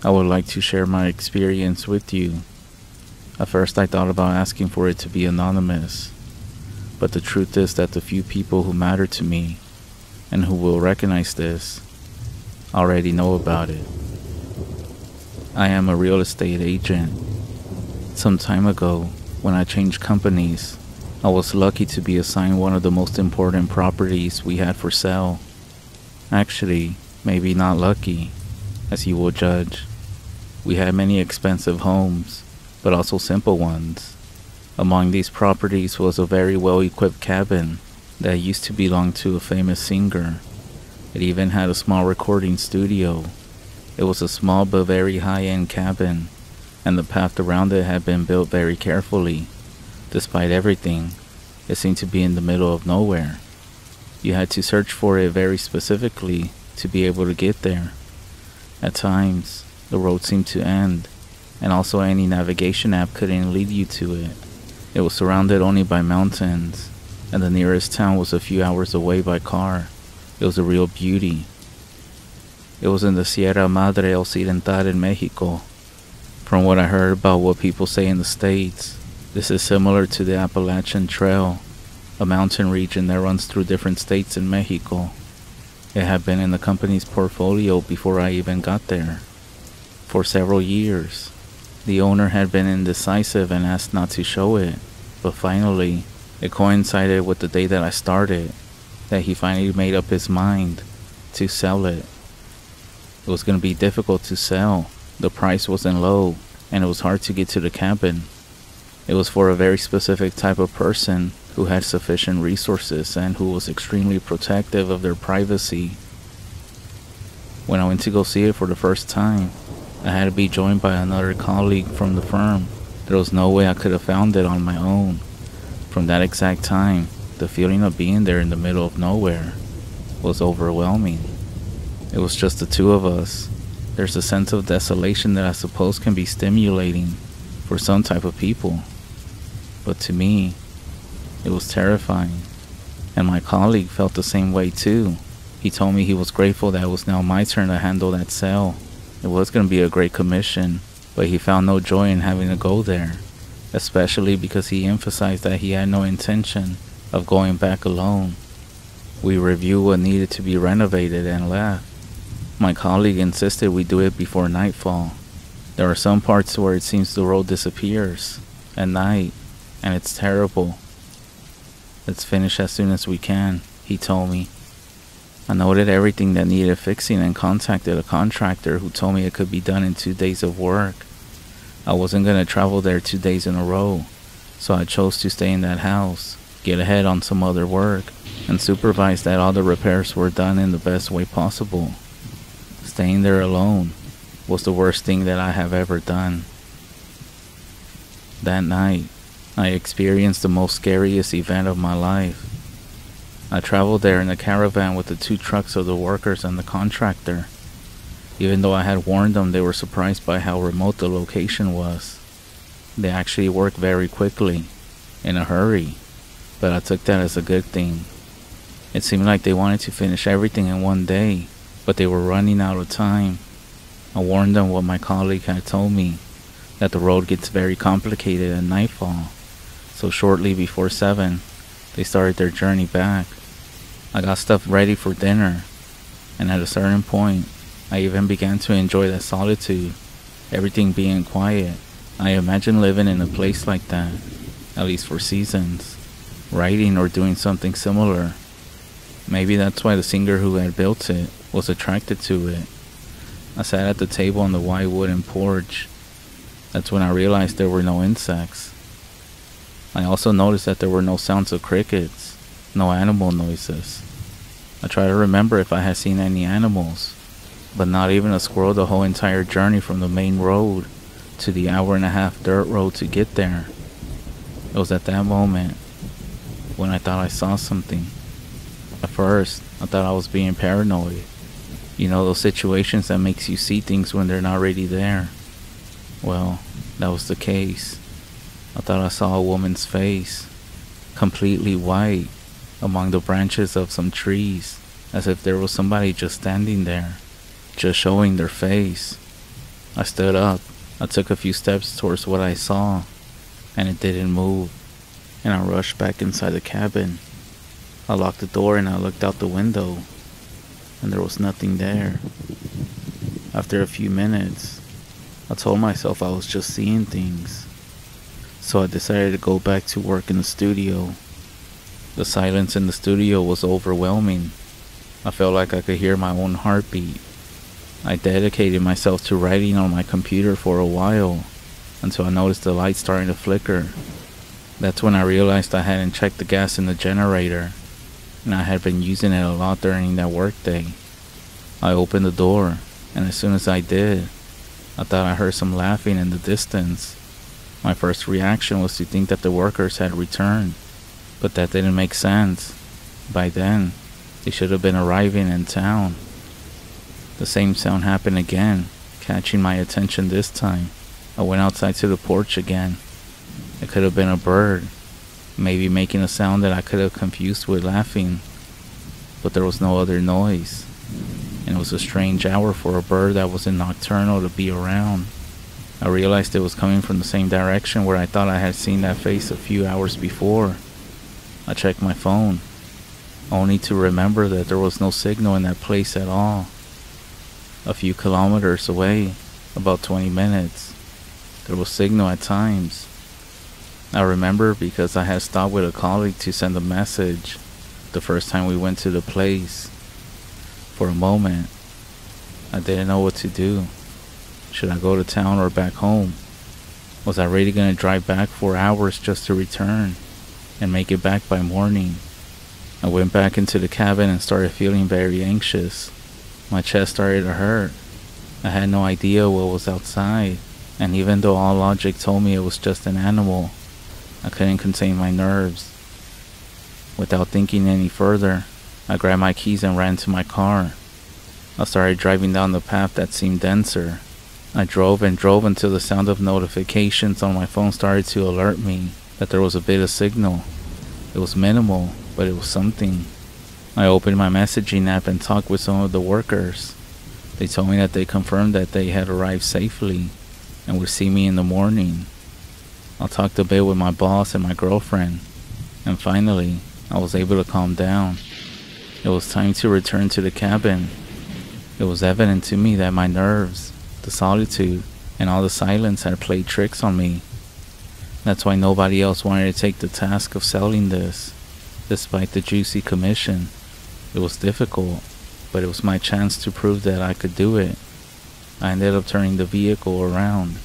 I would like to share my experience with you. At first I thought about asking for it to be anonymous, but the truth is that the few people who matter to me and who will recognize this already know about it. I am a real estate agent. Some time ago, when I changed companies, I was lucky to be assigned one of the most important properties we had for sale. Actually, maybe not lucky, as you will judge. We had many expensive homes, but also simple ones. Among these properties was a very well-equipped cabin that used to belong to a famous singer. It even had a small recording studio. It was a small but very high-end cabin, and the path around it had been built very carefully. Despite everything, it seemed to be in the middle of nowhere. You had to search for it very specifically to be able to get there. At times, the road seemed to end, and also any navigation app couldn't lead you to it. It was surrounded only by mountains, and the nearest town was a few hours away by car. It was a real beauty. It was in the Sierra Madre Occidental in Mexico. From what I heard about what people say in the States, this is similar to the Appalachian Trail, a mountain region that runs through different states in Mexico. It had been in the company's portfolio before I even got there. For several years, the owner had been indecisive and asked not to show it, but finally, it coincided with the day that I started, that he finally made up his mind to sell it. It was going to be difficult to sell. The price wasn't low, and it was hard to get to the cabin. It was for a very specific type of person who had sufficient resources and who was extremely protective of their privacy. When I went to go see it for the first time, I had to be joined by another colleague from the firm. There was no way I could have found it on my own. From that exact time, the feeling of being there in the middle of nowhere was overwhelming. It was just the two of us. There's a sense of desolation that I suppose can be stimulating for some type of people. But to me, it was terrifying. And my colleague felt the same way too. He told me he was grateful that it was now my turn to handle that sale. It was going to be a great commission, but he found no joy in having to go there, especially because he emphasized that he had no intention of going back alone. We reviewed what needed to be renovated and left. My colleague insisted we do it before nightfall. There are some parts where it seems the road disappears at night, and it's terrible. Let's finish as soon as we can, he told me. I noted everything that needed fixing and contacted a contractor who told me it could be done in 2 days of work. I wasn't going to travel there 2 days in a row, so I chose to stay in that house, get ahead on some other work, and supervise that all the repairs were done in the best way possible. Staying there alone was the worst thing that I have ever done. That night, I experienced the most scariest event of my life. I traveled there in a caravan with the 2 trucks of the workers and the contractor. Even though I had warned them, they were surprised by how remote the location was. They actually worked very quickly, in a hurry, but I took that as a good thing. It seemed like they wanted to finish everything in one day, but they were running out of time. I warned them what my colleague had told me, that the road gets very complicated at nightfall, so shortly before 7, they started their journey back. I got stuff ready for dinner, and at a certain point, I even began to enjoy that solitude, everything being quiet. I imagined living in a place like that, at least for seasons, writing or doing something similar. Maybe that's why the singer who had built it was attracted to it. I sat at the table on the white wooden porch. That's when I realized there were no insects. I also noticed that there were no sounds of crickets, no animal noises. I tried to remember if I had seen any animals, but not even a squirrel the whole entire journey from the main road to the hour-and-a-half dirt road to get there. It was at that moment when I thought I saw something. At first, I thought I was being paranoid. You know, those situations that makes you see things when they're not really there. Well, that was the case. I thought I saw a woman's face, completely white, among the branches of some trees, as if there was somebody just standing there, just showing their face. I stood up. I took a few steps towards what I saw, and it didn't move, and I rushed back inside the cabin. I locked the door and I looked out the window, and there was nothing there. After a few minutes, I told myself I was just seeing things, so I decided to go back to work in the studio. The silence in the studio was overwhelming. I felt like I could hear my own heartbeat. I dedicated myself to writing on my computer for a while, until I noticed the light starting to flicker. That's when I realized I hadn't checked the gas in the generator, and I had been using it a lot during that workday. I opened the door, and as soon as I did, I thought I heard some laughing in the distance. My first reaction was to think that the workers had returned, but that didn't make sense. By then, they should have been arriving in town. The same sound happened again, catching my attention this time. I went outside to the porch again. It could have been a bird, maybe making a sound that I could have confused with laughing, but there was no other noise, and it was a strange hour for a bird that wasn't nocturnal to be around. I realized it was coming from the same direction where I thought I had seen that face a few hours before. I checked my phone, only to remember that there was no signal in that place at all. A few kilometers away, about 20 minutes, there was signal at times. I remember because I had stopped with a colleague to send a message the first time we went to the place. For a moment, I didn't know what to do. Should I go to town or back home? Was I really going to drive back 4 hours just to return and make it back by morning? I went back into the cabin and started feeling very anxious. My chest started to hurt. I had no idea what was outside, and even though all logic told me it was just an animal, I couldn't contain my nerves. Without thinking any further, I grabbed my keys and ran to my car. I started driving down the path that seemed denser. I drove and drove until the sound of notifications on my phone started to alert me that there was a bit of signal. It was minimal, but it was something. I opened my messaging app and talked with some of the workers. They told me that they confirmed that they had arrived safely and would see me in the morning. I talked a bit with my boss and my girlfriend, and finally, I was able to calm down. It was time to return to the cabin. It was evident to me that my nerves, the solitude, and all the silence had played tricks on me. That's why nobody else wanted to take the task of selling this, despite the juicy commission. It was difficult, but it was my chance to prove that I could do it. I ended up turning the vehicle around.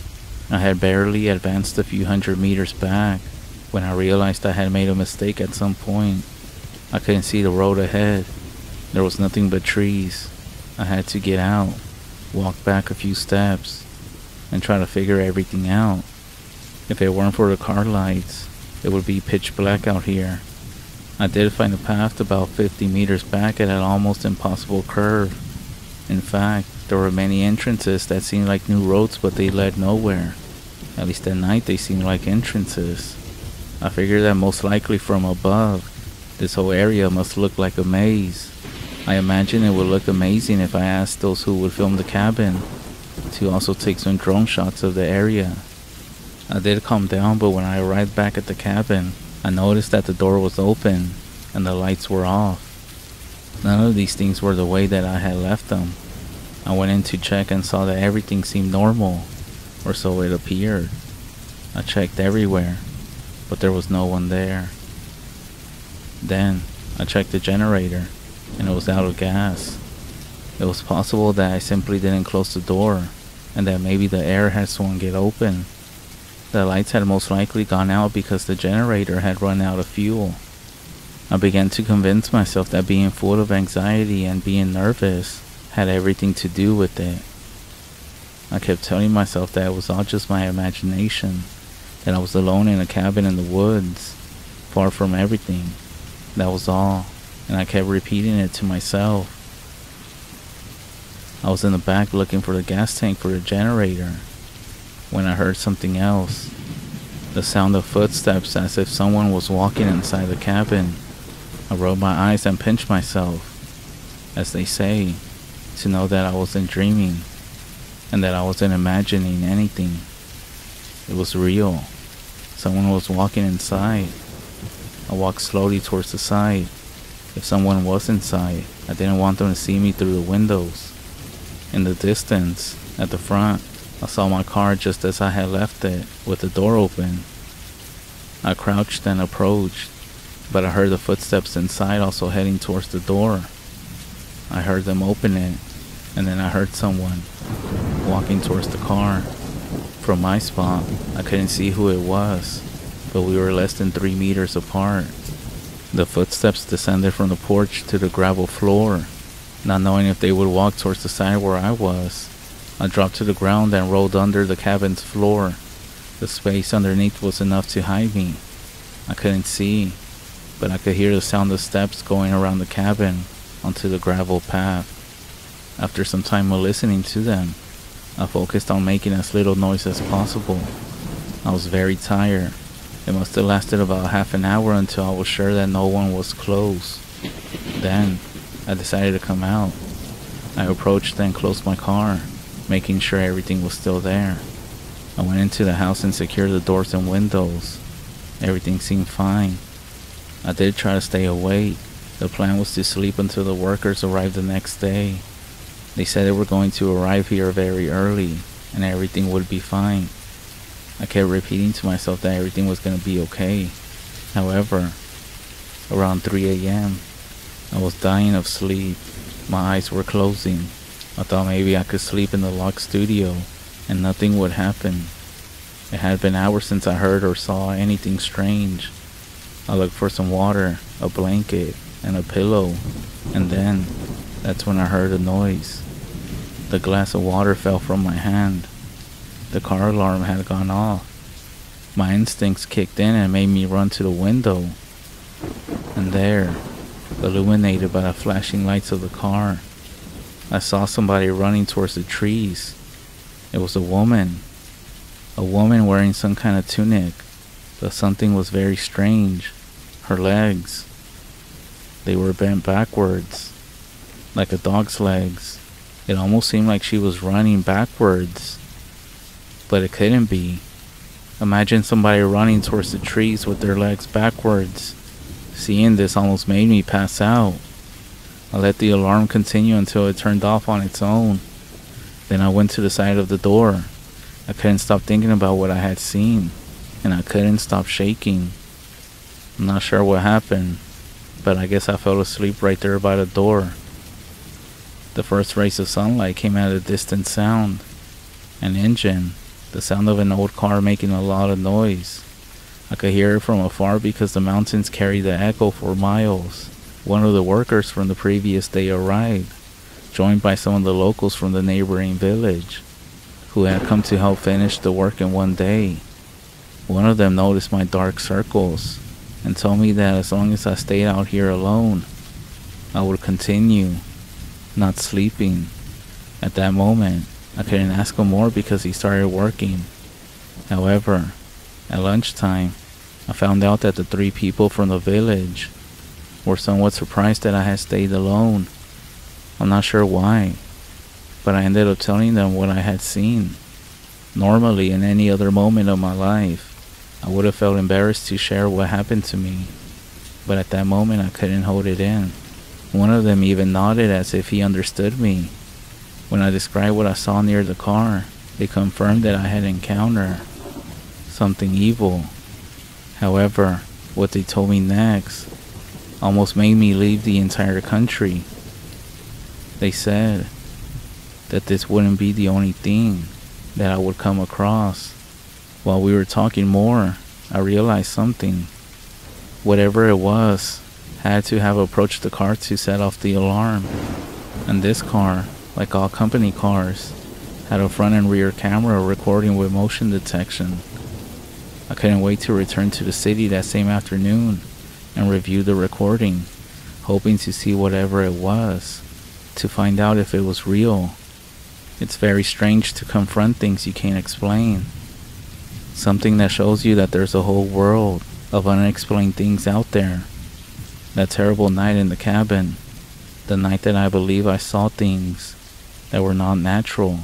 I had barely advanced a few hundred meters back when I realized I had made a mistake at some point. I couldn't see the road ahead. There was nothing but trees. I had to get out, walk back a few steps, and try to figure everything out. If it weren't for the car lights, it would be pitch black out here. I did find a path about 50 meters back at an almost impossible curve. In fact, there were many entrances that seemed like new roads, but they led nowhere. At least at night they seemed like entrances. I figured that most likely from above, this whole area must look like a maze. I imagine it would look amazing if I asked those who would film the cabin to also take some drone shots of the area. I did calm down, but when I arrived back at the cabin, I noticed that the door was open and the lights were off. None of these things were the way that I had left them. I went in to check and saw that everything seemed normal, or so it appeared. I checked everywhere, but there was no one there. Then, I checked the generator, and it was out of gas. It was possible that I simply didn't close the door, and that maybe the air had swung it open. The lights had most likely gone out because the generator had run out of fuel. I began to convince myself that being full of anxiety and being nervous had everything to do with it. I kept telling myself that it was all just my imagination, that I was alone in a cabin in the woods, far from everything. That was all, and I kept repeating it to myself. I was in the back looking for the gas tank for the generator when I heard something else. The sound of footsteps, as if someone was walking inside the cabin. I rubbed my eyes and pinched myself, as they say, to know that I wasn't dreaming. and that I wasn't imagining anything. It was real. Someone was walking inside. I walked slowly towards the side. If someone was inside, I didn't want them to see me through the windows. In the distance, at the front, I saw my car just as I had left it, with the door open. I crouched and approached, but I heard the footsteps inside also heading towards the door. I heard them open it, and then I heard someone walking towards the car. From my spot, I couldn't see who it was, but we were less than 3 meters apart. The footsteps descended from the porch to the gravel floor. Not knowing if they would walk towards the side where I was, I dropped to the ground and rolled under the cabin's floor. The space underneath was enough to hide me. I couldn't see, but I could hear the sound of steps going around the cabin onto the gravel path. After some time of listening to them, I focused on making as little noise as possible. I was very tired. It must have lasted about half an hour until I was sure that no one was close. Then, I decided to come out. I approached and closed my car, making sure everything was still there. I went into the house and secured the doors and windows. Everything seemed fine. I did try to stay awake. The plan was to sleep until the workers arrived the next day. They said they were going to arrive here very early, and everything would be fine. I kept repeating to myself that everything was going to be okay. However, around 3 a.m., I was dying of sleep. My eyes were closing. I thought maybe I could sleep in the locked studio, and nothing would happen. It had been hours since I heard or saw anything strange. I looked for some water, a blanket, and a pillow, and then, that's when I heard a noise. The glass of water fell from my hand. The car alarm had gone off. My instincts kicked in and made me run to the window. And there, illuminated by the flashing lights of the car, I saw somebody running towards the trees. It was a woman. A woman wearing some kind of tunic, but something was very strange. Her legs, they were bent backwards, like a dog's legs. It almost seemed like she was running backwards, but it couldn't be. Imagine somebody running towards the trees with their legs backwards. Seeing this almost made me pass out. I let the alarm continue until it turned off on its own. Then I went to the side of the door. I couldn't stop thinking about what I had seen, and I couldn't stop shaking. I'm not sure what happened, but I guess I fell asleep right there by the door. The first rays of sunlight came at a distant sound. An engine, the sound of an old car making a lot of noise. I could hear it from afar because the mountains carry the echo for miles. One of the workers from the previous day arrived, joined by some of the locals from the neighboring village, who had come to help finish the work in one day. One of them noticed my dark circles and told me that as long as I stayed out here alone, I would continue not sleeping. At that moment, I couldn't ask him more because he started working. However, at lunchtime, I found out that the 3 people from the village were somewhat surprised that I had stayed alone. I'm not sure why, but I ended up telling them what I had seen. Normally, in any other moment of my life, I would have felt embarrassed to share what happened to me, but at that moment I couldn't hold it in. One of them even nodded as if he understood me. When I described what I saw near the car, they confirmed that I had encountered something evil. However, what they told me next almost made me leave the entire country. They said that this wouldn't be the only thing that I would come across. While we were talking more, I realized something. Whatever it was had to have approached the car to set off the alarm. And this car, like all company cars, had a front and rear camera recording with motion detection. I couldn't wait to return to the city that same afternoon and review the recording, hoping to see whatever it was, to find out if it was real. It's very strange to confront things you can't explain. Something that shows you that there's a whole world of unexplained things out there. That terrible night in the cabin, the night that I believe I saw things that were not natural,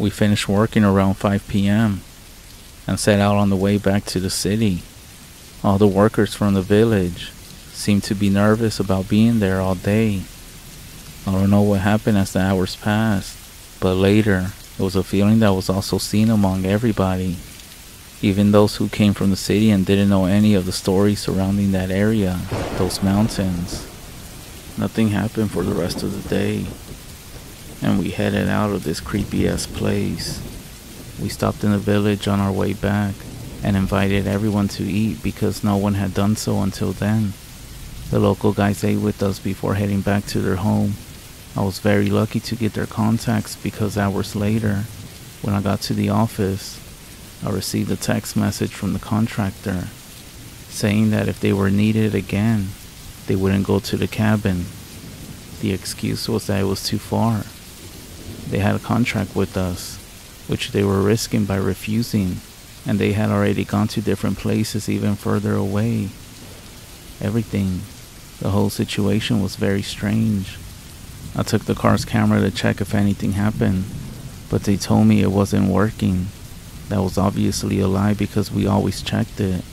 We finished working around 5 p.m. and set out on the way back to the city. All the workers from the village seemed to be nervous about being there all day. I don't know what happened as the hours passed, but later it was a feeling that was also seen among everybody, even those who came from the city and didn't know any of the stories surrounding that area, those mountains. Nothing happened for the rest of the day, and we headed out of this creepy-ass place. We stopped in the village on our way back and invited everyone to eat because no one had done so until then. The local guys ate with us before heading back to their home. I was very lucky to get their contacts because hours later, when I got to the office, I received a text message from the contractor saying that if they were needed again, they wouldn't go to the cabin. The excuse was that it was too far. They had a contract with us, which they were risking by refusing, and they had already gone to different places even further away. Everything, the whole situation was very strange. I took the car's camera to check if anything happened, but they told me it wasn't working. That was obviously a lie because we always checked it.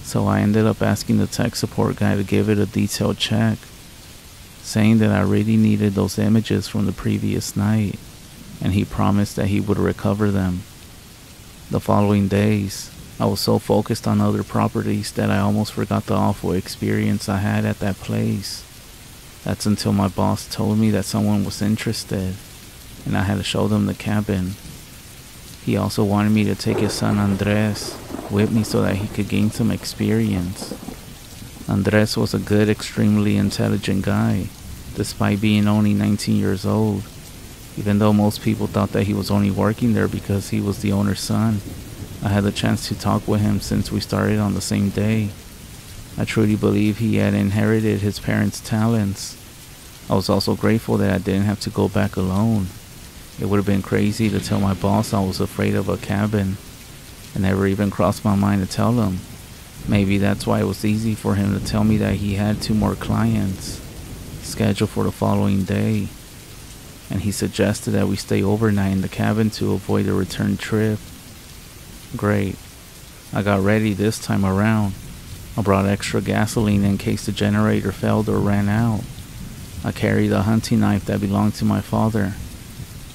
So I ended up asking the tech support guy to give it a detailed check, saying that I really needed those images from the previous night, and he promised that he would recover them. The following days, I was so focused on other properties that I almost forgot the awful experience I had at that place. That's until my boss told me that someone was interested, and I had to show them the cabin. He also wanted me to take his son Andres with me so that he could gain some experience. Andres was a good, extremely intelligent guy, despite being only 19 years old. Even though most people thought that he was only working there because he was the owner's son, I had the chance to talk with him since we started on the same day. I truly believe he had inherited his parents' talents. I was also grateful that I didn't have to go back alone. It would have been crazy to tell my boss I was afraid of a cabin. It never even crossed my mind to tell him. Maybe that's why it was easy for him to tell me that he had 2 more clients scheduled for the following day, and he suggested that we stay overnight in the cabin to avoid a return trip. Great. I got ready this time around. I brought extra gasoline in case the generator failed or ran out. I carried a hunting knife that belonged to my father,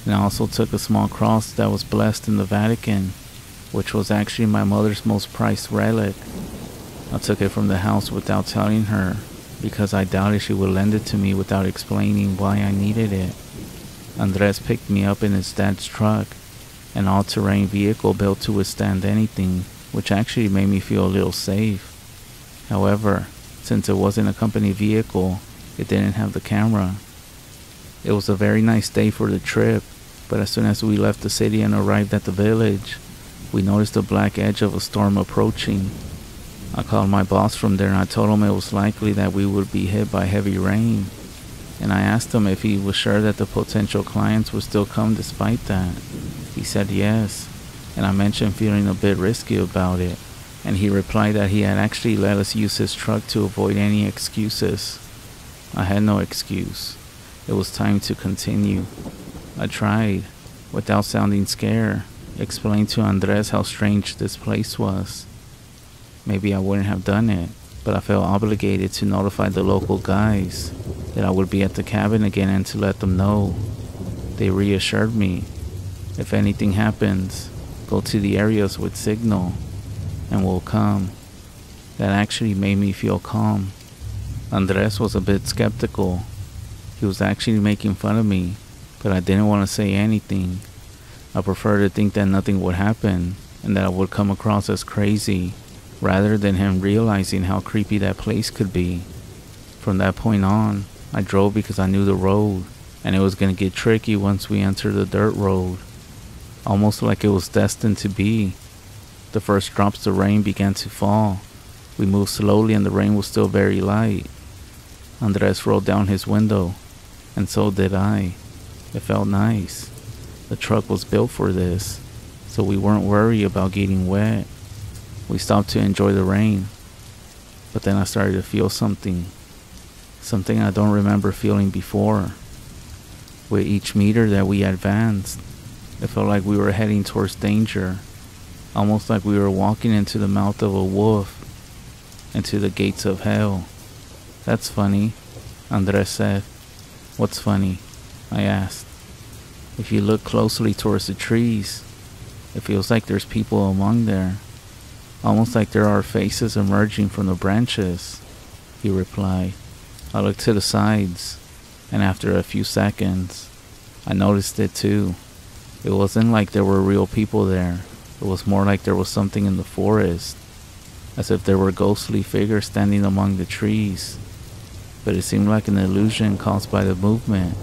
and I also took a small cross that was blessed in the Vatican, which was actually my mother's most prized relic. I took it from the house without telling her, because I doubted she would lend it to me without explaining why I needed it. Andres picked me up in his dad's truck, an all-terrain vehicle built to withstand anything, which actually made me feel a little safe. However, since it wasn't a company vehicle, it didn't have the camera. It was a very nice day for the trip, but as soon as we left the city and arrived at the village, we noticed the black edge of a storm approaching. I called my boss from there and I told him it was likely that we would be hit by heavy rain, and I asked him if he was sure that the potential clients would still come despite that. He said yes, and I mentioned feeling a bit risky about it, and he replied that he had actually let us use his truck to avoid any excuses. I had no excuse. It was time to continue. I tried, without sounding scared, explained to Andres how strange this place was. Maybe I wouldn't have done it, but I felt obligated to notify the local guys that I would be at the cabin again and to let them know. They reassured me, if anything happens, go to the areas with signal, and we'll come. That actually made me feel calm. Andres was a bit skeptical. He was actually making fun of me, but I didn't want to say anything. I prefer to think that nothing would happen, and that I would come across as crazy, rather than him realizing how creepy that place could be. From that point on, I drove because I knew the road, and it was going to get tricky once we entered the dirt road. Almost like it was destined to be. The first drops of rain began to fall. We moved slowly and the rain was still very light. Andres rolled down his window, and so did I. It felt nice. The truck was built for this, so we weren't worried about getting wet. We stopped to enjoy the rain, but then I started to feel something I don't remember feeling before. With each meter that we advanced, It felt like we were heading towards danger, almost like we were walking into the mouth of a wolf, into the gates of hell. That's funny, Andres said. What's funny? I asked. If you look closely towards the trees, it feels like there's people among there, almost like there are faces emerging from the branches, he replied. I looked to the sides, and after a few seconds, I noticed it too. It wasn't like there were real people there. It was more like there was something in the forest, as if there were ghostly figures standing among the trees. But it seemed like an illusion caused by the movement.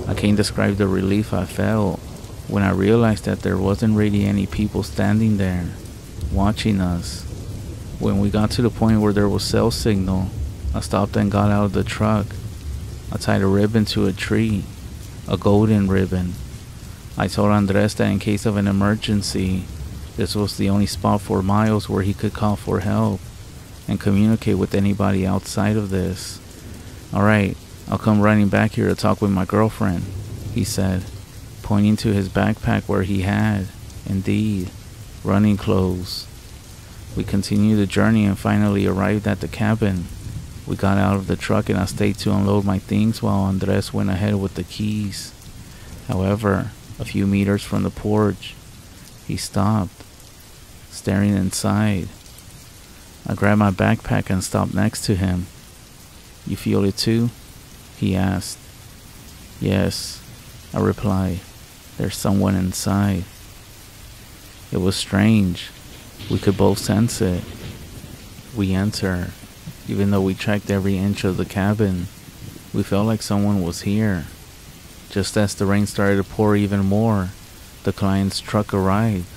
I can't describe the relief I felt when I realized that there wasn't really any people standing there, watching us. When we got to the point where there was cell signal, I stopped and got out of the truck. I tied a ribbon to a tree, a golden ribbon. I told Andres that in case of an emergency, this was the only spot for miles where he could call for help and communicate with anybody outside of this. Alright, I'll come running back here to talk with my girlfriend, he said, pointing to his backpack where he had, indeed, running clothes. We continued the journey and finally arrived at the cabin. We got out of the truck and I stayed to unload my things while Andres went ahead with the keys. However, a few meters from the porch, he stopped, staring inside. I grabbed my backpack and stopped next to him. You feel it too? He asked. Yes, I replied. There's someone inside. It was strange. We could both sense it. We entered. Even though we checked every inch of the cabin, we felt like someone was here. Just as the rain started to pour even more, the client's truck arrived.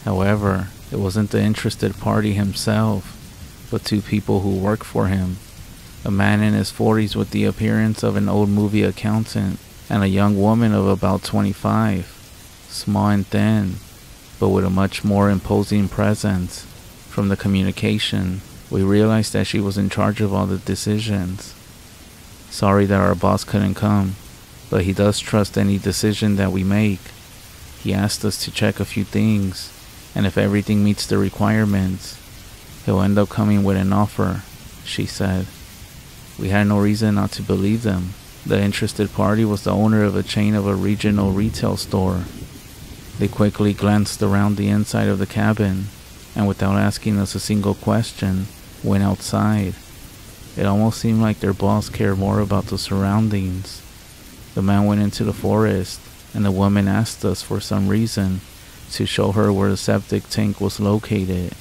However, it wasn't the interested party himself, but two people who worked for him. A man in his 40s with the appearance of an old movie accountant, and a young woman of about 25, small and thin, but with a much more imposing presence. From the communication, we realized that she was in charge of all the decisions. Sorry that our boss couldn't come, but he does trust any decision that we make. He asked us to check a few things, and if everything meets the requirements, he'll end up coming with an offer, she said. We had no reason not to believe them. The interested party was the owner of a chain of a regional retail store. They quickly glanced around the inside of the cabin, and without asking us a single question, went outside. It almost seemed like their boss cared more about the surroundings. The man went into the forest, and the woman asked us for some reason to show her where the septic tank was located.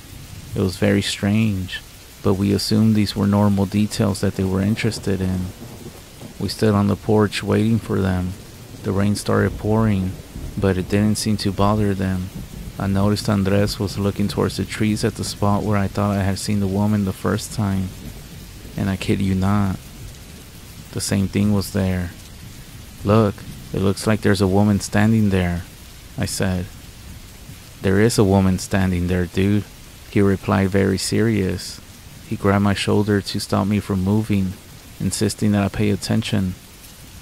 It was very strange, but we assumed these were normal details that they were interested in. We stood on the porch waiting for them. The rain started pouring, but it didn't seem to bother them. I noticed Andres was looking towards the trees at the spot where I thought I had seen the woman the first time. And I kid you not, the same thing was there. Look, it looks like there's a woman standing there, I said. There is a woman standing there, dude, he replied, very serious. He grabbed my shoulder to stop me from moving, insisting that I pay attention.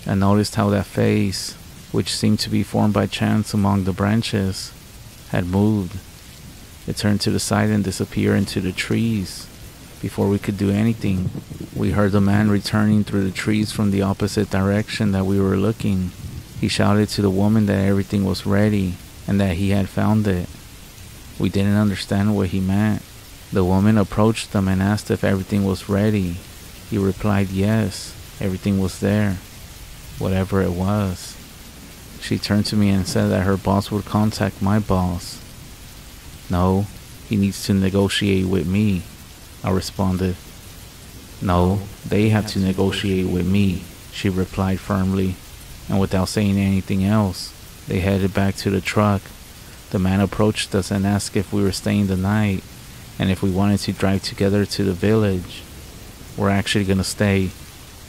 I noticed how that face, which seemed to be formed by chance among the branches, had moved. It turned to the side and disappeared into the trees. Before we could do anything, we heard the man returning through the trees from the opposite direction that we were looking. He shouted to the woman that everything was ready and that he had found it. We didn't understand what he meant. The woman approached them and asked if everything was ready. He replied yes, everything was there, whatever it was. She turned to me and said that her boss would contact my boss. No, he needs to negotiate with me, I responded. No, they have to negotiate with me, she replied firmly, and without saying anything else, they headed back to the truck. The man approached us and asked if we were staying the night, and if we wanted to drive together to the village. We're actually gonna stay.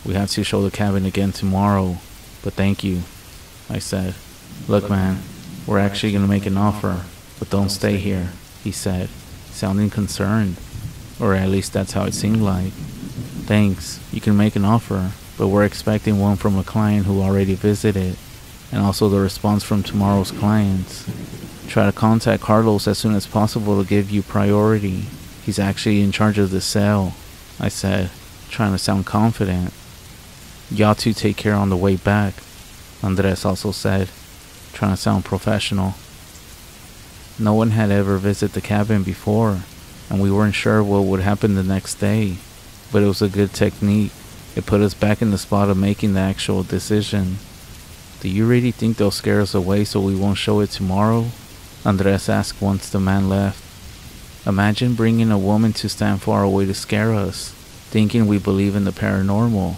We have to show the cabin again tomorrow, but thank you, I said. Look man, we're actually gonna make an offer, but don't stay here, he said, sounding concerned, or at least that's how it seemed like. Thanks, you can make an offer, but we're expecting one from a client who already visited. and also the response from tomorrow's clients. Try to contact Carlos as soon as possible to give you priority. He's actually in charge of the sale, I said, trying to sound confident. Y'all two take care on the way back, Andres also said, trying to sound professional. No one had ever visited the cabin before, and we weren't sure what would happen the next day, but it was a good technique. It put us back in the spot of making the actual decision. Do you really think they'll scare us away so we won't show it tomorrow? Andres asked once the man left. Imagine bringing a woman to stand far away to scare us, thinking we believe in the paranormal.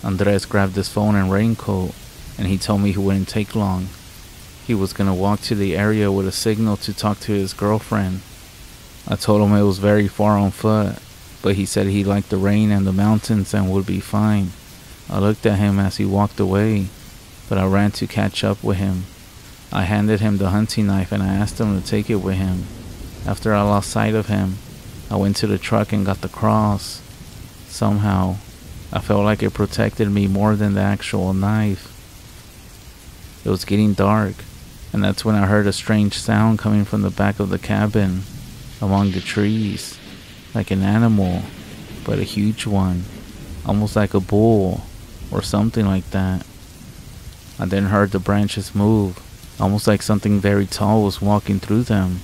Andres grabbed his phone and raincoat, and he told me he wouldn't take long. He was gonna walk to the area with a signal to talk to his girlfriend. I told him it was very far on foot, but he said he liked the rain and the mountains and would be fine. I looked at him as he walked away, but I ran to catch up with him. I handed him the hunting knife and I asked him to take it with him. After I lost sight of him, I went to the truck and got the cross. Somehow, I felt like it protected me more than the actual knife. It was getting dark, and that's when I heard a strange sound coming from the back of the cabin, among the trees, like an animal, but a huge one, almost like a bull, or something like that. I then heard the branches move, almost like something very tall was walking through them.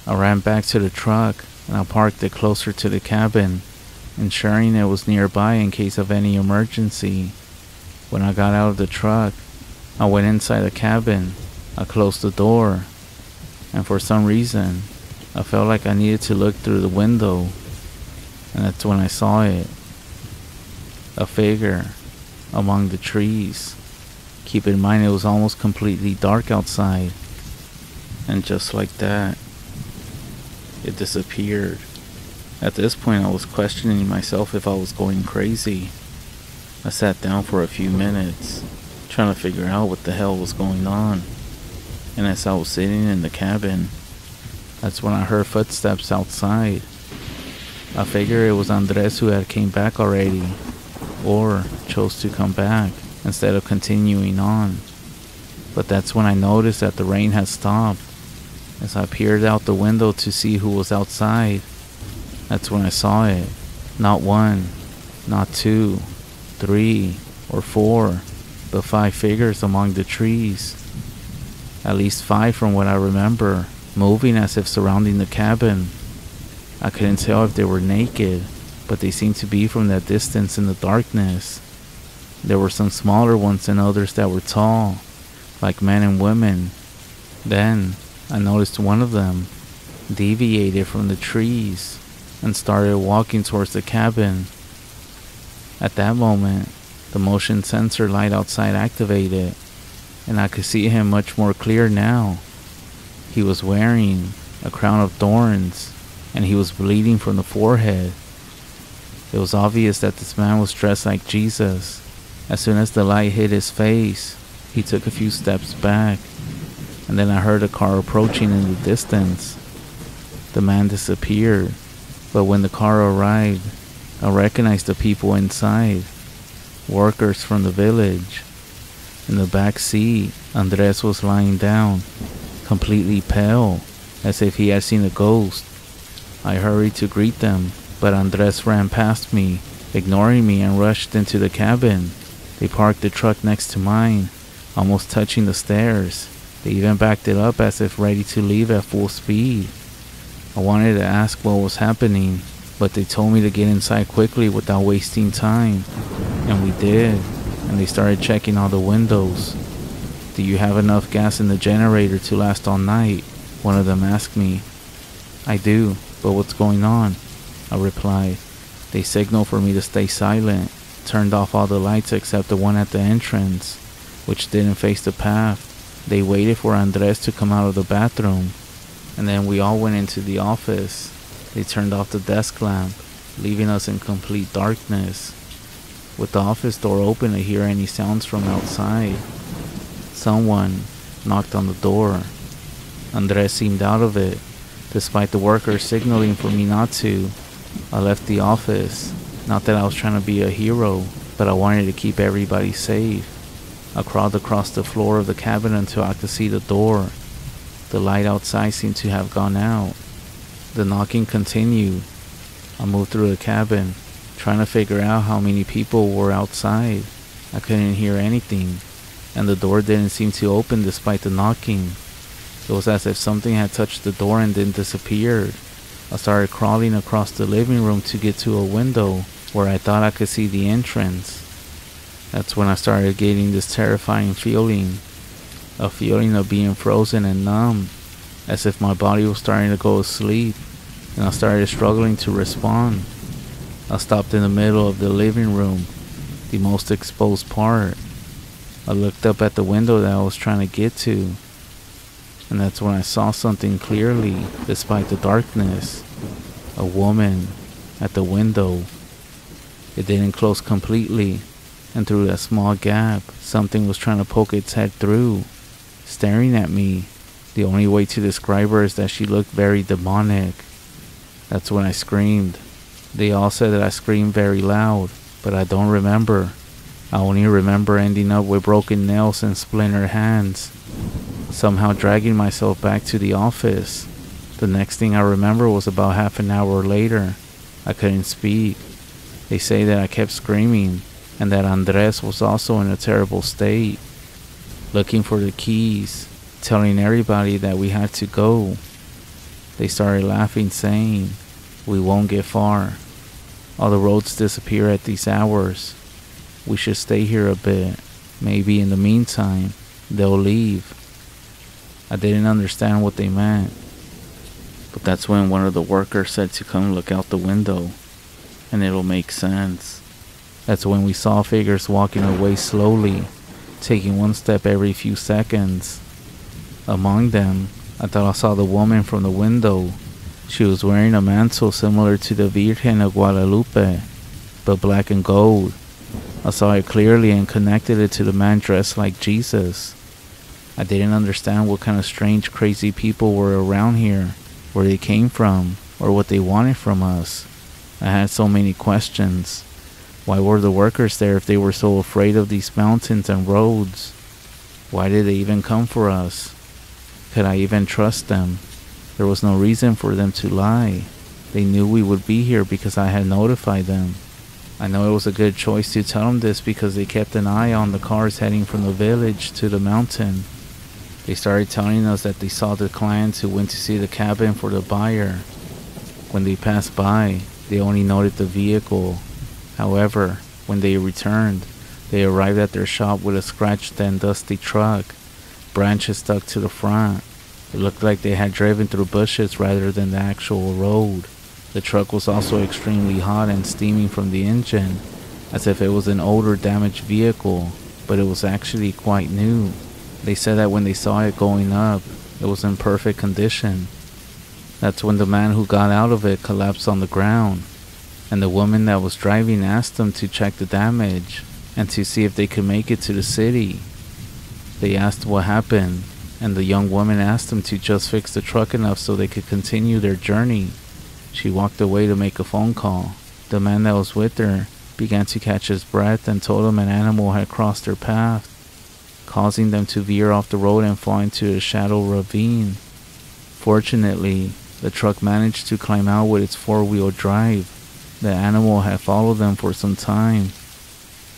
I ran back to the truck, and I parked it closer to the cabin, ensuring it was nearby in case of any emergency. When I got out of the truck, I went inside the cabin. I closed the door, and for some reason, I felt like I needed to look through the window, and that's when I saw it. A figure among the trees. Keep in mind it was almost completely dark outside, and just like that, it disappeared. At this point I was questioning myself if I was going crazy. I sat down for a few minutes, trying to figure out what the hell was going on, and as I was sitting in the cabin, that's when I heard footsteps outside. I figured it was Andres who had came back already, or chose to come back instead of continuing on. But that's when I noticed that the rain had stopped. As I peered out the window to see who was outside, that's when I saw it. Not one, not two, 3 or 4, but 5 figures among the trees. At least 5 from what I remember, moving as if surrounding the cabin. I couldn't tell if they were naked, but they seemed to be from that distance in the darkness. There were some smaller ones and others that were tall, like men and women. Then, I noticed one of them deviated from the trees and started walking towards the cabin. At that moment, the motion sensor light outside activated, and I could see him much more clear now. He was wearing a crown of thorns, and he was bleeding from the forehead. It was obvious that this man was dressed like Jesus. As soon as the light hit his face, he took a few steps back, and then I heard a car approaching in the distance. The man disappeared, but when the car arrived, I recognized the people inside, workers from the village. In the back seat, Andres was lying down, completely pale, as if he had seen a ghost. I hurried to greet them, but Andres ran past me, ignoring me, and rushed into the cabin. They parked the truck next to mine, almost touching the stairs. They even backed it up as if ready to leave at full speed. I wanted to ask what was happening, but they told me to get inside quickly without wasting time. And we did, and they started checking all the windows. Do you have enough gas in the generator to last all night? One of them asked me. I do, but what's going on? I replied. They signaled for me to stay silent, turned off all the lights except the one at the entrance, which didn't face the path. They waited for Andres to come out of the bathroom, and then we all went into the office. They turned off the desk lamp, leaving us in complete darkness. With the office door open to hear any sounds from outside. Someone knocked on the door. Andres seemed out of it, despite the workers signaling for me not to. I left the office. Not that I was trying to be a hero, but I wanted to keep everybody safe. I crawled across the floor of the cabin until I could see the door. The light outside seemed to have gone out. The knocking continued. I moved through the cabin, trying to figure out how many people were outside. I couldn't hear anything, and the door didn't seem to open despite the knocking. It was as if something had touched the door and then disappeared. I started crawling across the living room to get to a window where I thought I could see the entrance. That's when I started getting this terrifying feeling, a feeling of being frozen and numb, as if my body was starting to go to sleep, and I started struggling to respond. I stopped in the middle of the living room, the most exposed part. I looked up at the window that I was trying to get to, and that's when I saw something clearly, despite the darkness. A woman at the window. It didn't close completely, and through that small gap, something was trying to poke its head through, staring at me. The only way to describe her is that she looked very demonic. That's when I screamed. They all said that I screamed very loud, but I don't remember. I only remember ending up with broken nails and splintered hands, somehow dragging myself back to the office. The next thing I remember was about half an hour later. I couldn't speak. They say that I kept screaming, and that Andres was also in a terrible state, looking for the keys, telling everybody that we had to go. They started laughing, saying, "We won't get far. All the roads disappear at these hours. We should stay here a bit. Maybe in the meantime, they'll leave." I didn't understand what they meant, but that's when one of the workers said to come look out the window, and it'll make sense. That's when we saw figures walking away slowly, taking one step every few seconds. Among them, I thought I saw the woman from the window. She was wearing a mantle similar to the Virgen of Guadalupe, but black and gold. I saw it clearly and connected it to the man dressed like Jesus. I didn't understand what kind of strange, crazy people were around here, where they came from, or what they wanted from us. I had so many questions. Why were the workers there if they were so afraid of these mountains and roads? Why did they even come for us? Could I even trust them? There was no reason for them to lie. They knew we would be here because I had notified them. I know it was a good choice to tell them this because they kept an eye on the cars heading from the village to the mountain. They started telling us that they saw the clients who went to see the cabin for the buyer. When they passed by, they only noted the vehicle. However, when they returned, they arrived at their shop with a scratched and dusty truck, branches stuck to the front. It looked like they had driven through bushes rather than the actual road. The truck was also extremely hot and steaming from the engine, as if it was an old or damaged vehicle, but it was actually quite new. They said that when they saw it going up, it was in perfect condition. That's when the man who got out of it collapsed on the ground, and the woman that was driving asked them to check the damage and to see if they could make it to the city. They asked what happened, and the young woman asked them to just fix the truck enough so they could continue their journey. She walked away to make a phone call. The man that was with her began to catch his breath and told him an animal had crossed their path, causing them to veer off the road and fall into a shallow ravine. Fortunately, the truck managed to climb out with its four-wheel drive. The animal had followed them for some time.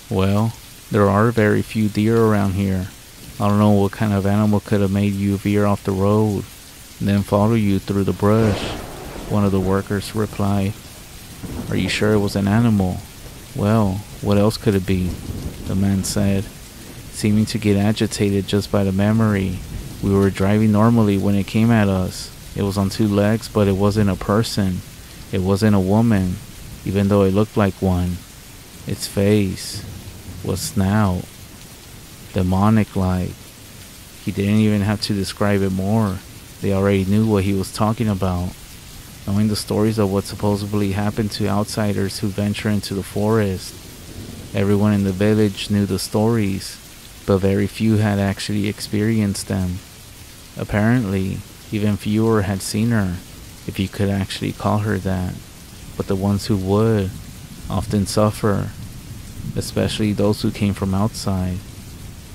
Well, there are very few deer around here. I don't know what kind of animal could have made you veer off the road and then follow you through the brush, one of the workers replied. Are you sure it was an animal? Well, what else could it be? The man said, seeming to get agitated just by the memory. We were driving normally when it came at us. It was on two legs, but it wasn't a person. It wasn't a woman, even though it looked like one. Its face was snout, demonic-like. He didn't even have to describe it more. They already knew what he was talking about. Knowing the stories of what supposedly happened to outsiders who venture into the forest. Everyone in the village knew the stories, but very few had actually experienced them. Apparently, even fewer had seen her, if you could actually call her that. But the ones who would often suffer, especially those who came from outside.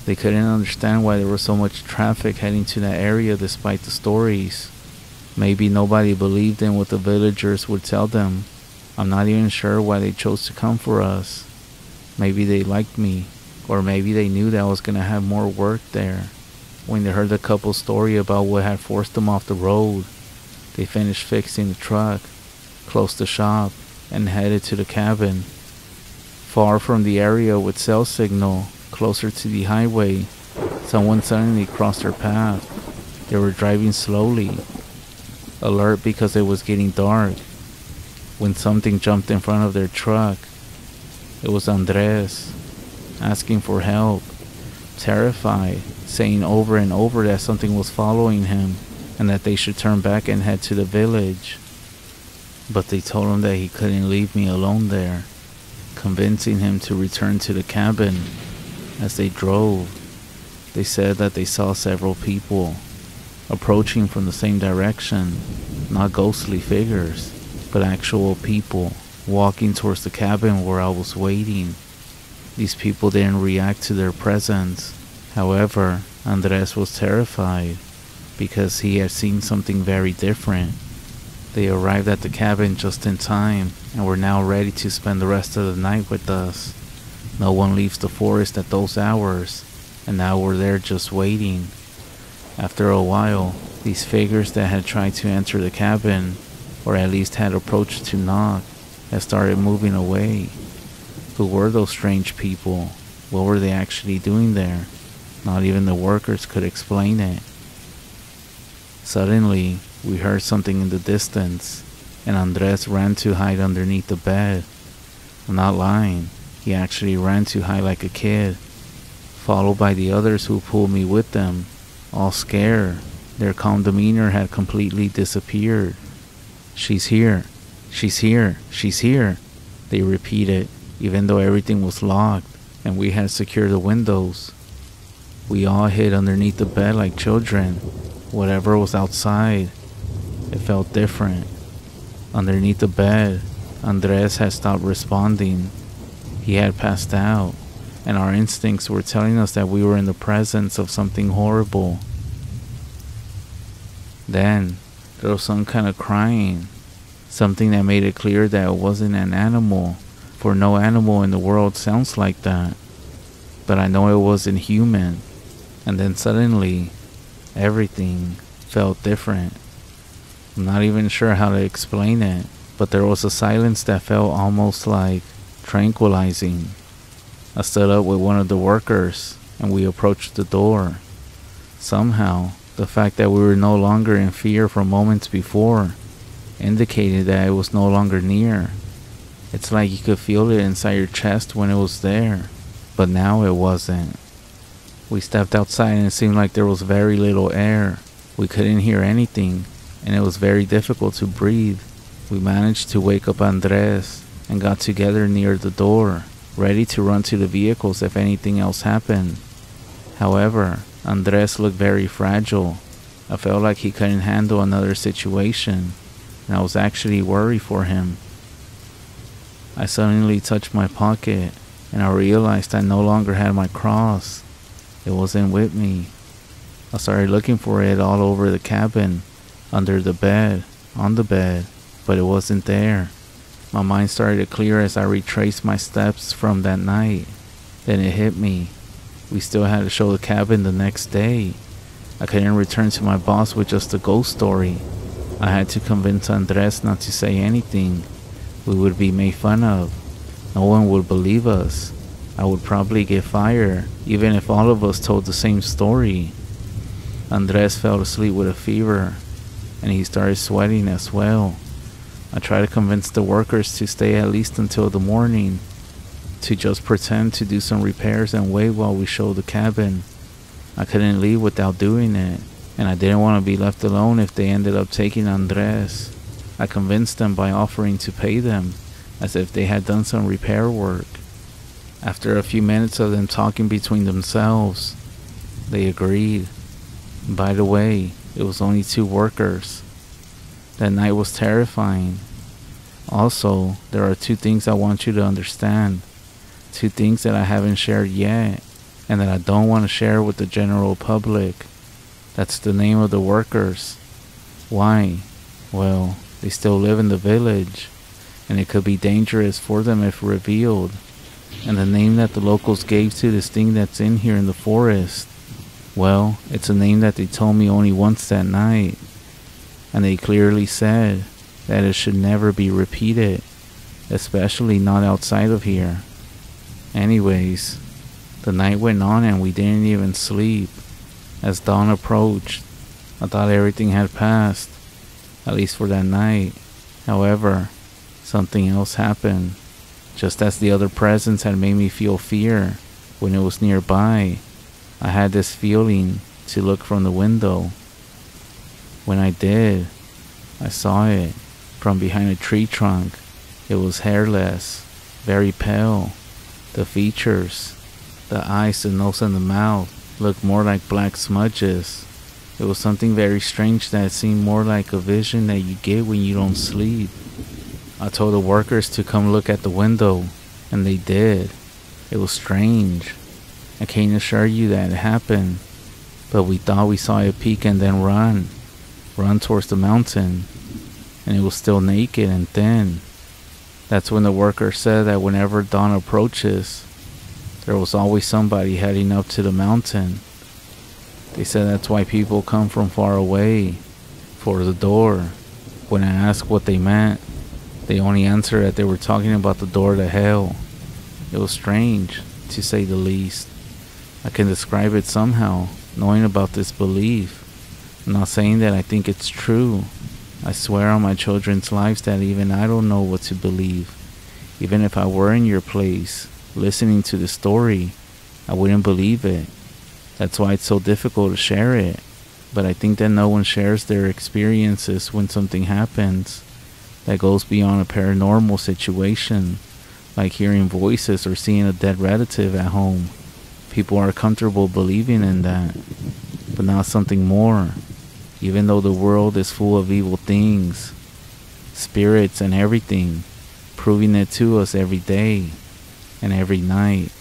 They couldn't understand why there was so much traffic heading to that area despite the stories. Maybe nobody believed in what the villagers would tell them. I'm not even sure why they chose to come for us. Maybe they liked me, or maybe they knew that I was gonna have more work there. When they heard the couple's story about what had forced them off the road, they finished fixing the truck, closed the shop, and headed to the cabin. Far from the area with cell signal, closer to the highway, someone suddenly crossed their path. They were driving slowly, alert because it was getting dark, when something jumped in front of their truck. It was Andres, asking for help, terrified, saying over and over that something was following him and that they should turn back and head to the village. But they told him that he couldn't leave me alone there, convincing him to return to the cabin. As they drove, they said that they saw several people approaching from the same direction, not ghostly figures, but actual people walking towards the cabin where I was waiting. These people didn't react to their presence. However, Andres was terrified because he had seen something very different. They arrived at the cabin just in time and were now ready to spend the rest of the night with us. No one leaves the forest at those hours, and now we're there just waiting. After a while, these figures that had tried to enter the cabin, or at least had approached to knock, had started moving away. Who were those strange people? What were they actually doing there? Not even the workers could explain it. Suddenly, we heard something in the distance, and Andres ran to hide underneath the bed. I'm not lying, he actually ran to hide like a kid, followed by the others who pulled me with them, all scared. Their calm demeanor had completely disappeared. "She's here, she's here, she's here," they repeated, even though everything was locked and we had secured the windows. We all hid underneath the bed like children. Whatever was outside, it felt different. Underneath the bed, Andres had stopped responding. He had passed out, and our instincts were telling us that we were in the presence of something horrible. Then, there was some kind of crying, something that made it clear that it wasn't an animal, for no animal in the world sounds like that. But I know it wasn't human. And then suddenly, everything felt different. I'm not even sure how to explain it, but there was a silence that felt almost like tranquilizing. I stood up with one of the workers, and we approached the door. Somehow, the fact that we were no longer in fear from moments before indicated that it was no longer near. It's like you could feel it inside your chest when it was there, but now it wasn't. We stepped outside and it seemed like there was very little air. We couldn't hear anything, and it was very difficult to breathe. We managed to wake up Andres and got together near the door, ready to run to the vehicles if anything else happened. However, Andres looked very fragile. I felt like he couldn't handle another situation, and I was actually worried for him. I suddenly touched my pocket, and I realized I no longer had my cross. It wasn't with me. I started looking for it all over the cabin, under the bed, on the bed, but it wasn't there. My mind started to clear as I retraced my steps from that night. Then it hit me. We still had to show the cabin the next day. I couldn't return to my boss with just a ghost story. I had to convince Andres not to say anything. We would be made fun of. No one would believe us. I would probably get fired, even if all of us told the same story. Andres fell asleep with a fever, and he started sweating as well. I tried to convince the workers to stay at least until the morning, to just pretend to do some repairs and wait while we showed the cabin. I couldn't leave without doing it, and I didn't want to be left alone if they ended up taking Andres. I convinced them by offering to pay them, as if they had done some repair work. After a few minutes of them talking between themselves, they agreed. By the way, it was only 2 workers. That night was terrifying. Also, there are 2 things I want you to understand. 2 things that I haven't shared yet. and that I don't want to share with the general public. That's the name of the workers. Why? Well, they still live in the village, and it could be dangerous for them if revealed. And the name that the locals gave to this thing that's in here in the forest, well, it's a name that they told me only once that night. And they clearly said that it should never be repeated, especially not outside of here. Anyways, the night went on and we didn't even sleep. As dawn approached, I thought everything had passed, at least for that night. However, something else happened. Just as the other presence had made me feel fear when it was nearby, I had this feeling to look from the window. When I did, I saw it from behind a tree trunk. It was hairless, very pale. The features, the eyes, the nose, and the mouth looked more like black smudges. It was something very strange that seemed more like a vision that you get when you don't sleep. I told the workers to come look at the window, and they did. It was strange. I can't assure you that it happened, but we thought we saw it peek and then run towards the mountain, and it was still naked and thin. That's when the worker said that whenever dawn approaches, there was always somebody heading up to the mountain. They said that's why people come from far away for the door. When I asked what they meant, they only answered that they were talking about the door to hell. It was strange, to say the least. I can describe it somehow, knowing about this belief. I'm not saying that I think it's true. I swear on my children's lives that even I don't know what to believe. Even if I were in your place, listening to the story, I wouldn't believe it. That's why it's so difficult to share it. But I think that no one shares their experiences when something happens that goes beyond a paranormal situation, like hearing voices or seeing a dead relative at home. People are comfortable believing in that, but not something more. Even though the world is full of evil things, spirits and everything, proving it to us every day and every night.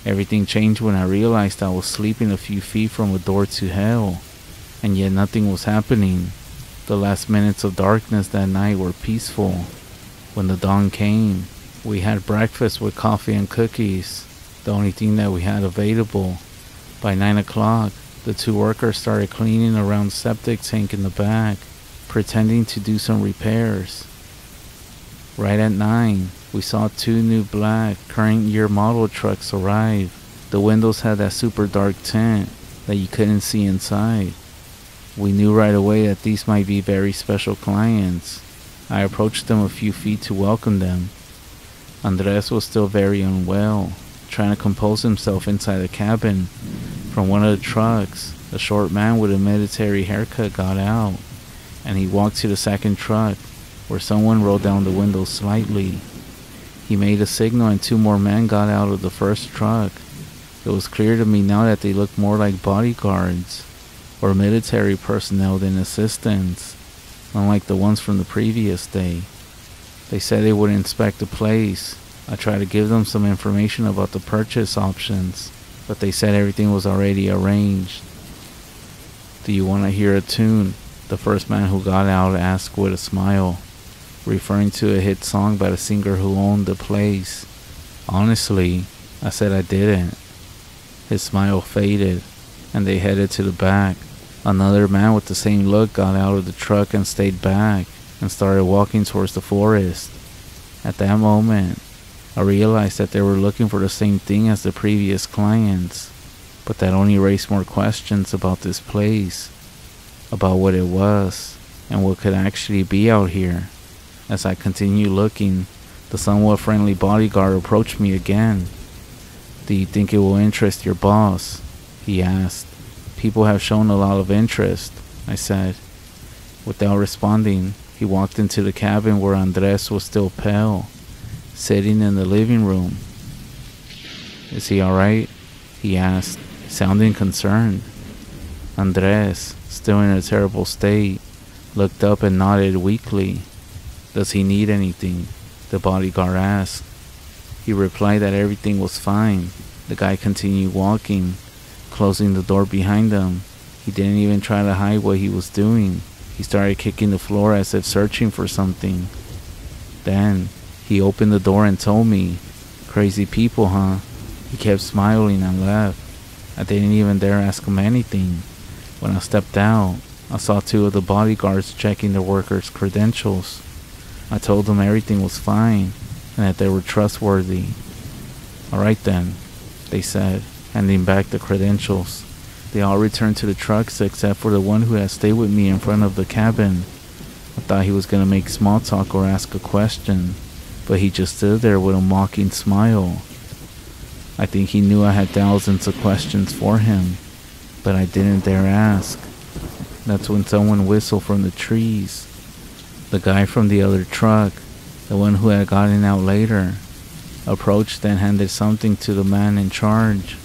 Everything changed when I realized I was sleeping a few feet from a door to hell, and yet nothing was happening. The last minutes of darkness that night were peaceful. When the dawn came, we had breakfast with coffee and cookies, the only thing that we had available. By 9 o'clock, the two workers started cleaning around the septic tank in the back, pretending to do some repairs. Right at 9, we saw two new black current year model trucks arrive. The windows had that super dark tint that you couldn't see inside. We knew right away that these might be very special clients. I approached them a few feet to welcome them. Andres was still very unwell, trying to compose himself inside the cabin. From one of the trucks, a short man with a military haircut got out, and he walked to the second truck, where someone rolled down the window slightly. He made a signal and two more men got out of the first truck. It was clear to me now that they looked more like bodyguards or military personnel than assistants, unlike the ones from the previous day. They said they would inspect the place. I tried to give them some information about the purchase options, but they said everything was already arranged. "Do you want to hear a tune?" the first man who got out asked with a smile, referring to a hit song by the singer who owned the place. Honestly, I said I didn't. His smile faded, and they headed to the back. Another man with the same look got out of the truck and stayed back, and started walking towards the forest. At that moment, I realized that they were looking for the same thing as the previous clients, but that only raised more questions about this place, about what it was, and what could actually be out here. As I continued looking, the somewhat friendly bodyguard approached me again. "Do you think it will interest your boss?" he asked. "People have shown a lot of interest," I said. Without responding, he walked into the cabin where Andres was still pale, sitting in the living room. "Is he alright?" he asked, sounding concerned. Andres, still in a terrible state, looked up and nodded weakly. "Does he need anything?" the bodyguard asked. He replied that everything was fine, The guy continued walking, closing the door behind him. He didn't even try to hide what he was doing. He started kicking the floor as if searching for something. Then, he opened the door and told me, "Crazy people, huh?" He kept smiling and left. I didn't even dare ask him anything. When I stepped out, I saw 2 of the bodyguards checking the workers' credentials. I told them everything was fine and that they were trustworthy. "Alright then," they said, handing back the credentials. They all returned to the trucks except for the one who had stayed with me in front of the cabin. I thought he was going to make small talk or ask a question, but he just stood there with a mocking smile. I think he knew I had thousands of questions for him, but I didn't dare ask. That's when someone whistled from the trees. The guy from the other truck, the one who had gotten out later, approached and handed something to the man in charge.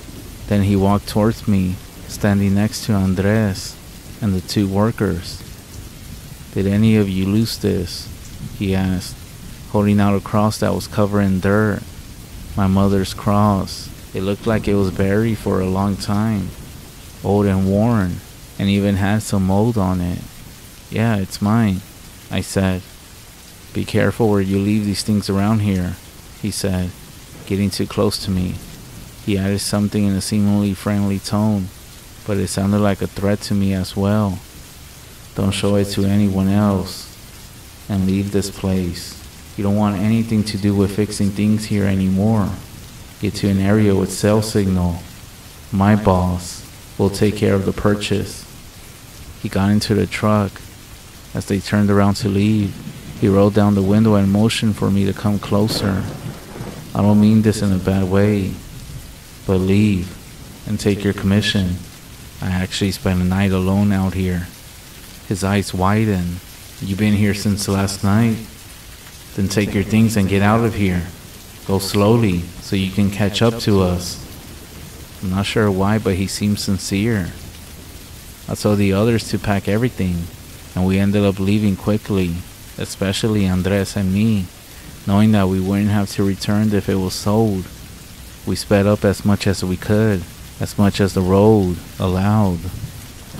Then he walked towards me, standing next to Andres and the 2 workers. "Did any of you lose this?" he asked, holding out a cross that was covered in dirt. My mother's cross. It looked like it was buried for a long time, old and worn, and even had some mold on it. "Yeah, it's mine," I said. "Be careful where you leave these things around here," he said, getting too close to me. He added something in a seemingly friendly tone, but it sounded like a threat to me as well. "Don't show it to anyone else, and leave this place. You don't want anything to do with fixing things here anymore. Get to an area with cell signal. My boss will take care of the purchase." He got into the truck. As they turned around to leave, he rolled down the window and motioned for me to come closer. "I don't mean this in a bad way, but leave and take your commission. I actually spent a night alone out here." His eyes widened. "You've been here since last night? Then take your things and get out of here. Go slowly so you can catch up to us." I'm not sure why, but he seemed sincere. I told the others to pack everything, and we ended up leaving quickly, especially Andres and me, knowing that we wouldn't have to return if it was sold. We sped up as much as we could, as much as the road allowed.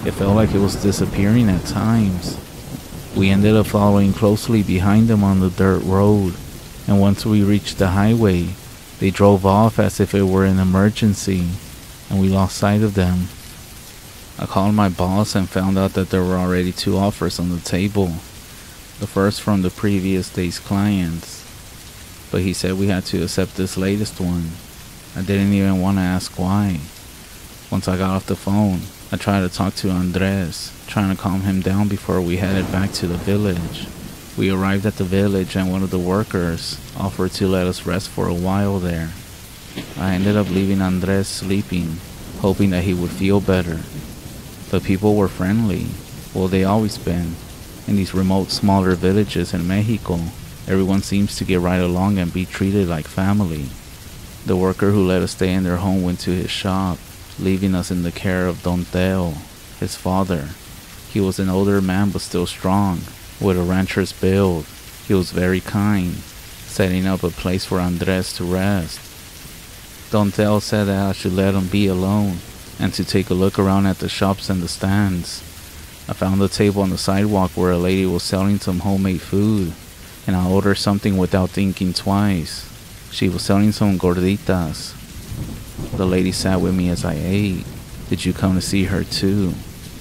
It felt like it was disappearing at times. We ended up following closely behind them on the dirt road, and once we reached the highway, they drove off as if it were an emergency, and we lost sight of them. I called my boss and found out that there were already 2 offers on the table. The first from the previous day's clients, but he said we had to accept this latest one. I didn't even want to ask why. Once I got off the phone, I tried to talk to Andres, trying to calm him down before we headed back to the village. We arrived at the village and one of the workers offered to let us rest for a while there. I ended up leaving Andres sleeping, hoping that he would feel better. The people were friendly. Well, they always been. In these remote, smaller villages in Mexico, everyone seems to get right along and be treated like family. The worker who let us stay in their home went to his shop, leaving us in the care of Don Teo, his father. He was an older man but still strong, with a rancher's build. He was very kind, setting up a place for Andres to rest. Don Teo said that I should let him be alone, and to take a look around at the shops and the stands. I found a table on the sidewalk where a lady was selling some homemade food, and I ordered something without thinking twice. She was selling some gorditas. The lady sat with me as I ate. "Did you come to see her too?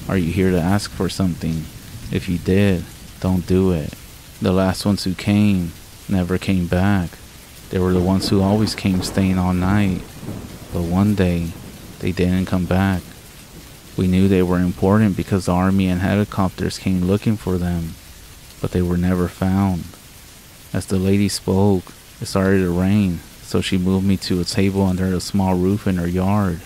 Are you here to ask for something? If you did, don't do it." The last ones who came never came back. They were the ones who always came staying all night. But one day, they didn't come back. We knew they were important because the army and helicopters came looking for them, but they were never found. As the lady spoke, it started to rain, so she moved me to a table under a small roof in her yard.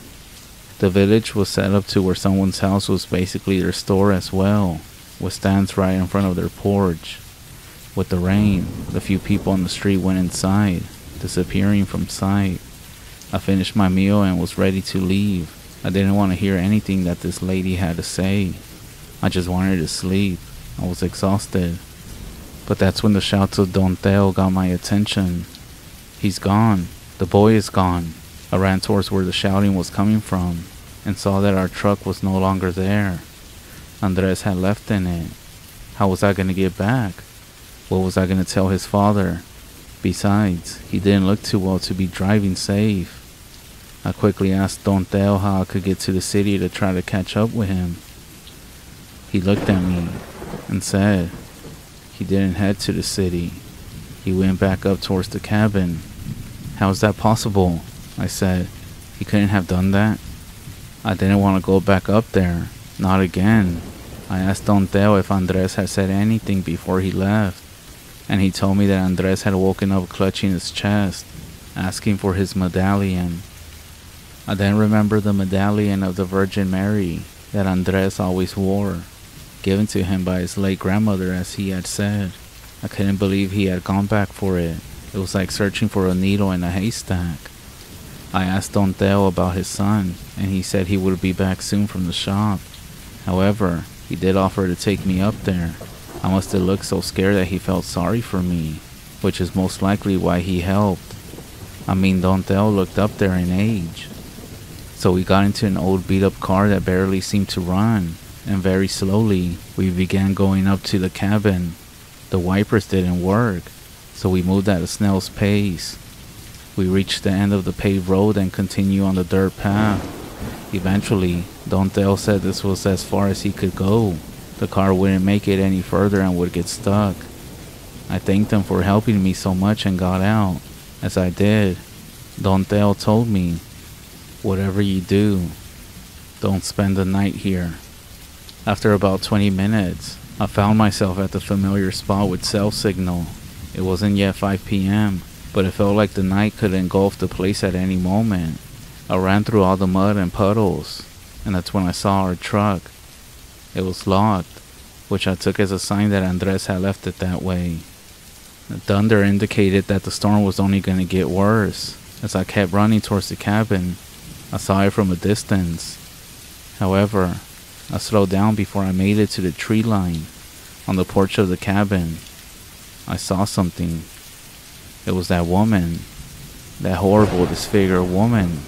The village was set up to where someone's house was basically their store as well, with stands right in front of their porch. With the rain, the few people on the street went inside, disappearing from sight. I finished my meal and was ready to leave. I didn't want to hear anything that this lady had to say. I just wanted to sleep. I was exhausted. But that's when the shouts of Don Teo got my attention. "He's gone. The boy is gone." I ran towards where the shouting was coming from and saw that our truck was no longer there. Andres had left in it. How was I going to get back? What was I going to tell his father? Besides, he didn't look too well to be driving safe. I quickly asked Don Teo how I could get to the city to try to catch up with him. He looked at me and said he didn't head to the city. He went back up towards the cabin. How is that possible? I said. He couldn't have done that. I didn't want to go back up there. Not again. I asked Don Teo if Andres had said anything before he left, and he told me that Andres had woken up clutching his chest, asking for his medallion. I then remembered the medallion of the Virgin Mary that Andres always wore, given to him by his late grandmother, as he had said. I couldn't believe he had gone back for it. It was like searching for a needle in a haystack. I asked Don Teo about his son, and he said he would be back soon from the shop. However, he did offer to take me up there. I must have looked so scared that he felt sorry for me, which is most likely why he helped. I mean, Don Teo looked up there in age. So we got into an old beat-up car that barely seemed to run, and very slowly we began going up to the cabin. The wipers didn't work, so we moved at a snail's pace. We reached the end of the paved road and continued on the dirt path. Eventually, Don Teo said this was as far as he could go. The car wouldn't make it any further and would get stuck. I thanked him for helping me so much and got out. As I did, Don Teo told me, "Whatever you do, don't spend the night here." After about 20 minutes, I found myself at the familiar spot with cell signal. It wasn't yet 5 p.m., but it felt like the night could engulf the place at any moment. I ran through all the mud and puddles, and that's when I saw our truck. It was locked, which I took as a sign that Andres had left it that way. The thunder indicated that the storm was only going to get worse. As I kept running towards the cabin, I saw it from a distance. However, I slowed down before I made it to the tree line on the porch of the cabin. I saw something. It was that woman, that horrible, disfigured woman.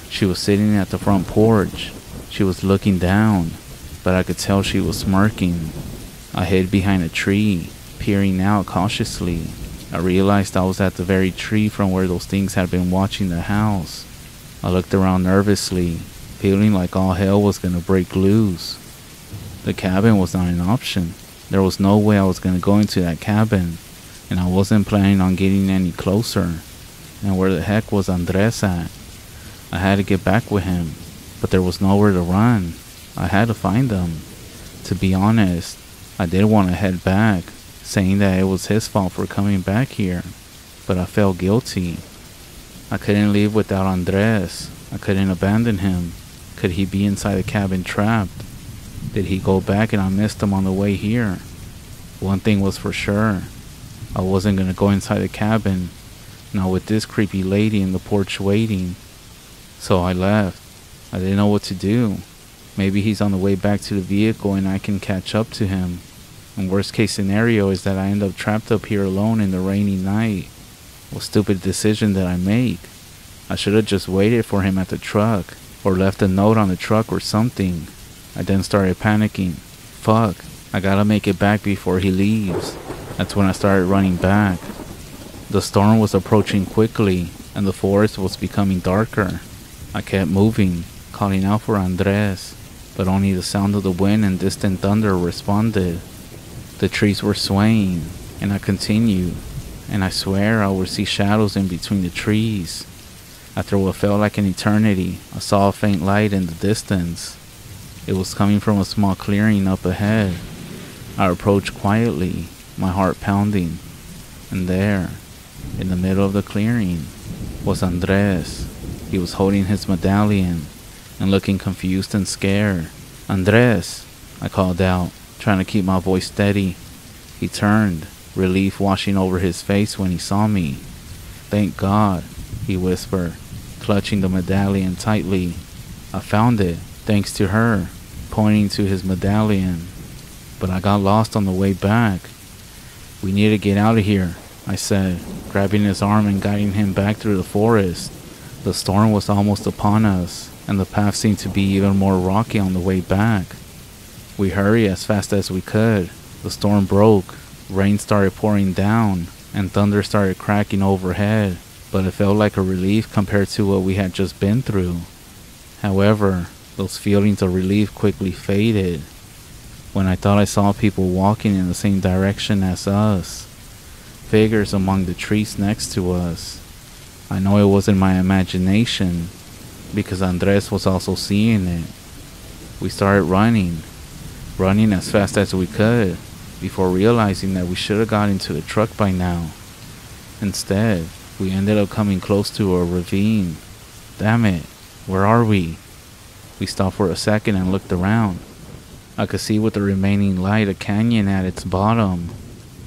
She was sitting at the front porch. She was looking down, but I could tell she was smirking. I hid behind a tree, peering out cautiously. I realized I was at the very tree from where those things had been watching the house. I looked around nervously, feeling like all hell was going to break loose. The cabin was not an option. There was no way I was going to go into that cabin, and I wasn't planning on getting any closer. And where the heck was Andres at? I had to get back with him, but there was nowhere to run. I had to find him. To be honest, I did want to head back, saying that it was his fault for coming back here, but I felt guilty. I couldn't leave without Andres. I couldn't abandon him. Could he be inside the cabin trapped? Did he go back and I missed him on the way here? One thing was for sure. I wasn't going to go inside the cabin, not with this creepy lady in the porch waiting. So I left. I didn't know what to do. Maybe he's on the way back to the vehicle and I can catch up to him. And worst case scenario is that I end up trapped up here alone in the rainy night. What stupid decision did I make? I should have just waited for him at the truck, or left a note on the truck or something. I then started panicking. Fuck, I gotta make it back before he leaves. That's when I started running back. The storm was approaching quickly, and the forest was becoming darker. I kept moving, calling out for Andres, but only the sound of the wind and distant thunder responded. The trees were swaying, and I continued, and I swear I would see shadows in between the trees. After what felt like an eternity, I saw a faint light in the distance. It was coming from a small clearing up ahead. I approached quietly, my heart pounding, and there, in the middle of the clearing, was Andres. He was holding his medallion and looking confused and scared. "Andres!" I called out, trying to keep my voice steady. He turned, relief washing over his face when he saw me. "Thank God," he whispered, clutching the medallion tightly. "I found it, thanks to her," pointing to his medallion. "But I got lost on the way back." "We need to get out of here," I said, grabbing his arm and guiding him back through the forest. The storm was almost upon us, and the path seemed to be even more rocky on the way back. We hurried as fast as we could. The storm broke, rain started pouring down, and thunder started cracking overhead, but it felt like a relief compared to what we had just been through. However, those feelings of relief quickly faded when I thought I saw people walking in the same direction as us, figures among the trees next to us. I know it wasn't my imagination, because Andres was also seeing it. We started running as fast as we could, before realizing that we should have got into a truck by now. Instead, we ended up coming close to a ravine. Damn it, where are we? We stopped for a second and looked around. I could see with the remaining light a canyon at its bottom,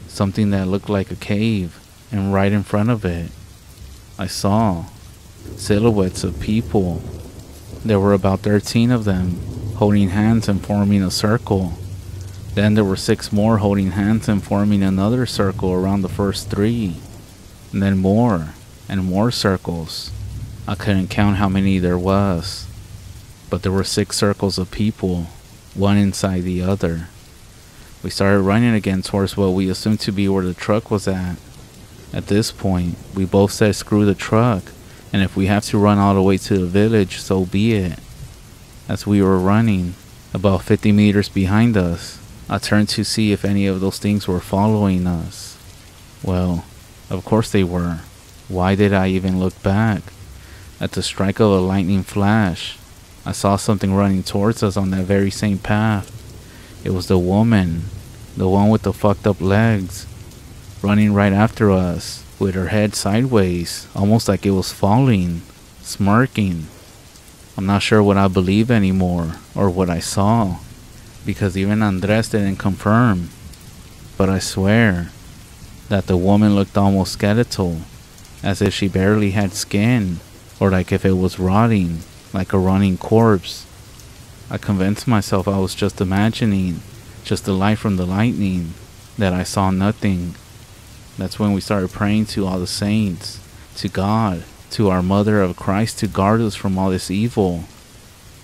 something that looked like a cave, and right in front of it, I saw silhouettes of people. There were about 13 of them, holding hands and forming a circle. Then there were 6 more holding hands and forming another circle around the first 3. And then more and more circles. I couldn't count how many there was, but there were 6 circles of people, one inside the other. We started running again towards what we assumed to be where the truck was at. At this point, we both said screw the truck, and if we have to run all the way to the village, so be it. As we were running, about 50 meters behind us, I turned to see if any of those things were following us. Well, of course they were. Why did I even look back? At the strike of a lightning flash, I saw something running towards us on that very same path. It was the woman, the one with the fucked up legs, running right after us, with her head sideways, almost like it was falling, smirking. I'm not sure what I believe anymore, or what I saw, because even Andres didn't confirm. But I swear that the woman looked almost skeletal, as if she barely had skin, or like if it was rotting, like a running corpse. I convinced myself I was just imagining, just the light from the lightning, that I saw nothing. That's when we started praying to all the saints, to God, to our Mother of Christ to guard us from all this evil.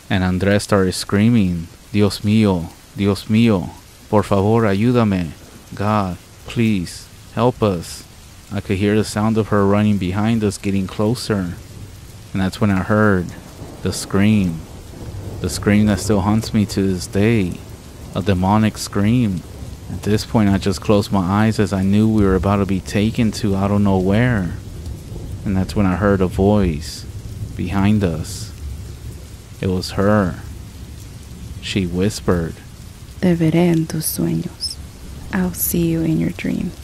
And Andres started screaming, Dios mío, por favor ayúdame. God, please, help us. I could hear the sound of her running behind us getting closer. And that's when I heard the scream that still haunts me to this day, a demonic scream. At this point I just closed my eyes as I knew we were about to be taken to I don't know where. And that's when I heard a voice behind us. It was her. She whispered, Te veré en tus sueños. I'll see you in your dreams.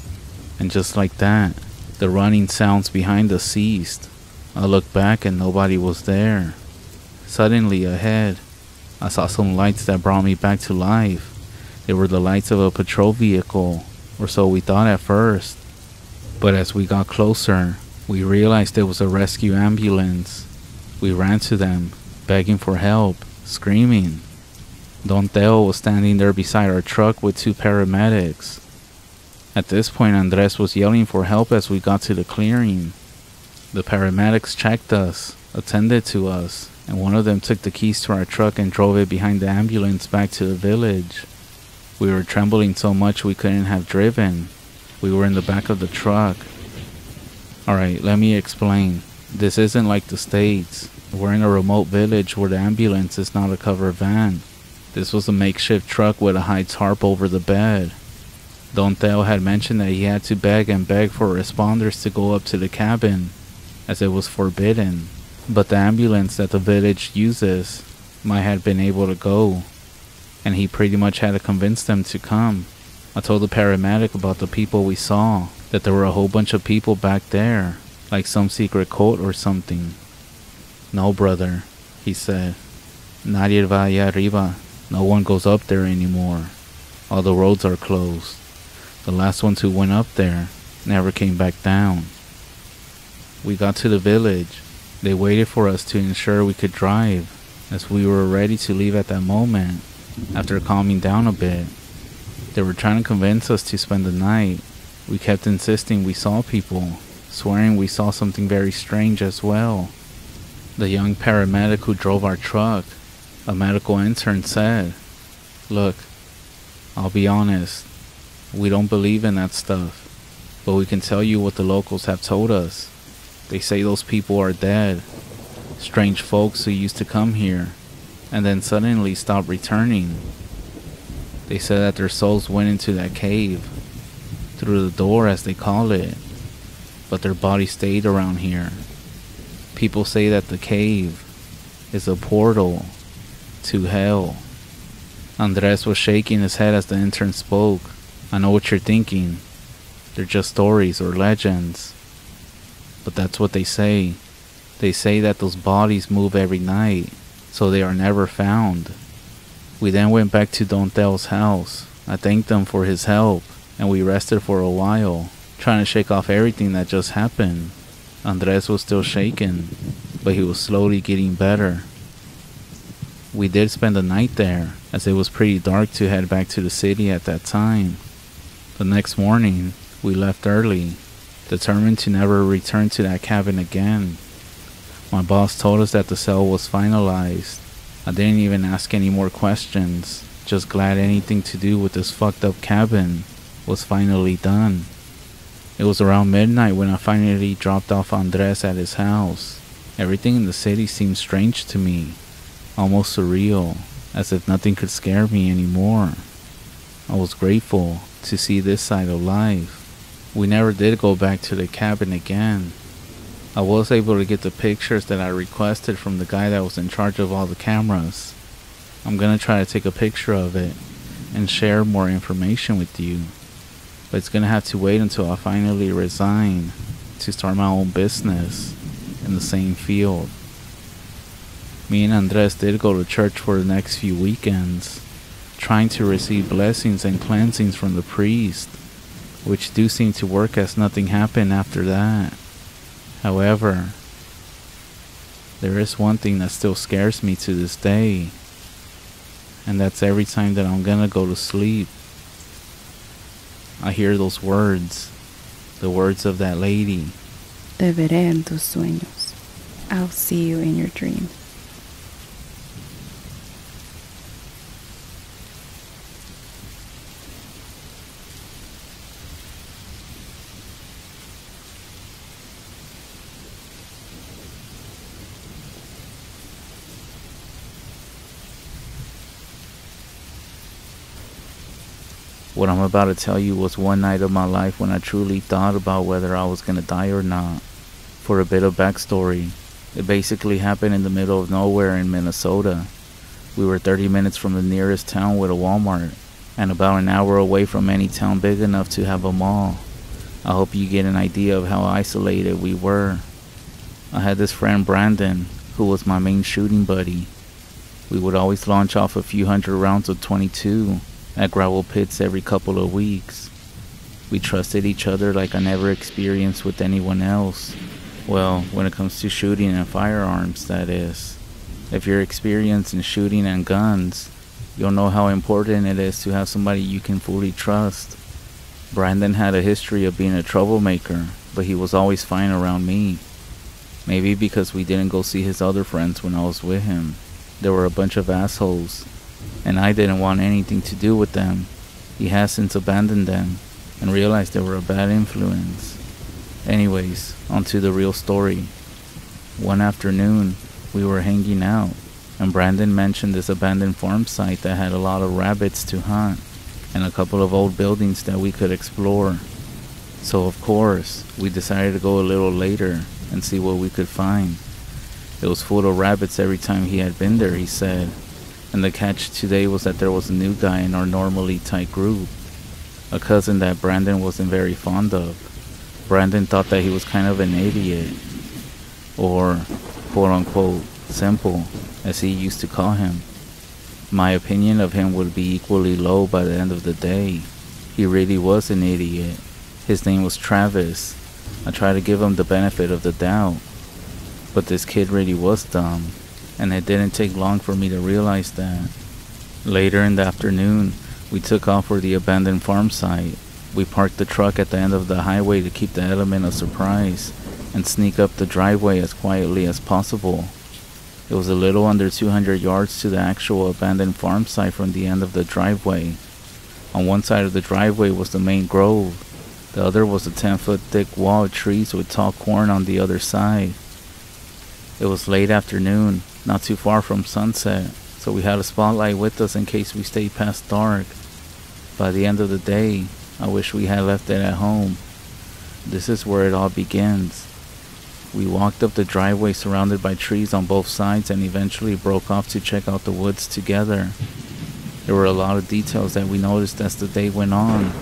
And just like that, the running sounds behind us ceased. I looked back and nobody was there. Suddenly ahead, I saw some lights that brought me back to life. They were the lights of a patrol vehicle, or so we thought at first. But as we got closer, we realized it was a rescue ambulance. We ran to them, begging for help, screaming. Don Teo was standing there beside our truck with 2 paramedics. At this point, Andres was yelling for help as we got to the clearing. The paramedics checked us, attended to us, and one of them took the keys to our truck and drove it behind the ambulance back to the village. We were trembling so much we couldn't have driven. We were in the back of the truck. Alright, let me explain. This isn't like the States. We're in a remote village where the ambulance is not a covered van. This was a makeshift truck with a high tarp over the bed. Don Teo had mentioned that he had to beg and beg for responders to go up to the cabin, as it was forbidden. But the ambulance that the village uses might have been able to go, and he pretty much had to convince them to come. I told the paramedic about the people we saw, that there were a whole bunch of people back there, like some secret cult or something. No, brother, he said. Nadie va allá arriba. No one goes up there anymore. All the roads are closed. The last ones who went up there never came back down. We got to the village. They waited for us to ensure we could drive, as we were ready to leave at that moment, after calming down a bit. They were trying to convince us to spend the night. We kept insisting we saw people, swearing we saw something very strange as well. The young paramedic who drove our truck, a medical intern, said, "Look, I'll be honest, we don't believe in that stuff, but we can tell you what the locals have told us. They say those people are dead, strange folks who used to come here, and then suddenly stopped returning. They said that their souls went into that cave, through the door as they call it, but their bodies stayed around here. People say that the cave is a portal to hell." Andres was shaking his head as the intern spoke. "I know what you're thinking. They're just stories or legends. But that's what they say. They say that those bodies move every night, so they are never found." We then went back to Don Tel's house. I thanked him for his help, and we rested for a while, trying to shake off everything that just happened. Andres was still shaken, but he was slowly getting better. We did spend the night there, as it was pretty dark to head back to the city at that time. The next morning, we left early, determined to never return to that cabin again. My boss told us that the sale was finalized. I didn't even ask any more questions, just glad anything to do with this fucked up cabin was finally done. It was around midnight when I finally dropped off Andres at his house. Everything in the city seemed strange to me, almost surreal, as if nothing could scare me anymore. I was grateful to see this side of life. We never did go back to the cabin again. I was able to get the pictures that I requested from the guy that was in charge of all the cameras. I'm gonna try to take a picture of it and share more information with you, but it's gonna have to wait until I finally resign to start my own business in the same field. Me and Andres did go to church for the next few weekends, trying to receive blessings and cleansings from the priest, which do seem to work as nothing happened after that. However, there is one thing that still scares me to this day, and that's every time that I'm gonna go to sleep, I hear those words, the words of that lady. Te veré en tus sueños. I'll see you in your dreams. What I'm about to tell you was one night of my life when I truly thought about whether I was gonna die or not. For a bit of backstory, it basically happened in the middle of nowhere in Minnesota. We were 30 minutes from the nearest town with a Walmart, and about an hour away from any town big enough to have a mall. I hope you get an idea of how isolated we were. I had this friend Brandon, who was my main shooting buddy. We would always launch off a few hundred rounds of .22 at gravel pits every couple of weeks. We trusted each other like I never experienced with anyone else. Well, when it comes to shooting and firearms, that is. If you're experienced in shooting and guns, you'll know how important it is to have somebody you can fully trust. Brandon had a history of being a troublemaker, but he was always fine around me. Maybe because we didn't go see his other friends when I was with him. There were a bunch of assholes, and I didn't want anything to do with them. He has since abandoned them and realized they were a bad influence. Anyways, on to the real story. One afternoon, we were hanging out, and Brandon mentioned this abandoned farm site that had a lot of rabbits to hunt, and a couple of old buildings that we could explore. So of course, we decided to go a little later and see what we could find. It was full of rabbits every time he had been there, he said. And the catch today was that there was a new guy in our normally tight group, a cousin that Brandon wasn't very fond of. Brandon thought that he was kind of an idiot, or quote-unquote simple, as he used to call him. My opinion of him would be equally low by the end of the day. He really was an idiot. His name was Travis. I tried to give him the benefit of the doubt, but this kid really was dumb, and it didn't take long for me to realize that. Later in the afternoon, we took off for the abandoned farm site. We parked the truck at the end of the highway to keep the element of surprise and sneak up the driveway as quietly as possible. It was a little under 200 yards to the actual abandoned farm site from the end of the driveway. On one side of the driveway was the main grove. The other was a 10-foot thick wall of trees with tall corn on the other side. It was late afternoon, not too far from sunset, so we had a spotlight with us in case we stayed past dark. By the end of the day, I wish we had left it at home. This is where it all begins. We walked up the driveway surrounded by trees on both sides and eventually broke off to check out the woods together. There were a lot of details that we noticed as the day went on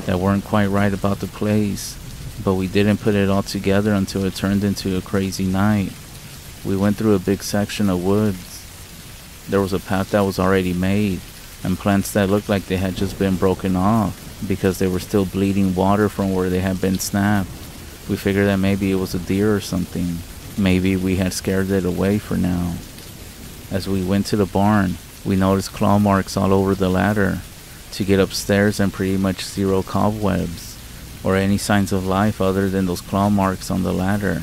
that weren't quite right about the place, but we didn't put it all together until it turned into a crazy night. We went through a big section of woods. There was a path that was already made, and plants that looked like they had just been broken off because they were still bleeding water from where they had been snapped. We figured that maybe it was a deer or something. Maybe we had scared it away for now. As we went to the barn, we noticed claw marks all over the ladder. To get upstairs and pretty much zero cobwebs or any signs of life other than those claw marks on the ladder.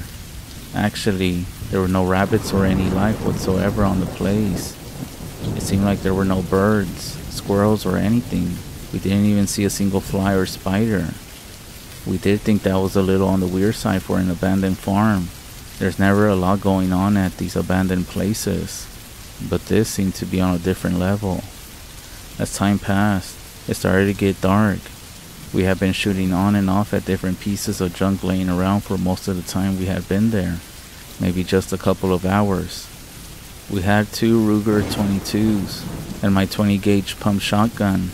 Actually, there were no rabbits or any life whatsoever on the place. It seemed like there were no birds, squirrels, or anything. We didn't even see a single fly or spider. We did think that was a little on the weird side for an abandoned farm. There's never a lot going on at these abandoned places, but this seemed to be on a different level. As time passed, it started to get dark. We had been shooting on and off at different pieces of junk laying around for most of the time we had been there, maybe just a couple of hours. We had 2 Ruger 22s and my 20 gauge pump shotgun.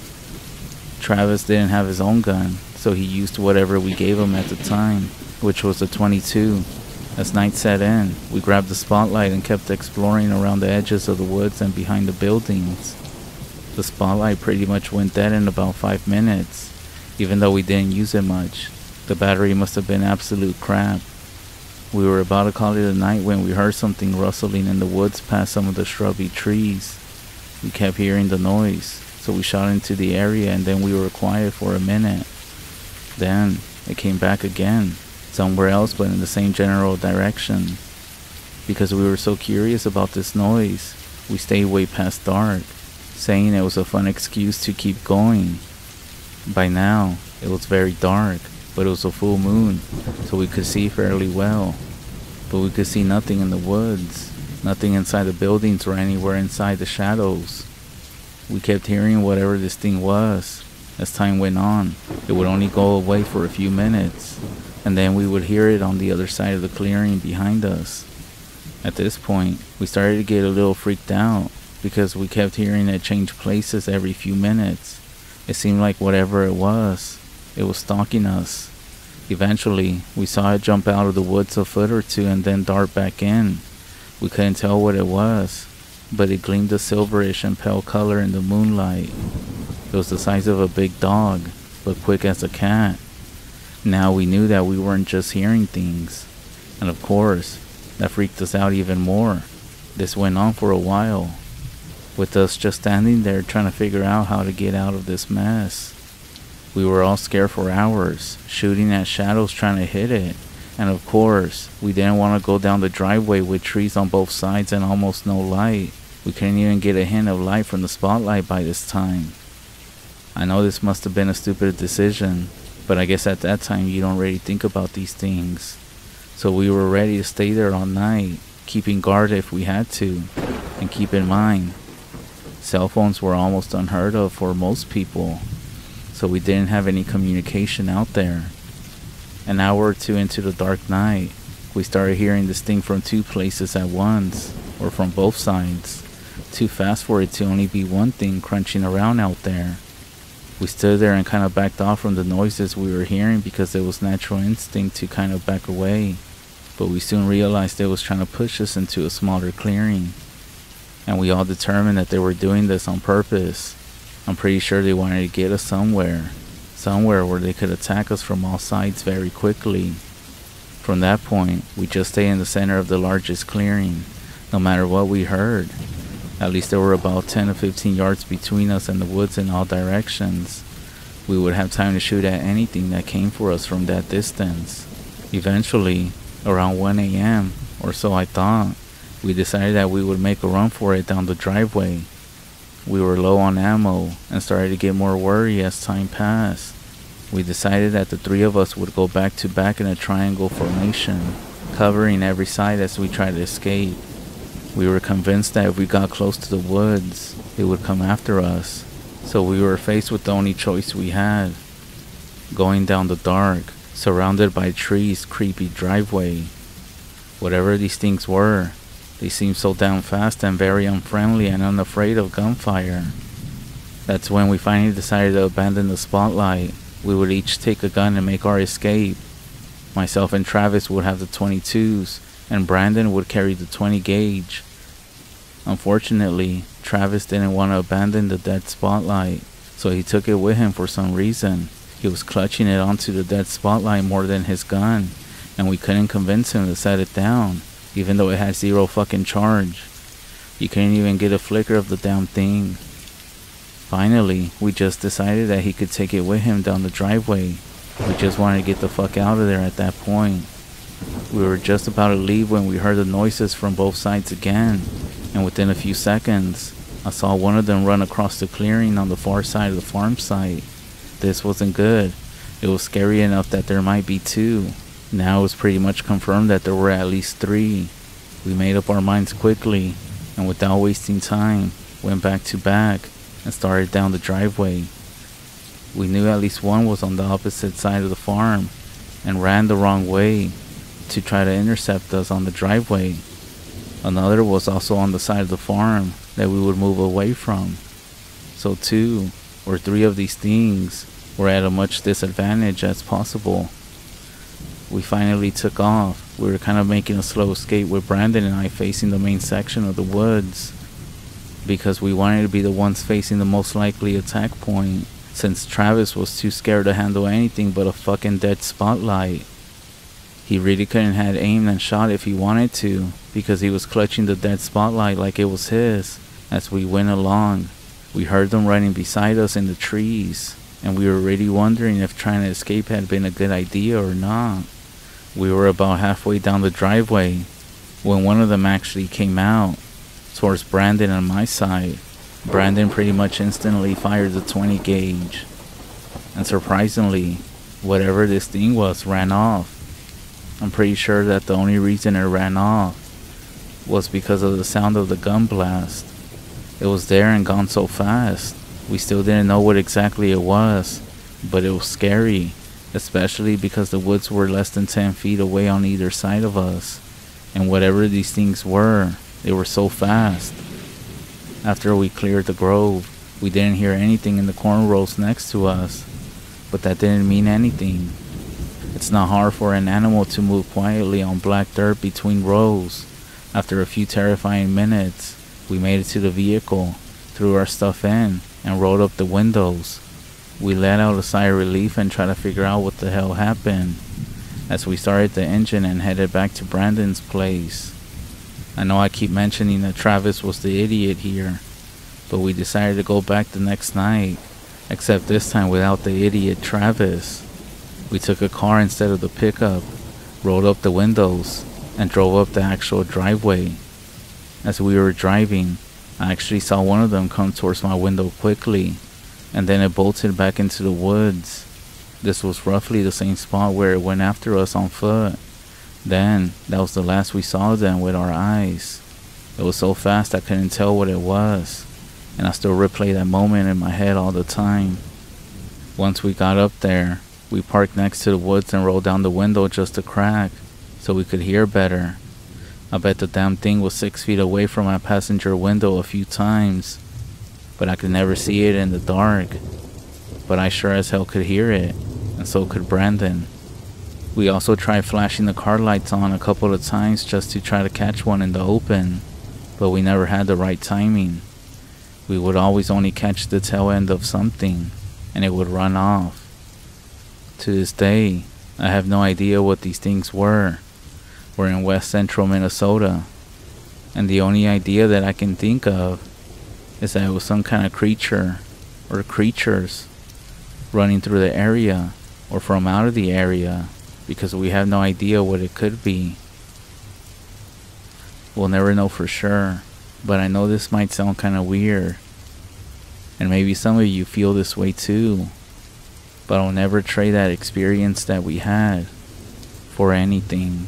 Travis didn't have his own gun, so he used whatever we gave him at the time, which was a 22. As night set in, we grabbed the spotlight and kept exploring around the edges of the woods and behind the buildings. The spotlight pretty much went dead in about 5 minutes, even though we didn't use it much. The battery must have been absolute crap. We were about to call it a night when we heard something rustling in the woods past some of the shrubby trees. We kept hearing the noise, so we shot into the area and then we were quiet for a minute. Then it came back again, somewhere else but in the same general direction. Because we were so curious about this noise, we stayed way past dark, saying it was a fun excuse to keep going. By now, it was very dark, but it was a full moon, so we could see fairly well. But we could see nothing in the woods, nothing inside the buildings or anywhere inside the shadows. We kept hearing whatever this thing was. As time went on, it would only go away for a few minutes, and then we would hear it on the other side of the clearing behind us. At this point, we started to get a little freaked out, because we kept hearing it change places every few minutes. It seemed like whatever it was stalking us. Eventually, we saw it jump out of the woods a foot or two and then dart back in. We couldn't tell what it was, but it gleamed a silverish and pale color in the moonlight. It was the size of a big dog, but quick as a cat. Now we knew that we weren't just hearing things. And of course, that freaked us out even more. This went on for a while, with us just standing there trying to figure out how to get out of this mess. We were all scared for hours, shooting at shadows trying to hit it. And of course, we didn't want to go down the driveway with trees on both sides and almost no light. We couldn't even get a hint of light from the spotlight by this time. I know this must have been a stupid decision, but I guess at that time you don't really think about these things. So we were ready to stay there all night, keeping guard if we had to. And keep in mind, cell phones were almost unheard of for most people, so we didn't have any communication out there. An hour or two into the dark night, we started hearing this thing from 2 places at once, or from both sides. Too fast for it to only be one thing crunching around out there. We stood there and kind of backed off from the noises we were hearing because it was natural instinct to kind of back away. But we soon realized it was trying to push us into a smaller clearing. And we all determined that they were doing this on purpose. I'm pretty sure they wanted to get us somewhere where they could attack us from all sides very quickly. From that point, we just stayed in the center of the largest clearing, no matter what we heard. At least there were about 10 to 15 yards between us and the woods in all directions. We would have time to shoot at anything that came for us from that distance. Eventually, around 1 a.m. or so I thought, We decided that we would make a run for it down the driveway. We were low on ammo and started to get more worried as time passed. We decided that the three of us would go back to back in a triangle formation, covering every side as we tried to escape. We were convinced that if we got close to the woods, they would come after us. So we were faced with the only choice we had. Going down the dark, surrounded by trees, creepy driveway. Whatever these things were, they seemed so damn fast and very unfriendly and unafraid of gunfire. That's when we finally decided to abandon the spotlight. We would each take a gun and make our escape. Myself and Travis would have the 22s, and Brandon would carry the 20 gauge. Unfortunately, Travis didn't want to abandon the dead spotlight, so he took it with him for some reason. He was clutching it onto the dead spotlight more than his gun, and we couldn't convince him to set it down, even though it had zero fucking charge. You couldn't even get a flicker of the damn thing. Finally, we just decided that he could take it with him down the driveway. We just wanted to get the fuck out of there at that point. We were just about to leave when we heard the noises from both sides again, and within a few seconds, I saw one of them run across the clearing on the far side of the farm site. This wasn't good. It was scary enough that there might be two. Now it was pretty much confirmed that there were at least three. We made up our minds quickly, and without wasting time, went back to back and started down the driveway. We knew at least one was on the opposite side of the farm and ran the wrong way to try to intercept us on the driveway. Another was also on the side of the farm that we would move away from. So 2 or 3 of these things were at a much disadvantage as possible. We finally took off. We were kind of making a slow escape with Brandon and I facing the main section of the woods, because we wanted to be the ones facing the most likely attack point, since Travis was too scared to handle anything but a fucking dead spotlight. He really couldn't have aimed and shot if he wanted to, because he was clutching the dead spotlight like it was his. As we went along, we heard them running beside us in the trees, and we were really wondering if trying to escape had been a good idea or not. We were about halfway down the driveway when one of them actually came out towards Brandon on my side. Brandon pretty much instantly fired the 20 gauge, and surprisingly, whatever this thing was ran off. I'm pretty sure that the only reason it ran off was because of the sound of the gun blast. It was there and gone so fast. We still didn't know what exactly it was, but it was scary, especially because the woods were less than 10 feet away on either side of us, and whatever these things were, they were so fast. After we cleared the grove, we didn't hear anything in the corn rows next to us, but that didn't mean anything. It's not hard for an animal to move quietly on black dirt between rows. After a few terrifying minutes, we made it to the vehicle, threw our stuff in, and rolled up the windows. We let out a sigh of relief and tried to figure out what the hell happened, as we started the engine and headed back to Brandon's place. I know I keep mentioning that Travis was the idiot here, but we decided to go back the next night, except this time without the idiot Travis. We took a car instead of the pickup, rolled up the windows, and drove up the actual driveway. As we were driving, I actually saw one of them come towards my window quickly, and then it bolted back into the woods. This was roughly the same spot where it went after us on foot. Then, that was the last we saw of them with our eyes. It was so fast I couldn't tell what it was, and I still replay that moment in my head all the time. Once we got up there, we parked next to the woods and rolled down the window just a crack, so we could hear better. I bet the damn thing was 6 feet away from my passenger window a few times, but I could never see it in the dark. But I sure as hell could hear it, and so could Brandon. We also tried flashing the car lights on a couple of times just to try to catch one in the open, but we never had the right timing. We would always only catch the tail end of something, and it would run off. To this day, I have no idea what these things were. We're in west central Minnesota, and the only idea that I can think of is that it was some kind of creature or creatures running through the area or from out of the area, because we have no idea what it could be. We'll never know for sure, but I know this might sound kind of weird, and maybe some of you feel this way too, but I'll never trade that experience that we had for anything.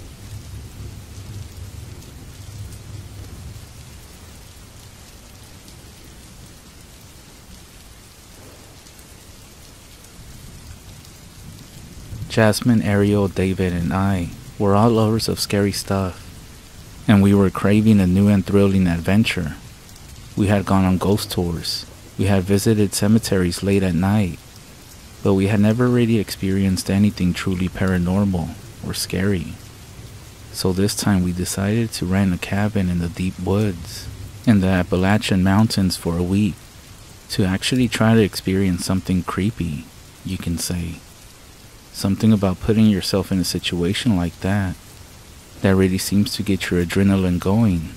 Jasmine, Ariel, David, and I were all lovers of scary stuff, and we were craving a new and thrilling adventure. We had gone on ghost tours, we had visited cemeteries late at night, but we had never really experienced anything truly paranormal or scary. So this time we decided to rent a cabin in the deep woods in the Appalachian Mountains for a week to actually try to experience something creepy, you can say. Something about putting yourself in a situation like that really seems to get your adrenaline going.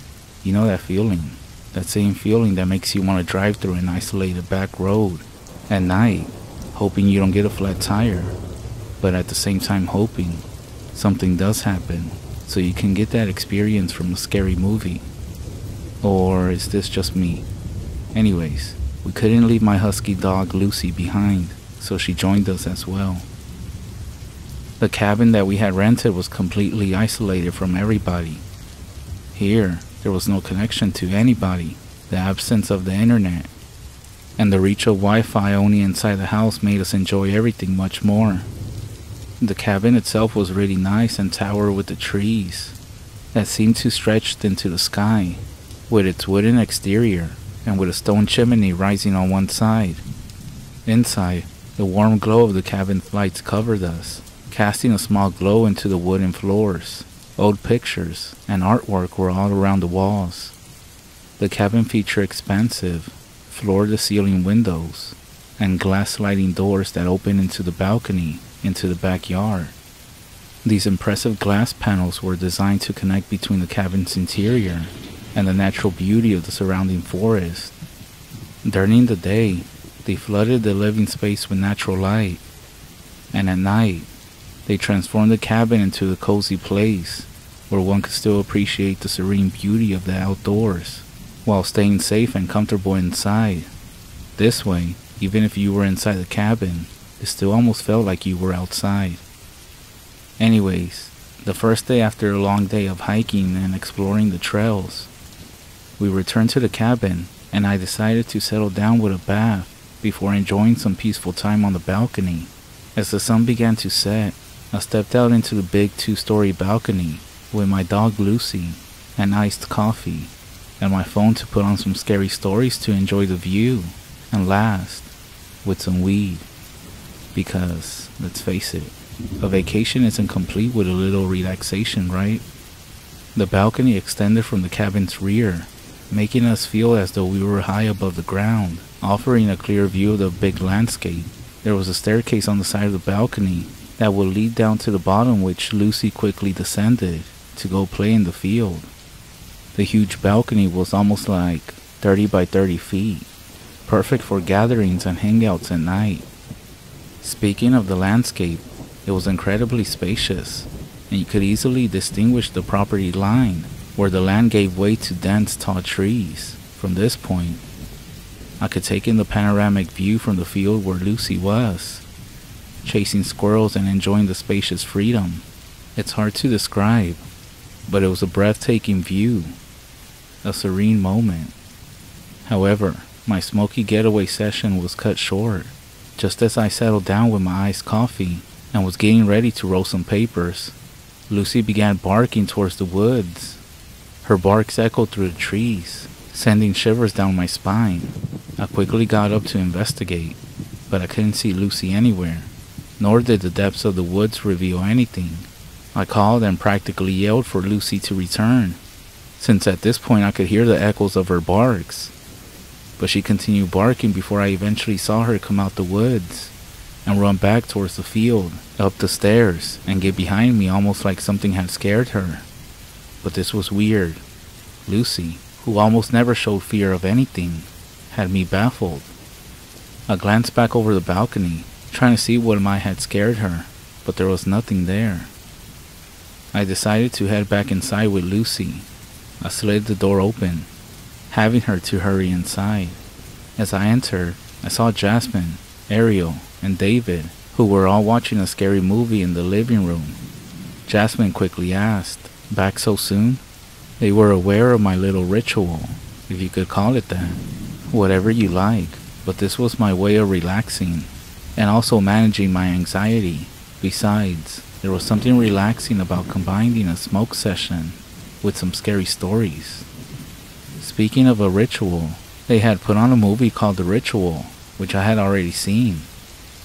You know that feeling? That same feeling that makes you want to drive through an isolated back road at night, hoping you don't get a flat tire, but at the same time hoping something does happen so you can get that experience from a scary movie. Or is this just me? Anyways, we couldn't leave my husky dog Lucy behind, so she joined us as well. The cabin that we had rented was completely isolated from everybody. Here, there was no connection to anybody, the absence of the internet, and the reach of Wi-Fi only inside the house made us enjoy everything much more. The cabin itself was really nice and towered with the trees that seemed to stretch into the sky, with its wooden exterior and with a stone chimney rising on one side. Inside, the warm glow of the cabin's lights covered us, casting a small glow into the wooden floors. Old pictures and artwork were all around the walls. The cabin featured expansive, floor-to-ceiling windows and glass sliding doors that opened into the balcony into the backyard. These impressive glass panels were designed to connect between the cabin's interior and the natural beauty of the surrounding forest. During the day, they flooded the living space with natural light, and at night, they transformed the cabin into a cozy place where one could still appreciate the serene beauty of the outdoors while staying safe and comfortable inside. This way, even if you were inside the cabin, it still almost felt like you were outside. Anyways, the first day after a long day of hiking and exploring the trails, we returned to the cabin and I decided to settle down with a bath before enjoying some peaceful time on the balcony. As the sun began to set, I stepped out into the big 2-story balcony with my dog Lucy and iced coffee and my phone to put on some scary stories to enjoy the view, and last, with some weed. Because, let's face it, a vacation isn't complete with a little relaxation, right? The balcony extended from the cabin's rear, making us feel as though we were high above the ground, offering a clear view of the big landscape. There was a staircase on the side of the balcony that would lead down to the bottom, which Lucy quickly descended to go play in the field. The huge balcony was almost like 30 by 30 feet, perfect for gatherings and hangouts at night. Speaking of the landscape, it was incredibly spacious, and you could easily distinguish the property line where the land gave way to dense tall trees. From this point, I could take in the panoramic view from the field where Lucy was, chasing squirrels and enjoying the spacious freedom. It's hard to describe, but it was a breathtaking view, a serene moment. However, my smoky getaway session was cut short. Just as I settled down with my iced coffee and was getting ready to roll some papers, Lucy began barking towards the woods. Her barks echoed through the trees, sending shivers down my spine. I quickly got up to investigate, but I couldn't see Lucy anywhere, nor did the depths of the woods reveal anything. I called and practically yelled for Lucy to return, since at this point I could hear the echoes of her barks. But she continued barking before I eventually saw her come out the woods and run back towards the field, up the stairs, and get behind me almost like something had scared her. But this was weird. Lucy, who almost never showed fear of anything, had me baffled. I glanced back over the balcony, trying to see what might have scared her, but there was nothing there. I decided to head back inside with Lucy, I slid the door open, having her to hurry inside. As I entered, I saw Jasmine, Ariel, and David, who were all watching a scary movie in the living room. Jasmine quickly asked, "Back so soon?" They were aware of my little ritual, if you could call it that. Whatever you like, but this was my way of relaxing, and also managing my anxiety. Besides, there was something relaxing about combining a smoke session with some scary stories. Speaking of a ritual, they had put on a movie called The Ritual, which I had already seen.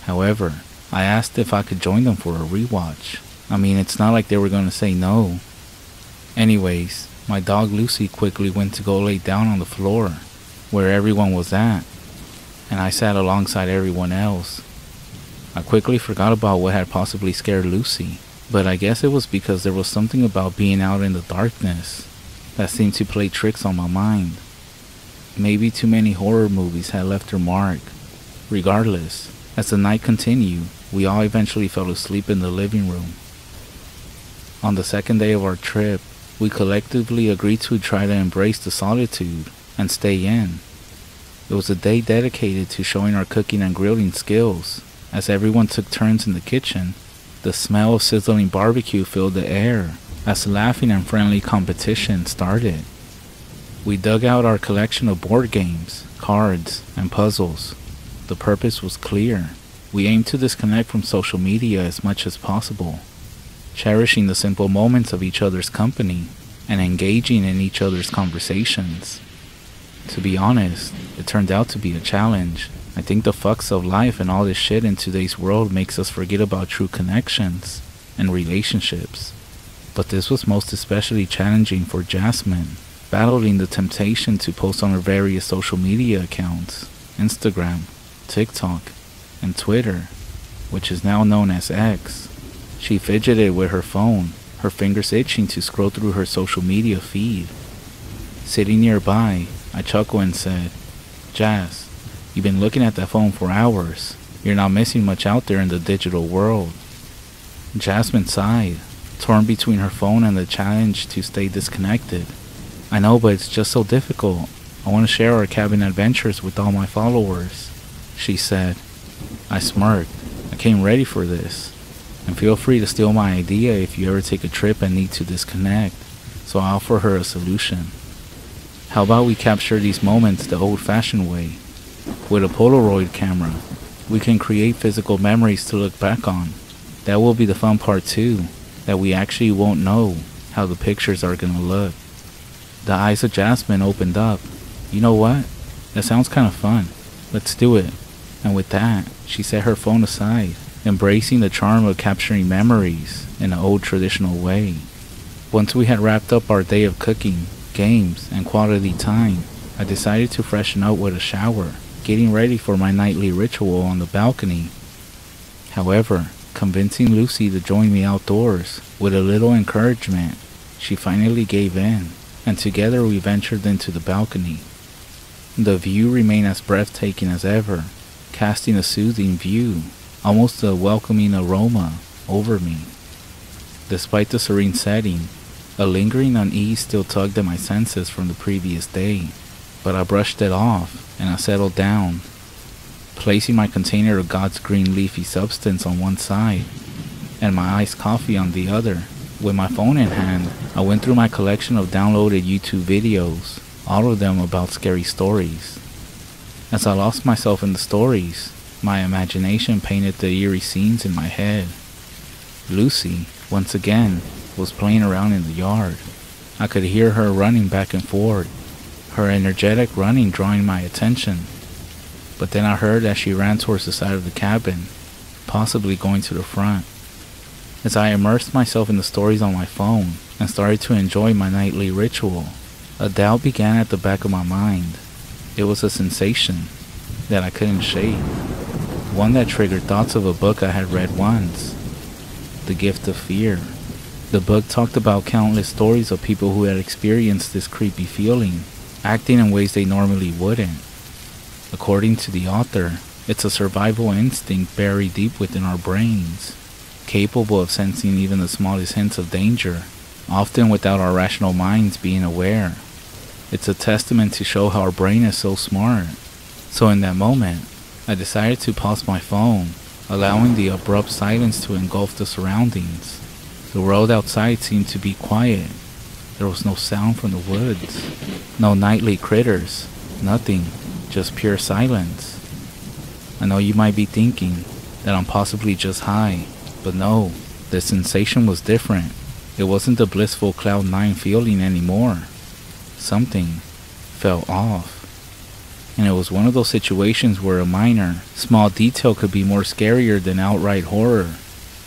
However, I asked if I could join them for a rewatch. I mean, it's not like they were going to say no. Anyways, my dog Lucy quickly went to go lay down on the floor, where everyone was at, and I sat alongside everyone else. I quickly forgot about what had possibly scared Lucy, but I guess it was because there was something about being out in the darkness that seemed to play tricks on my mind. Maybe too many horror movies had left their mark. Regardless, as the night continued, we all eventually fell asleep in the living room. On the second day of our trip, we collectively agreed to try to embrace the solitude and stay in. It was a day dedicated to showing our cooking and grilling skills. As everyone took turns in the kitchen, the smell of sizzling barbecue filled the air as laughing and friendly competition started. We dug out our collection of board games, cards, and puzzles. The purpose was clear. We aimed to disconnect from social media as much as possible, cherishing the simple moments of each other's company and engaging in each other's conversations. To be honest, it turned out to be a challenge. I think the fucks of life and all this shit in today's world makes us forget about true connections and relationships. But this was most especially challenging for Jasmine, battling the temptation to post on her various social media accounts, Instagram, TikTok, and Twitter, which is now known as X. She fidgeted with her phone, her fingers itching to scroll through her social media feed. Sitting nearby, I chuckled and said, "Jazz, you've been looking at that phone for hours. You're not missing much out there in the digital world." Jasmine sighed, torn between her phone and the challenge to stay disconnected. "I know, but it's just so difficult. I want to share our cabin adventures with all my followers," she said. I smirked. I came ready for this. And feel free to steal my idea if you ever take a trip and need to disconnect. So I offer her a solution. How about we capture these moments the old-fashioned way? With a Polaroid camera, we can create physical memories to look back on. That will be the fun part too, that we actually won't know how the pictures are gonna look. The eyes of Jasmine opened up. "You know what? That sounds kind of fun. Let's do it." And with that, she set her phone aside, embracing the charm of capturing memories in an old traditional way. Once we had wrapped up our day of cooking, games, and quality time, I decided to freshen up with a shower, getting ready for my nightly ritual on the balcony. However, convincing Lucy to join me outdoors with a little encouragement, she finally gave in, and together we ventured into the balcony. The view remained as breathtaking as ever, casting a soothing view, almost a welcoming aroma, over me. Despite the serene setting, a lingering unease still tugged at my senses from the previous day, but I brushed it off and I settled down, placing my container of God's green leafy substance on one side and my iced coffee on the other. With my phone in hand, I went through my collection of downloaded YouTube videos, all of them about scary stories. As I lost myself in the stories, my imagination painted the eerie scenes in my head. Lucy, once again, was playing around in the yard. I could hear her running back and forth, her energetic running drawing my attention. But then I heard that she ran towards the side of the cabin, possibly going to the front. As I immersed myself in the stories on my phone and started to enjoy my nightly ritual, a doubt began at the back of my mind. It was a sensation that I couldn't shake, one that triggered thoughts of a book I had read once, The Gift of Fear. The book talked about countless stories of people who had experienced this creepy feeling, acting in ways they normally wouldn't. According to the author, it's a survival instinct buried deep within our brains, capable of sensing even the smallest hints of danger often without our rational minds being aware. It's a testament to show how our brain is so smart. So in that moment, I decided to pause my phone, allowing the abrupt silence to engulf the surroundings. The world outside seemed to be quiet. There was no sound from the woods, no nightly critters, nothing, just pure silence. I know you might be thinking that I'm possibly just high, but no, the sensation was different. It wasn't the blissful cloud nine feeling anymore. Something felt off. And it was one of those situations where a minor, small detail could be more scarier than outright horror.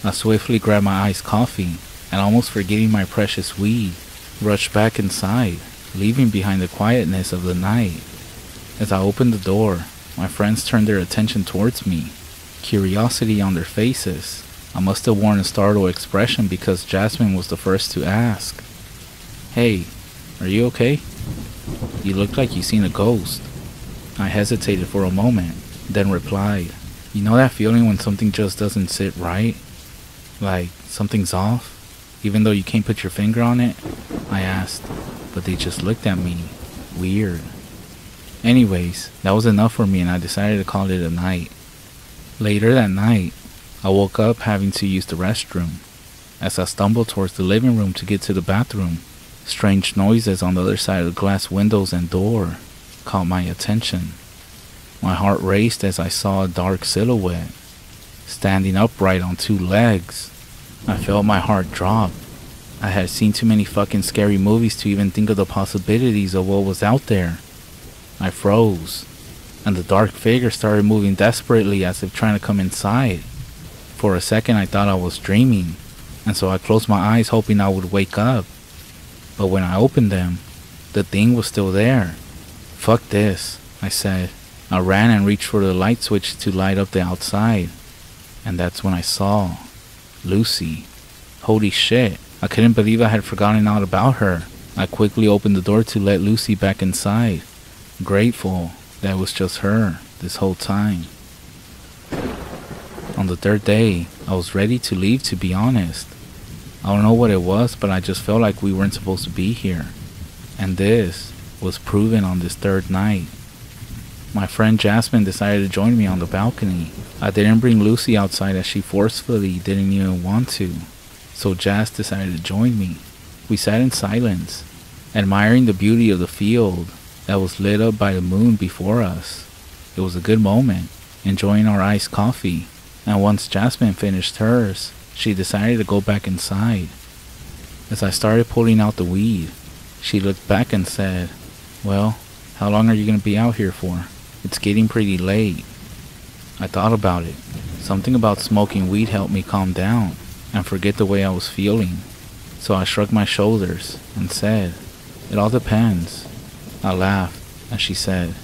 I swiftly grabbed my iced coffee, and almost forgetting my precious weed, rushed back inside, leaving behind the quietness of the night. As I opened the door, my friends turned their attention towards me, curiosity on their faces. I must have worn a startled expression because Jasmine was the first to ask, "Hey, are you okay? You look like you seen a ghost." I hesitated for a moment, then replied, "You know that feeling when something just doesn't sit right? Like something's off, even though you can't put your finger on it?" I asked, but they just looked at me, weird. Anyways, that was enough for me and I decided to call it a night. Later that night, I woke up having to use the restroom. As I stumbled towards the living room to get to the bathroom, strange noises on the other side of the glass windows and door caught my attention. My heart raced as I saw a dark silhouette, standing upright on two legs. I felt my heart drop. I had seen too many fucking scary movies to even think of the possibilities of what was out there. I froze, and the dark figure started moving desperately as if trying to come inside. For a second I thought I was dreaming, and so I closed my eyes hoping I would wake up. But when I opened them, the thing was still there. "Fuck this," I said. I ran and reached for the light switch to light up the outside. And that's when I saw Lucy. Holy shit, I couldn't believe I had forgotten all about her. I quickly opened the door to let Lucy back inside, grateful that it was just her this whole time. On the third day, I was ready to leave, to be honest. I don't know what it was, but I just felt like we weren't supposed to be here. And this was proven on this third night. My friend Jasmine decided to join me on the balcony. I didn't bring Lucy outside as she forcefully didn't even want to, so Jas decided to join me. We sat in silence, admiring the beauty of the field that was lit up by the moon before us. It was a good moment, enjoying our iced coffee, and once Jasmine finished hers, she decided to go back inside. As I started pulling out the weed, she looked back and said, "Well, how long are you going to be out here for? It's getting pretty late." I thought about it. Something about smoking weed helped me calm down and forget the way I was feeling. So I shrugged my shoulders and said, "It all depends." I laughed as she said,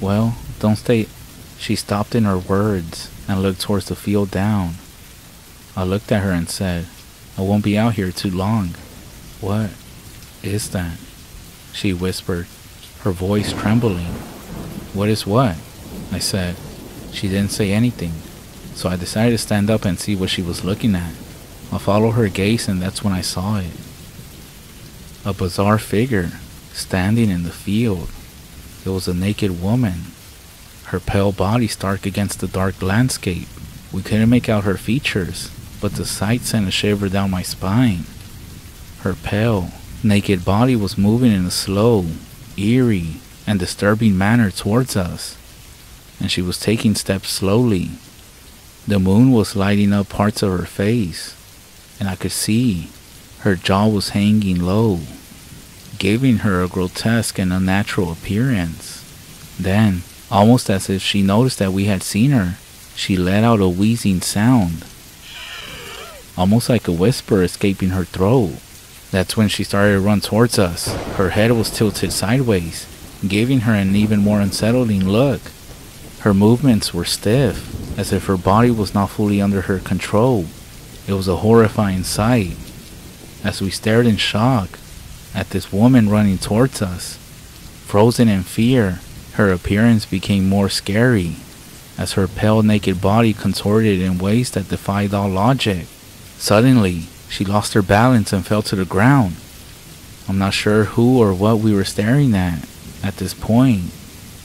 "Well, don't stay." She stopped in her words and looked towards the field down. I looked at her and said, "I won't be out here too long." "What is that?" she whispered, her voice trembling. "What is what?" I said. She didn't say anything, so I decided to stand up and see what she was looking at. I followed her gaze and that's when I saw it. A bizarre figure standing in the field. It was a naked woman, her pale body stark against the dark landscape. We couldn't make out her features, but the sight sent a shiver down my spine. Her pale, naked body was moving in a slow, eerie, and disturbing manner towards us, and she was taking steps slowly. The moon was lighting up parts of her face, and I could see her jaw was hanging low, giving her a grotesque and unnatural appearance. Then, almost as if she noticed that we had seen her, she let out a wheezing sound, almost like a whisper escaping her throat. That's when she started to run towards us. Her head was tilted sideways, giving her an even more unsettling look. Her movements were stiff, as if her body was not fully under her control. It was a horrifying sight. As we stared in shock at this woman running towards us, frozen in fear, her appearance became more scary, as her pale naked body contorted in ways that defied all logic. Suddenly, She lost her balance and fell to the ground. I'm not sure who or what we were staring at this point.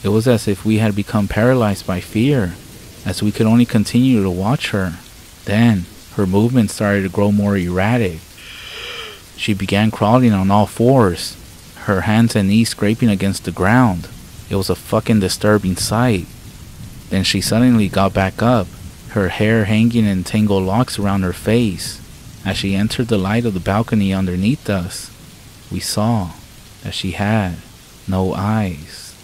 It was as if we had become paralyzed by fear, as we could only continue to watch her. Then, her movements started to grow more erratic. She began crawling on all fours, her hands and knees scraping against the ground. It was a fucking disturbing sight. Then she suddenly got back up, her hair hanging in tangled locks around her face. As she entered the light of the balcony underneath us, we saw that she had no eyes.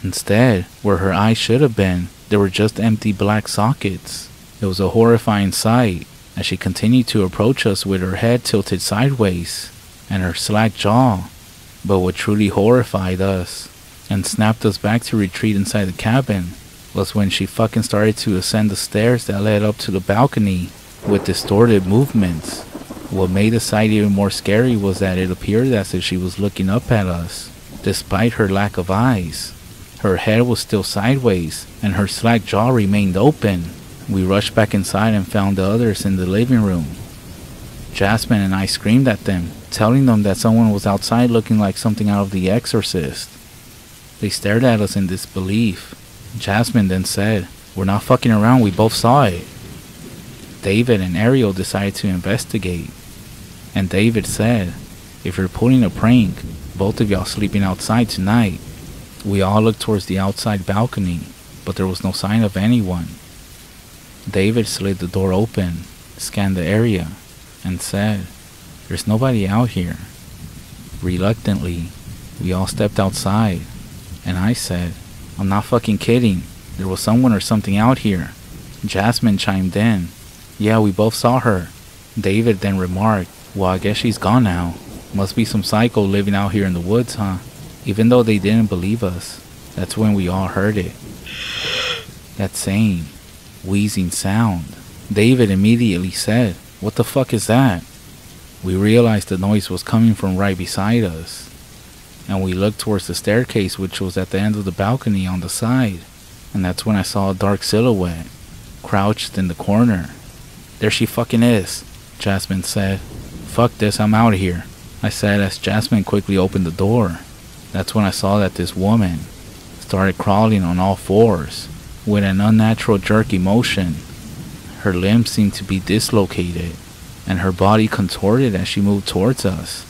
Instead, where her eyes should have been, there were just empty black sockets. It was a horrifying sight as she continued to approach us with her head tilted sideways and her slack jaw. But what truly horrified us and snapped us back to retreat inside the cabin was when she fucking started to ascend the stairs that led up to the balcony with distorted movements. What made the sight even more scary was that it appeared as if she was looking up at us, despite her lack of eyes. Her head was still sideways, and her slack jaw remained open. We rushed back inside and found the others in the living room. Jasmine and I screamed at them, telling them that someone was outside looking like something out of The Exorcist. They stared at us in disbelief. Jasmine then said, "We're not fucking around, we both saw it." David and Ariel decided to investigate. And David said, "If you're pulling a prank, both of y'all sleeping outside tonight." We all looked towards the outside balcony, but there was no sign of anyone. David slid the door open, scanned the area, and said, "There's nobody out here." Reluctantly, we all stepped outside, and I said, "I'm not fucking kidding. There was someone or something out here." Jasmine chimed in, "Yeah, we both saw her." David then remarked, "Well, I guess she's gone now. Must be some psycho living out here in the woods, huh?" Even though they didn't believe us, that's when we all heard it. That same wheezing sound. David immediately said, "What the fuck is that?" We realized the noise was coming from right beside us, and we looked towards the staircase, which was at the end of the balcony on the side, and that's when I saw a dark silhouette, crouched in the corner. "There she fucking is," Jasmine said. "Fuck this, I'm out of here," I said as Jasmine quickly opened the door. That's when I saw that this woman started crawling on all fours with an unnatural jerky motion. Her limbs seemed to be dislocated, and her body contorted as she moved towards us.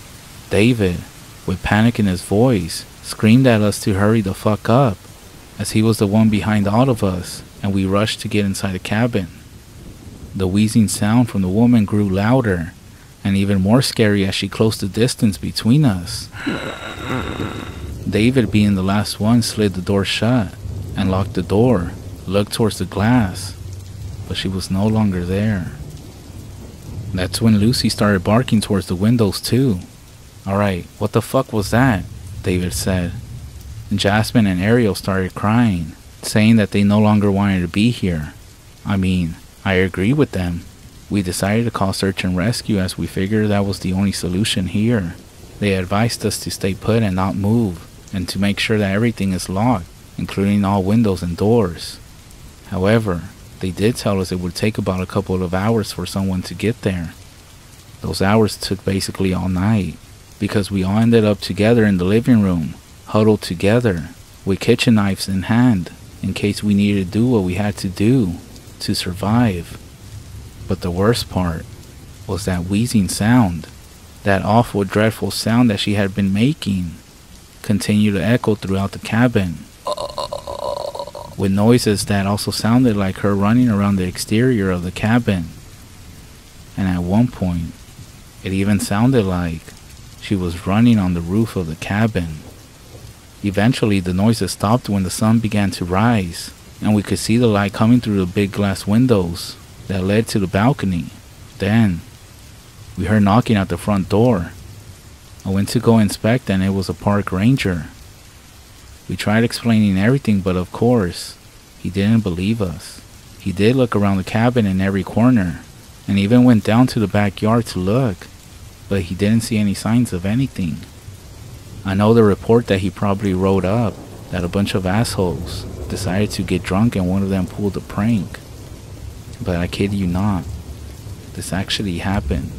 David, with panic in his voice, screamed at us to hurry the fuck up, as he was the one behind all of us, and we rushed to get inside the cabin. The wheezing sound from the woman grew louder, and even more scary as she closed the distance between us. David, being the last one, slid the door shut and locked the door, looked towards the glass, but she was no longer there. That's when Lucy started barking towards the windows too. "Alright, what the fuck was that?" David said. Jasmine and Ariel started crying, saying that they no longer wanted to be here. I mean, I agree with them. We decided to call search and rescue as we figured that was the only solution here. They advised us to stay put and not move, and to make sure that everything is locked, including all windows and doors. However, they did tell us it would take about a couple of hours for someone to get there. Those hours took basically all night, because we all ended up together in the living room, huddled together, with kitchen knives in hand, in case we needed to do what we had to do to survive. But the worst part was that wheezing sound. That awful, dreadful sound that she had been making continued to echo throughout the cabin, with noises that also sounded like her running around the exterior of the cabin. And at one point, it even sounded like she was running on the roof of the cabin. Eventually, the noises stopped when the sun began to rise, and we could see the light coming through the big glass windows that led to the balcony. Then, we heard knocking at the front door. I went to go inspect, and it was a park ranger. We tried explaining everything, but of course, he didn't believe us. He did look around the cabin in every corner, and even went down to the backyard to look, but he didn't see any signs of anything. I know the report that he probably wrote up, that a bunch of assholes decided to get drunk and one of them pulled a prank. But I kid you not, this actually happened.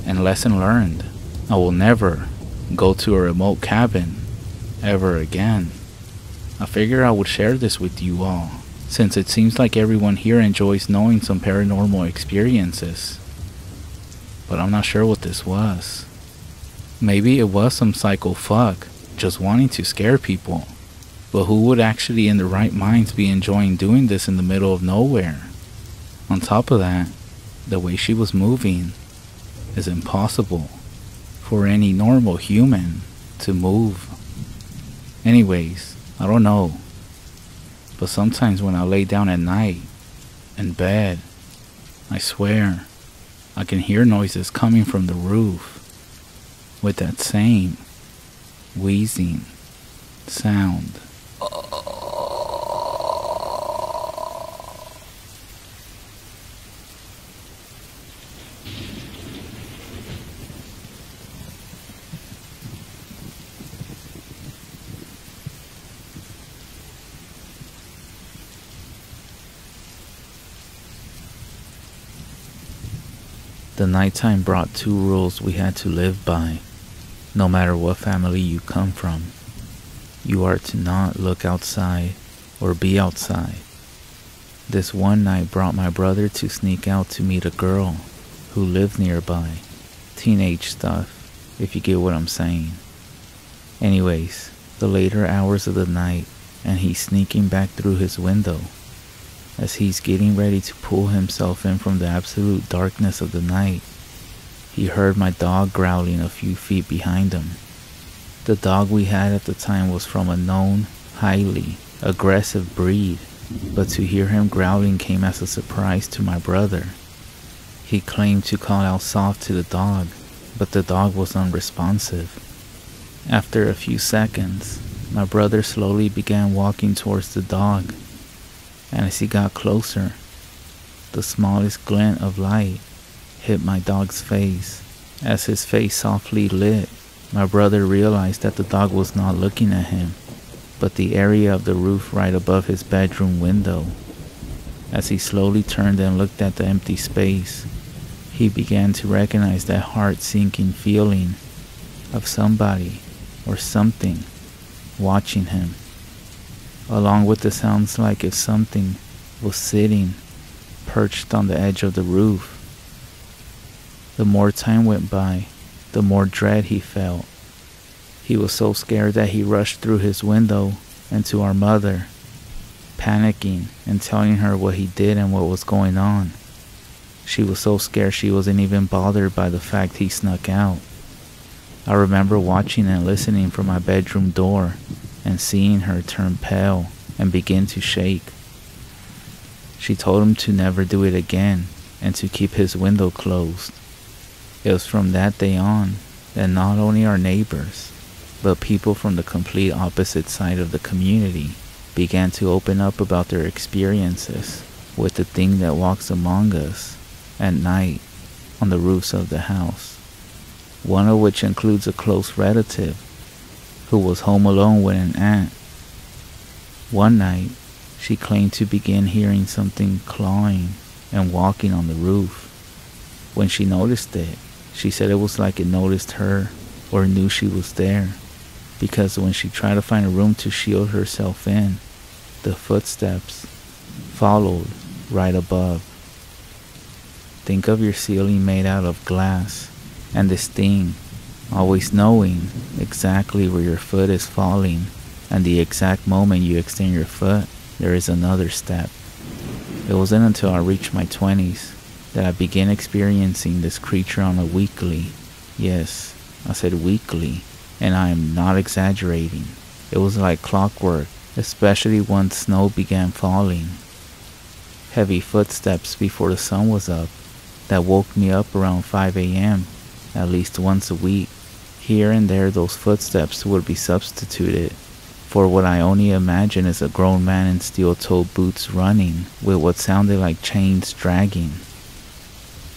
And lesson learned, I will never go to a remote cabin ever again. I figure I would share this with you all, since it seems like everyone here enjoys knowing some paranormal experiences. But I'm not sure what this was. Maybe it was some psycho fuck just wanting to scare people. But who would actually in their right minds be enjoying doing this in the middle of nowhere? On top of that, the way she was moving is impossible for any normal human to move. Anyways, I don't know. But sometimes when I lay down at night in bed, I swear I can hear noises coming from the roof with that same wheezing sound. The nighttime brought two rules we had to live by, no matter what family you come from. You are to not look outside or be outside. This one night brought my brother to sneak out to meet a girl who lived nearby. Teenage stuff, if you get what I'm saying. Anyways, the later hours of the night, and he's sneaking back through his window. As he's getting ready to pull himself in from the absolute darkness of the night, he heard my dog growling a few feet behind him. The dog we had at the time was from a known, highly aggressive breed, but to hear him growling came as a surprise to my brother. He claimed to call out soft to the dog, but the dog was unresponsive. After a few seconds, my brother slowly began walking towards the dog. And as he got closer, the smallest glint of light hit my dog's face. As his face softly lit, my brother realized that the dog was not looking at him, but the area of the roof right above his bedroom window. As he slowly turned and looked at the empty space, he began to recognize that heart-sinking feeling of somebody or something watching him, along with the sounds like if something was sitting, perched on the edge of the roof. The more time went by, the more dread he felt. He was so scared that he rushed through his window and to our mother, panicking and telling her what he did and what was going on. She was so scared she wasn't even bothered by the fact he snuck out. I remember watching and listening from my bedroom door and seeing her turn pale and begin to shake. She told him to never do it again and to keep his window closed. It was from that day on that not only our neighbors, but people from the complete opposite side of the community began to open up about their experiences with the thing that walks among us at night on the roofs of the house. One of which includes a close relative who was home alone with an aunt. One night, she claimed to begin hearing something clawing and walking on the roof. When she noticed it, she said it was like it noticed her or knew she was there, because when she tried to find a room to shield herself in, the footsteps followed right above. Think of your ceiling made out of glass, and this thing always knowing exactly where your foot is falling, and the exact moment you extend your foot, there is another step. It wasn't until I reached my 20s that I began experiencing this creature on a weekly, yes, I said weekly, and I am not exaggerating. It was like clockwork, especially once snow began falling. Heavy footsteps before the sun was up that woke me up around 5 a.m. at least once a week. Here and there those footsteps would be substituted for what I only imagine is a grown man in steel-toed boots running with what sounded like chains dragging.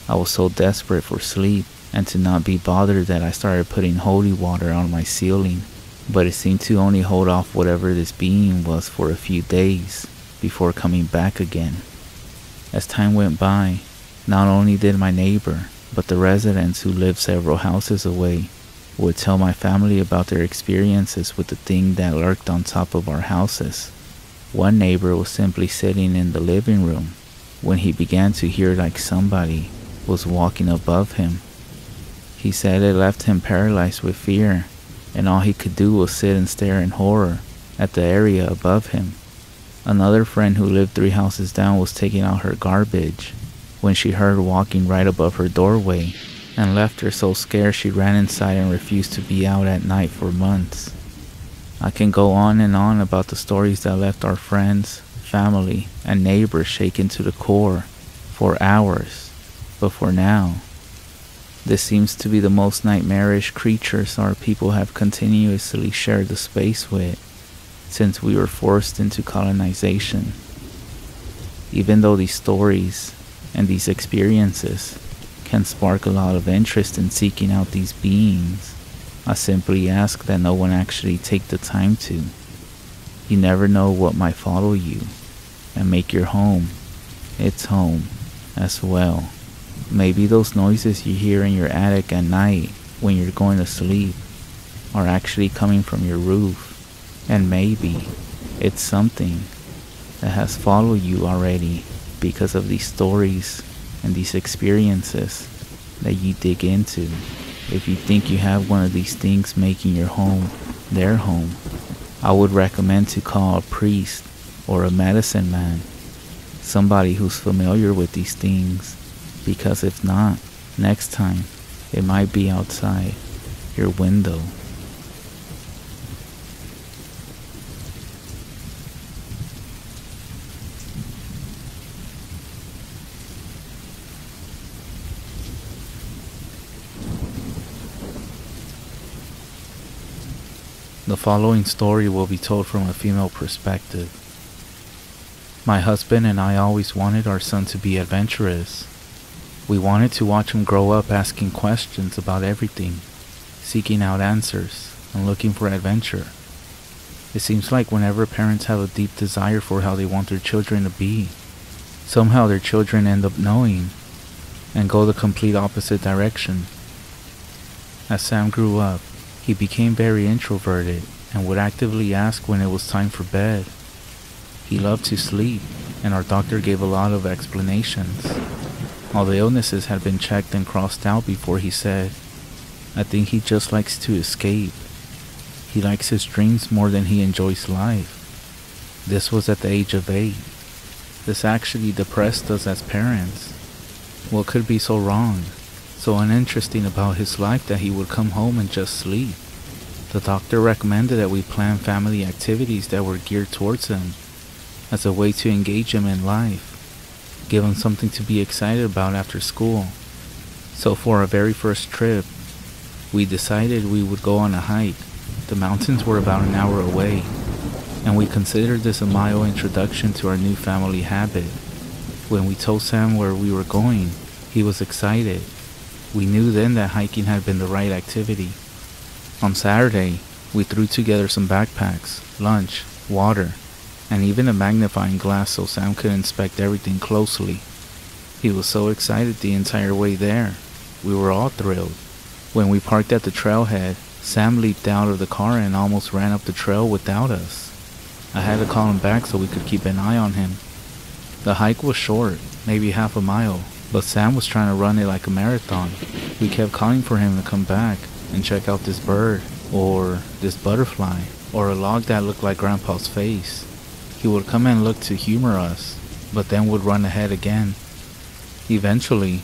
I was so desperate for sleep and to not be bothered that I started putting holy water on my ceiling, but it seemed to only hold off whatever this being was for a few days before coming back again. As time went by, not only did my neighbor, but the residents who lived several houses away would tell my family about their experiences with the thing that lurked on top of our houses. One neighbor was simply sitting in the living room when he began to hear like somebody was walking above him. He said it left him paralyzed with fear, and all he could do was sit and stare in horror at the area above him. Another friend who lived 3 houses down was taking out her garbage when she heard walking right above her doorway, and left her so scared she ran inside and refused to be out at night for months. I can go on and on about the stories that left our friends, family, and neighbors shaken to the core for hours, but for now, this seems to be the most nightmarish creatures our people have continuously shared the space with since we were forced into colonization. Even though these stories and these experiences can spark a lot of interest in seeking out these beings, I simply ask that no one actually take the time to. You never know what might follow you and make your home its home as well. Maybe those noises you hear in your attic at night when you're going to sleep are actually coming from your roof, and maybe it's something that has followed you already because of these stories and these experiences that you dig into. If you think you have one of these things making your home their home, I would recommend to call a priest or a medicine man, somebody who's familiar with these things, because if not, next time it might be outside your window. The following story will be told from a female perspective. My husband and I always wanted our son to be adventurous. We wanted to watch him grow up asking questions about everything, seeking out answers, and looking for adventure. It seems like whenever parents have a deep desire for how they want their children to be, somehow their children end up knowing and go the complete opposite direction. As Sam grew up, he became very introverted and would actively ask when it was time for bed. He loved to sleep, and our doctor gave a lot of explanations. All the illnesses had been checked and crossed out before he said, "I think he just likes to escape. He likes his dreams more than he enjoys life." This was at the age of 8. This actually depressed us as parents. What could be so wrong, so uninteresting about his life that he would come home and just sleep? The doctor recommended that we plan family activities that were geared towards him, as a way to engage him in life, give him something to be excited about after school. So for our very first trip, we decided we would go on a hike. The mountains were about an hour away, and we considered this a mild introduction to our new family habit. When we told Sam where we were going, he was excited. We knew then that hiking had been the right activity. On Saturday, we threw together some backpacks, lunch, water, and even a magnifying glass so Sam could inspect everything closely. He was so excited the entire way there. We were all thrilled. When we parked at the trailhead, Sam leaped out of the car and almost ran up the trail without us. I had to call him back so we could keep an eye on him. The hike was short, maybe half a mile, but Sam was trying to run it like a marathon. We kept calling for him to come back and check out this bird, or this butterfly, or a log that looked like Grandpa's face. He would come and look to humor us, but then would run ahead again. Eventually,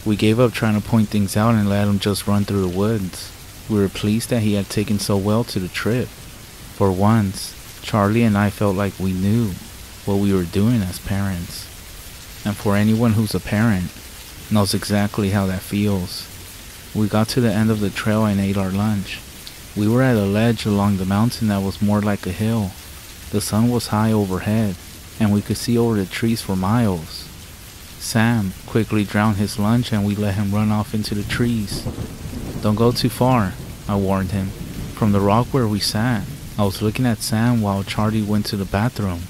we gave up trying to point things out and let him just run through the woods. We were pleased that he had taken so well to the trip. For once, Charlie and I felt like we knew what we were doing as parents. And for anyone who's a parent, knows exactly how that feels. We got to the end of the trail and ate our lunch. We were at a ledge along the mountain that was more like a hill. The sun was high overhead, and we could see over the trees for miles. Sam quickly drowned his lunch and we let him run off into the trees. "Don't go too far," I warned him. From the rock where we sat, I was looking at Sam while Charlie went to the bathroom.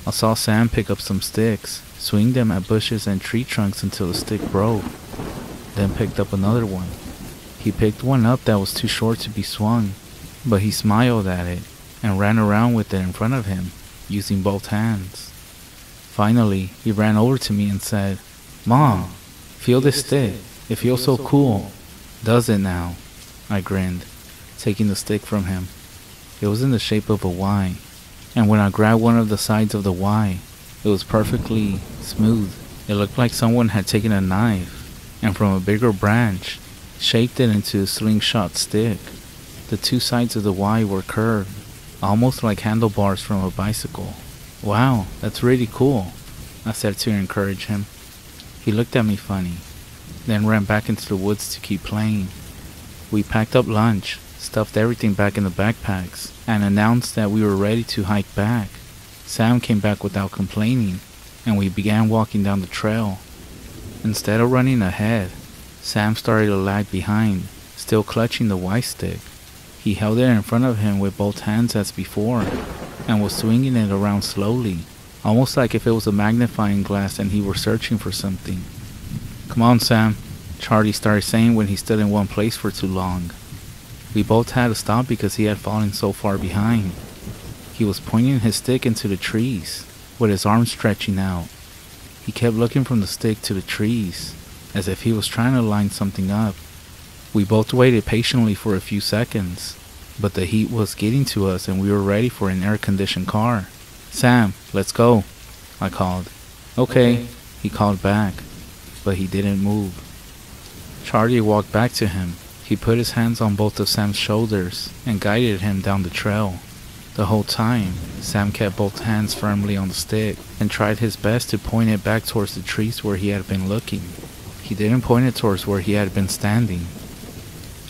I saw Sam pick up some sticks, swing them at bushes and tree trunks until the stick broke. then picked up another one. He picked one up that was too short to be swung, but he smiled at it and ran around with it in front of him, using both hands. Finally, he ran over to me and said, "Mom, feel this stick. It feels so cool." "Does it now?" I grinned, taking the stick from him. It was in the shape of a Y, and when I grabbed one of the sides of the Y, it was perfectly smooth. It looked like someone had taken a knife and from a bigger branch, shaped it into a slingshot stick. The two sides of the Y were curved, almost like handlebars from a bicycle. "Wow, that's really cool," I said to encourage him. He looked at me funny, then ran back into the woods to keep playing. We packed up lunch, stuffed everything back in the backpacks, and announced that we were ready to hike back. Sam came back without complaining, and we began walking down the trail. Instead of running ahead, Sam started to lag behind, still clutching the Y stick. He held it in front of him with both hands as before, and was swinging it around slowly, almost like if it was a magnifying glass and he were searching for something. "Come on, Sam," Charlie started saying when he stood in one place for too long. We both had to stop because he had fallen so far behind. He was pointing his stick into the trees, with his arms stretching out. He kept looking from the stick to the trees, as if he was trying to line something up. We both waited patiently for a few seconds, but the heat was getting to us and we were ready for an air-conditioned car. "Sam, let's go," I called. "Okay," he called back, but he didn't move. Charlie walked back to him. He put his hands on both of Sam's shoulders and guided him down the trail. The whole time, Sam kept both hands firmly on the stick and tried his best to point it back towards the trees where he had been looking. He didn't point it towards where he had been standing.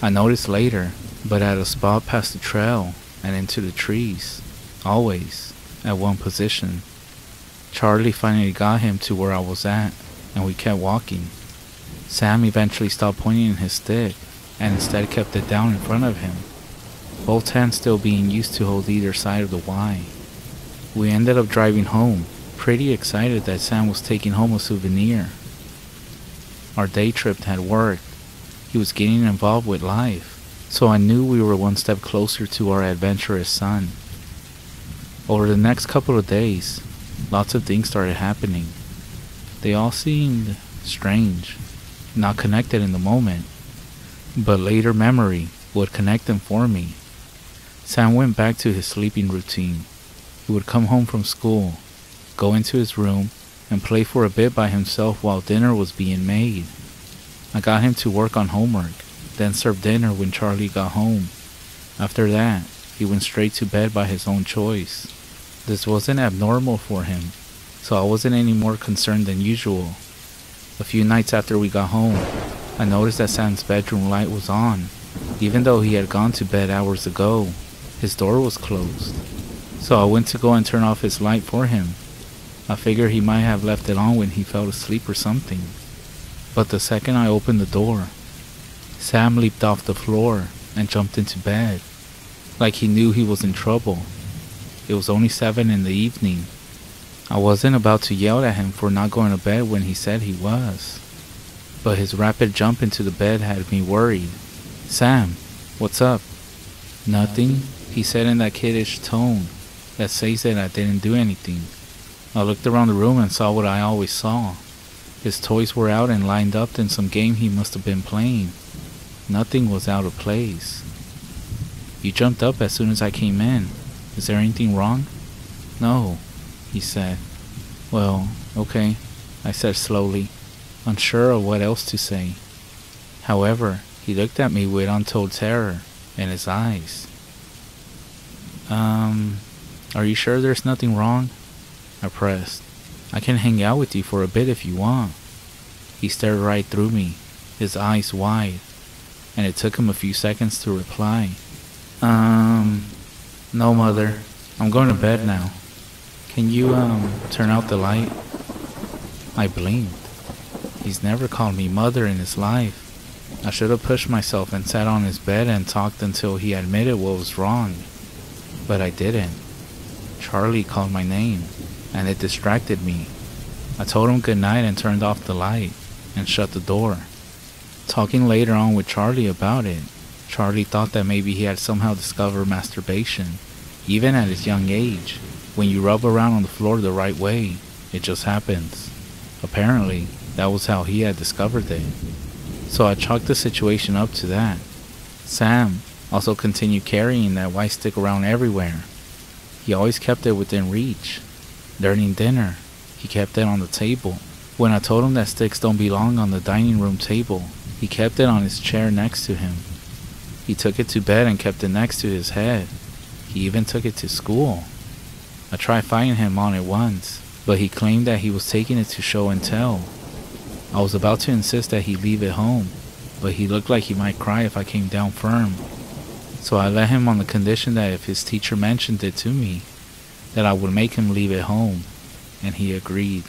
I noticed later, but at a spot past the trail and into the trees, always at one position. Charlie finally got him to where I was at, and we kept walking. Sam eventually stopped pointing his stick and instead kept it down in front of him, both hands still being used to hold either side of the Y. We ended up driving home, pretty excited that Sam was taking home a souvenir. Our day trip had worked. He was getting involved with life, so I knew we were one step closer to our adventurous son. Over the next couple of days, lots of things started happening. They all seemed strange, not connected in the moment, but later memory would connect them for me. Sam went back to his sleeping routine. He would come home from school, go into his room, and play for a bit by himself while dinner was being made. I got him to work on homework, then served dinner when Charlie got home. After that, he went straight to bed by his own choice. This wasn't abnormal for him, so I wasn't any more concerned than usual. A few nights after we got home, I noticed that Sam's bedroom light was on. Even though he had gone to bed hours ago, his door was closed. So I went to go and turn off his light for him. I figured he might have left it on when he fell asleep or something. But the second I opened the door, Sam leaped off the floor and jumped into bed, like he knew he was in trouble. It was only 7 in the evening. I wasn't about to yell at him for not going to bed when he said he was, but his rapid jump into the bed had me worried. "Sam, what's up?" "Nothing," he said in that kiddish tone that says that I didn't do anything. I looked around the room and saw what I always saw. His toys were out and lined up in some game he must have been playing. Nothing was out of place. "You jumped up as soon as I came in. Is there anything wrong?" "No," he said. "Well, okay," I said slowly, unsure of what else to say. However, he looked at me with untold terror in his eyes. Are you sure there's nothing wrong?" I pressed. "I can hang out with you for a bit if you want." He stared right through me, his eyes wide, and it took him a few seconds to reply. No, Mother. I'm going to bed now. Can you, turn out the light?" I blinked. He's never called me Mother in his life. I should have pushed myself and sat on his bed and talked until he admitted what was wrong. But I didn't. Charlie called my name, and it distracted me. I told him good night and turned off the light and shut the door. Talking later on with Charlie about it, Charlie thought that maybe he had somehow discovered masturbation, even at his young age. When you rub around on the floor the right way, it just happens. Apparently, that was how he had discovered it. So I chalked the situation up to that. Sam also continued carrying that white stick around everywhere. He always kept it within reach. During dinner, he kept it on the table. When I told him that sticks don't belong on the dining room table, he kept it on his chair next to him. He took it to bed and kept it next to his head. He even took it to school. I tried fighting him on it once, but he claimed that he was taking it to show and tell. I was about to insist that he leave it home, but he looked like he might cry if I came down firm. So I let him on the condition that if his teacher mentioned it to me, that I would make him leave it home, and he agreed.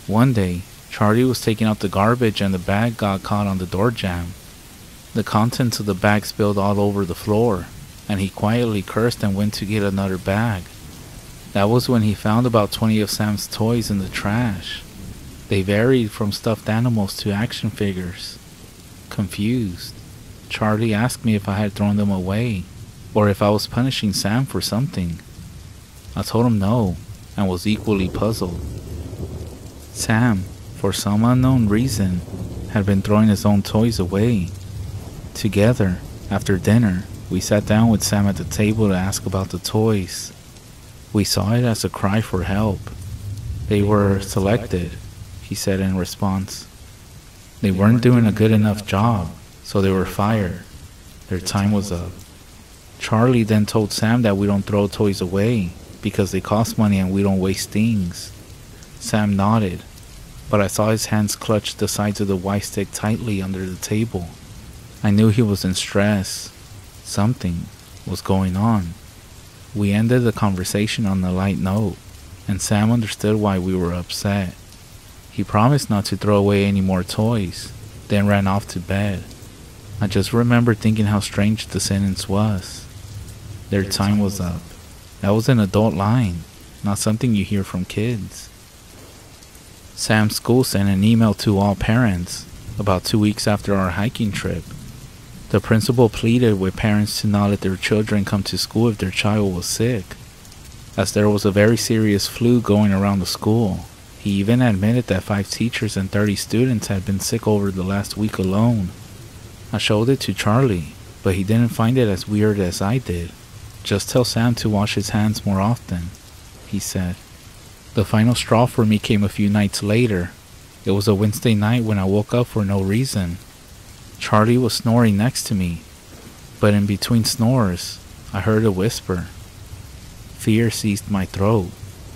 One day, Charlie was taking out the garbage and the bag got caught on the door jamb. The contents of the bag spilled all over the floor, and he quietly cursed and went to get another bag. That was when he found about 20 of Sam's toys in the trash. They varied from stuffed animals to action figures. Confused, Charlie asked me if I had thrown them away, or if I was punishing Sam for something. I told him no, and was equally puzzled. Sam, for some unknown reason, had been throwing his own toys away. Together, after dinner, we sat down with Sam at the table to ask about the toys. We saw it as a cry for help. They were selected, he said in response. They weren't doing a good enough job, so they were fired. Their time was up. Charlie then told Sam that we don't throw toys away because they cost money and we don't waste things. Sam nodded, but I saw his hands clutch the sides of the white stick tightly under the table. I knew he was in stress. Something was going on. We ended the conversation on a light note, and Sam understood why we were upset. He promised not to throw away any more toys, then ran off to bed. I just remember thinking how strange the sentence was. Their time was up. That was an adult line, not something you hear from kids. Sam's school sent an email to all parents about 2 weeks after our hiking trip. The principal pleaded with parents to not let their children come to school if their child was sick, as there was a very serious flu going around the school. He even admitted that 5 teachers and 30 students had been sick over the last week alone. I showed it to Charlie, but he didn't find it as weird as I did. Just tell Sam to wash his hands more often, he said. The final straw for me came a few nights later. It was a Wednesday night when I woke up for no reason. Charlie was snoring next to me, but in between snores, I heard a whisper. Fear seized my throat,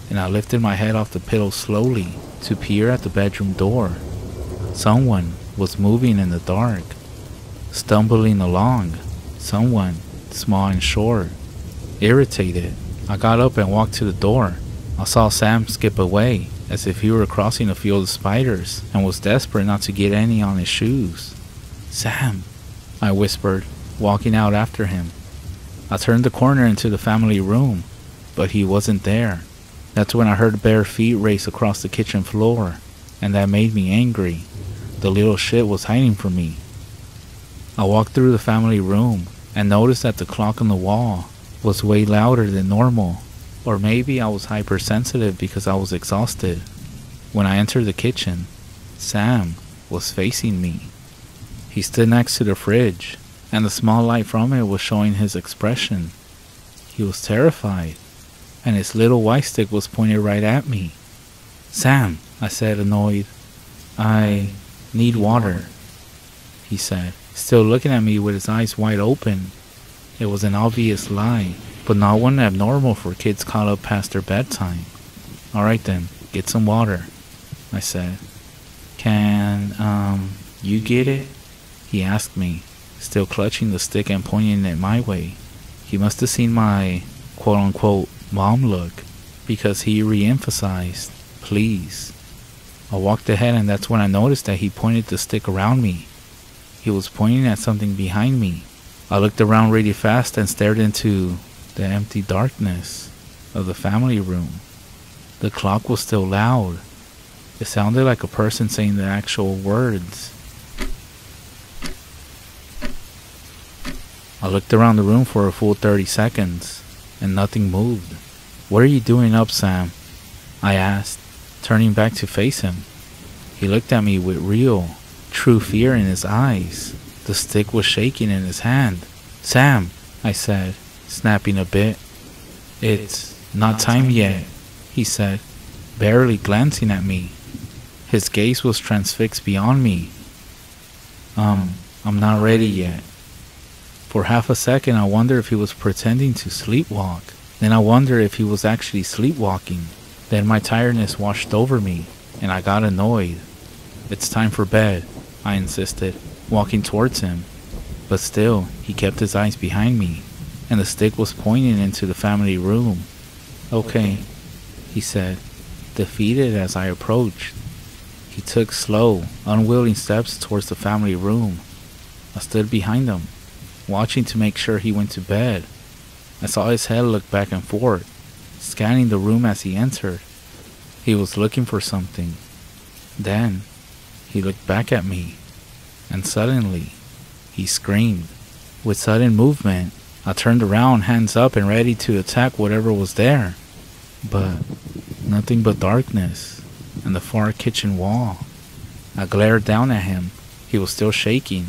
and I lifted my head off the pillow slowly to peer at the bedroom door. Someone was moving in the dark, stumbling along. Someone small and short. Irritated, I got up and walked to the door. I saw Sam skip away, as if he were crossing a field of spiders, and was desperate not to get any on his shoes. Sam, I whispered, walking out after him. I turned the corner into the family room, but he wasn't there. That's when I heard bare feet race across the kitchen floor, and that made me angry. The little shit was hiding from me. I walked through the family room and noticed that the clock on the wall was way louder than normal, or maybe I was hypersensitive because I was exhausted. When I entered the kitchen, Sam was facing me. He stood next to the fridge, and the small light from it was showing his expression. He was terrified, and his little white stick was pointed right at me. Sam, I said, annoyed. I need water, he said, still looking at me with his eyes wide open. It was an obvious lie, but not one abnormal for kids caught up past their bedtime. Alright then, get some water, I said. Can, you get it? He asked me, still clutching the stick and pointing it my way. He must have seen my quote-unquote mom look, because he re-emphasized, please. I walked ahead, and that's when I noticed that he pointed the stick around me. He was pointing at something behind me. I looked around really fast and stared into the empty darkness of the family room. The clock was still loud. It sounded like a person saying the actual words. I looked around the room for a full 30 seconds, and nothing moved. "What are you doing up, Sam?" I asked, turning back to face him. He looked at me with real, true fear in his eyes. The stick was shaking in his hand. "Sam," I said, snapping a bit. "It's not time yet," he said, barely glancing at me. His gaze was transfixed beyond me. I'm not ready yet." For half a second, I wondered if he was pretending to sleepwalk. Then I wondered if he was actually sleepwalking. Then my tiredness washed over me, and I got annoyed. "It's time for bed," I insisted, walking towards him. But still, he kept his eyes behind me, and the stick was pointing into the family room. "Okay," he said, defeated as I approached. He took slow, unwilling steps towards the family room. I stood behind him, watching to make sure he went to bed. I saw his head look back and forth, scanning the room as he entered. He was looking for something. Then, he looked back at me, and suddenly, he screamed. With sudden movement, I turned around, hands up and ready to attack whatever was there. But nothing but darkness and the far kitchen wall. I glared down at him. He was still shaking,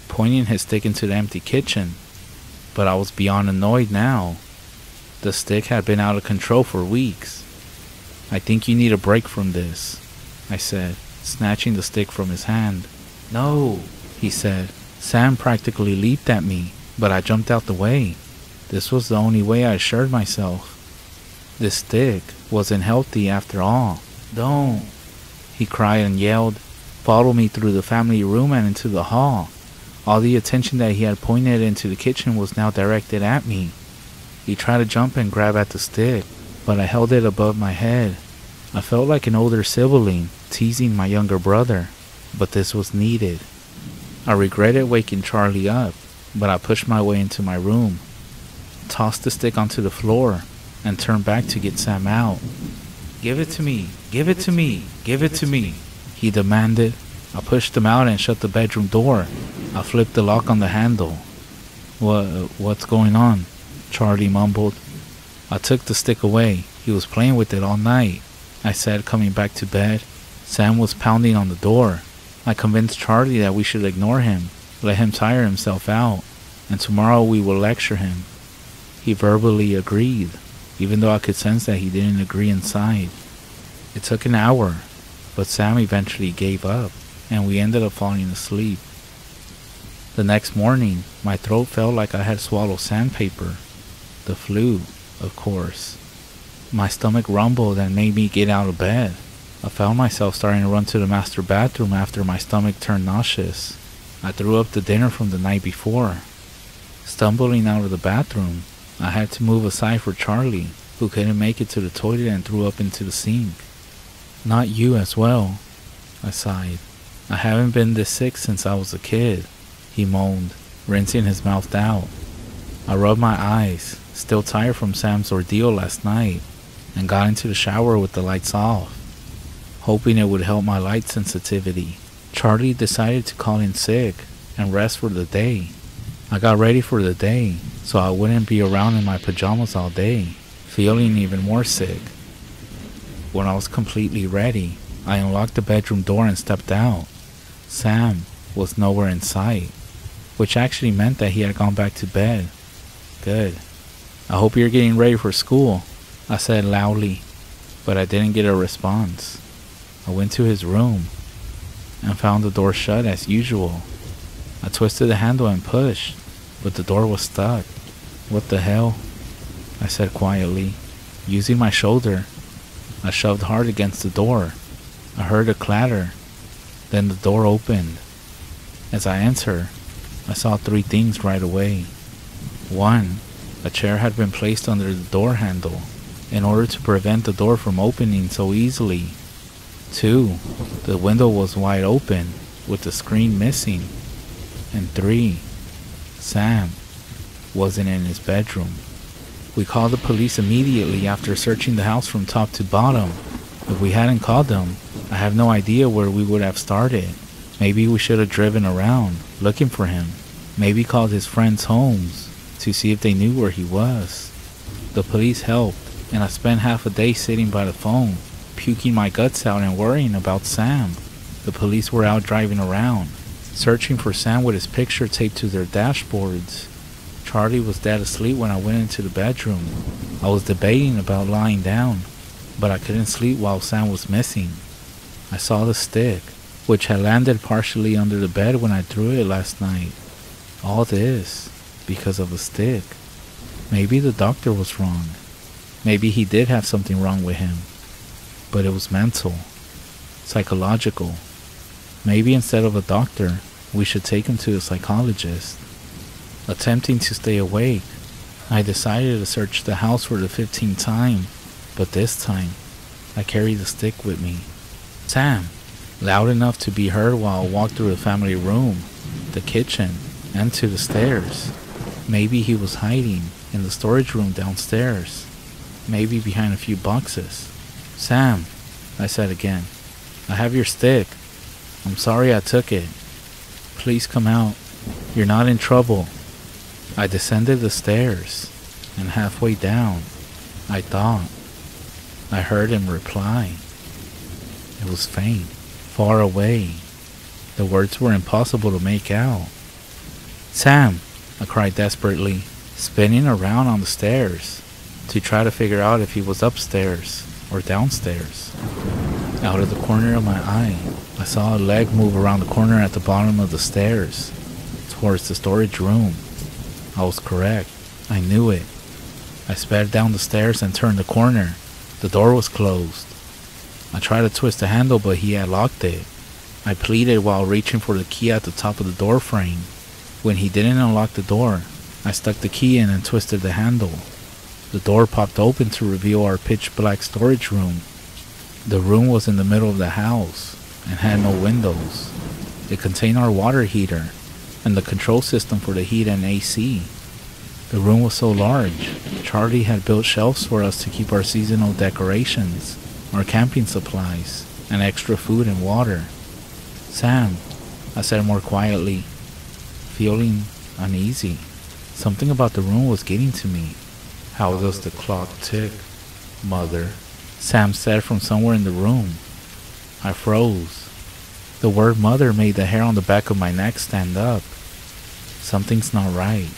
pointing his stick into the empty kitchen. But I was beyond annoyed now. The stick had been out of control for weeks. "I think you need a break from this," I said, snatching the stick from his hand. "No," he said. Sam practically leaped at me, but I jumped out the way. This was the only way I assured myself. This stick wasn't healthy after all. "Don't," he cried and yelled, followed me through the family room and into the hall. All the attention that he had pointed into the kitchen was now directed at me. He tried to jump and grab at the stick, but I held it above my head. I felt like an older sibling teasing my younger brother, but this was needed. I regretted waking Charlie up, but I pushed my way into my room, tossed the stick onto the floor, and turned back to get Sam out. "Give it to me, give it to me, give it to me," he demanded. I pushed him out and shut the bedroom door. I flipped the lock on the handle. What's going on?" Charlie mumbled. I took the stick away. He was playing with it all night, I said, coming back to bed. Sam was pounding on the door. I convinced Charlie that we should ignore him, let him tire himself out, and tomorrow we will lecture him. He verbally agreed, even though I could sense that he didn't agree inside. It took an hour, but Sam eventually gave up, and we ended up falling asleep. The next morning, my throat felt like I had swallowed sandpaper. The flu, of course. My stomach rumbled and made me get out of bed. I found myself starting to run to the master bathroom after my stomach turned nauseous. I threw up the dinner from the night before. Stumbling out of the bathroom, I had to move aside for Charlie, who couldn't make it to the toilet and threw up into the sink. "Not you as well," I sighed. "I haven't been this sick since I was a kid," he moaned, rinsing his mouth out. I rubbed my eyes, still tired from Sam's ordeal last night, and got into the shower with the lights off, hoping it would help my light sensitivity. Charlie decided to call in sick and rest for the day. I got ready for the day, so I wouldn't be around in my pajamas all day, feeling even more sick. When I was completely ready, I unlocked the bedroom door and stepped out. Sam was nowhere in sight, which actually meant that he had gone back to bed. Good. "I hope you're getting ready for school," I said loudly, but I didn't get a response. I went to his room and found the door shut as usual. I twisted the handle and pushed, but the door was stuck. "What the hell?" I said quietly. Using my shoulder, I shoved hard against the door. I heard a clatter. Then the door opened. As I entered, I saw three things right away. 1. A chair had been placed under the door handle in order to prevent the door from opening so easily. 2. The window was wide open, with the screen missing. And 3. Sam wasn't in his bedroom. We called the police immediately after searching the house from top to bottom. If we hadn't called them, I have no idea where we would have started. Maybe we should have driven around, looking for him. Maybe called his friends' homes to see if they knew where he was. The police helped, and I spent half a day sitting by the phone, puking my guts out and worrying about Sam. The police were out driving around, searching for Sam with his picture taped to their dashboards. Charlie was dead asleep when I went into the bedroom. I was debating about lying down, but I couldn't sleep while Sam was missing. I saw the stick, which had landed partially under the bed when I threw it last night. All this because of a stick. Maybe the doctor was wrong. Maybe he did have something wrong with him. But it was mental, psychological. Maybe instead of a doctor, we should take him to a psychologist. Attempting to stay awake, I decided to search the house for the 15th time, but this time, I carried the stick with me. Sam, loud enough to be heard while I walked through the family room, the kitchen, and to the stairs. Maybe he was hiding in the storage room downstairs, maybe behind a few boxes. Sam, I said again, I have your stick. I'm sorry I took it. Please come out. You're not in trouble. I descended the stairs, and halfway down, I thought I heard him reply. It was faint, far away. The words were impossible to make out. Sam, I cried desperately, spinning around on the stairs to try to figure out if he was upstairs or downstairs. Out of the corner of my eye, I saw a leg move around the corner at the bottom of the stairs, towards the storage room. I was correct. I knew it. I sped down the stairs and turned the corner. The door was closed. I tried to twist the handle, but he had locked it. I pleaded while reaching for the key at the top of the door frame. When he didn't unlock the door, I stuck the key in and twisted the handle. The door popped open to reveal our pitch-black storage room. The room was in the middle of the house and had no windows. It contained our water heater and the control system for the heat and AC. The room was so large, Charlie had built shelves for us to keep our seasonal decorations, our camping supplies, and extra food and water. Sam, I said more quietly, feeling uneasy. Something about the room was getting to me. How does the clock tick, Mother? Sam said from somewhere in the room. I froze. The word mother made the hair on the back of my neck stand up. Something's not right.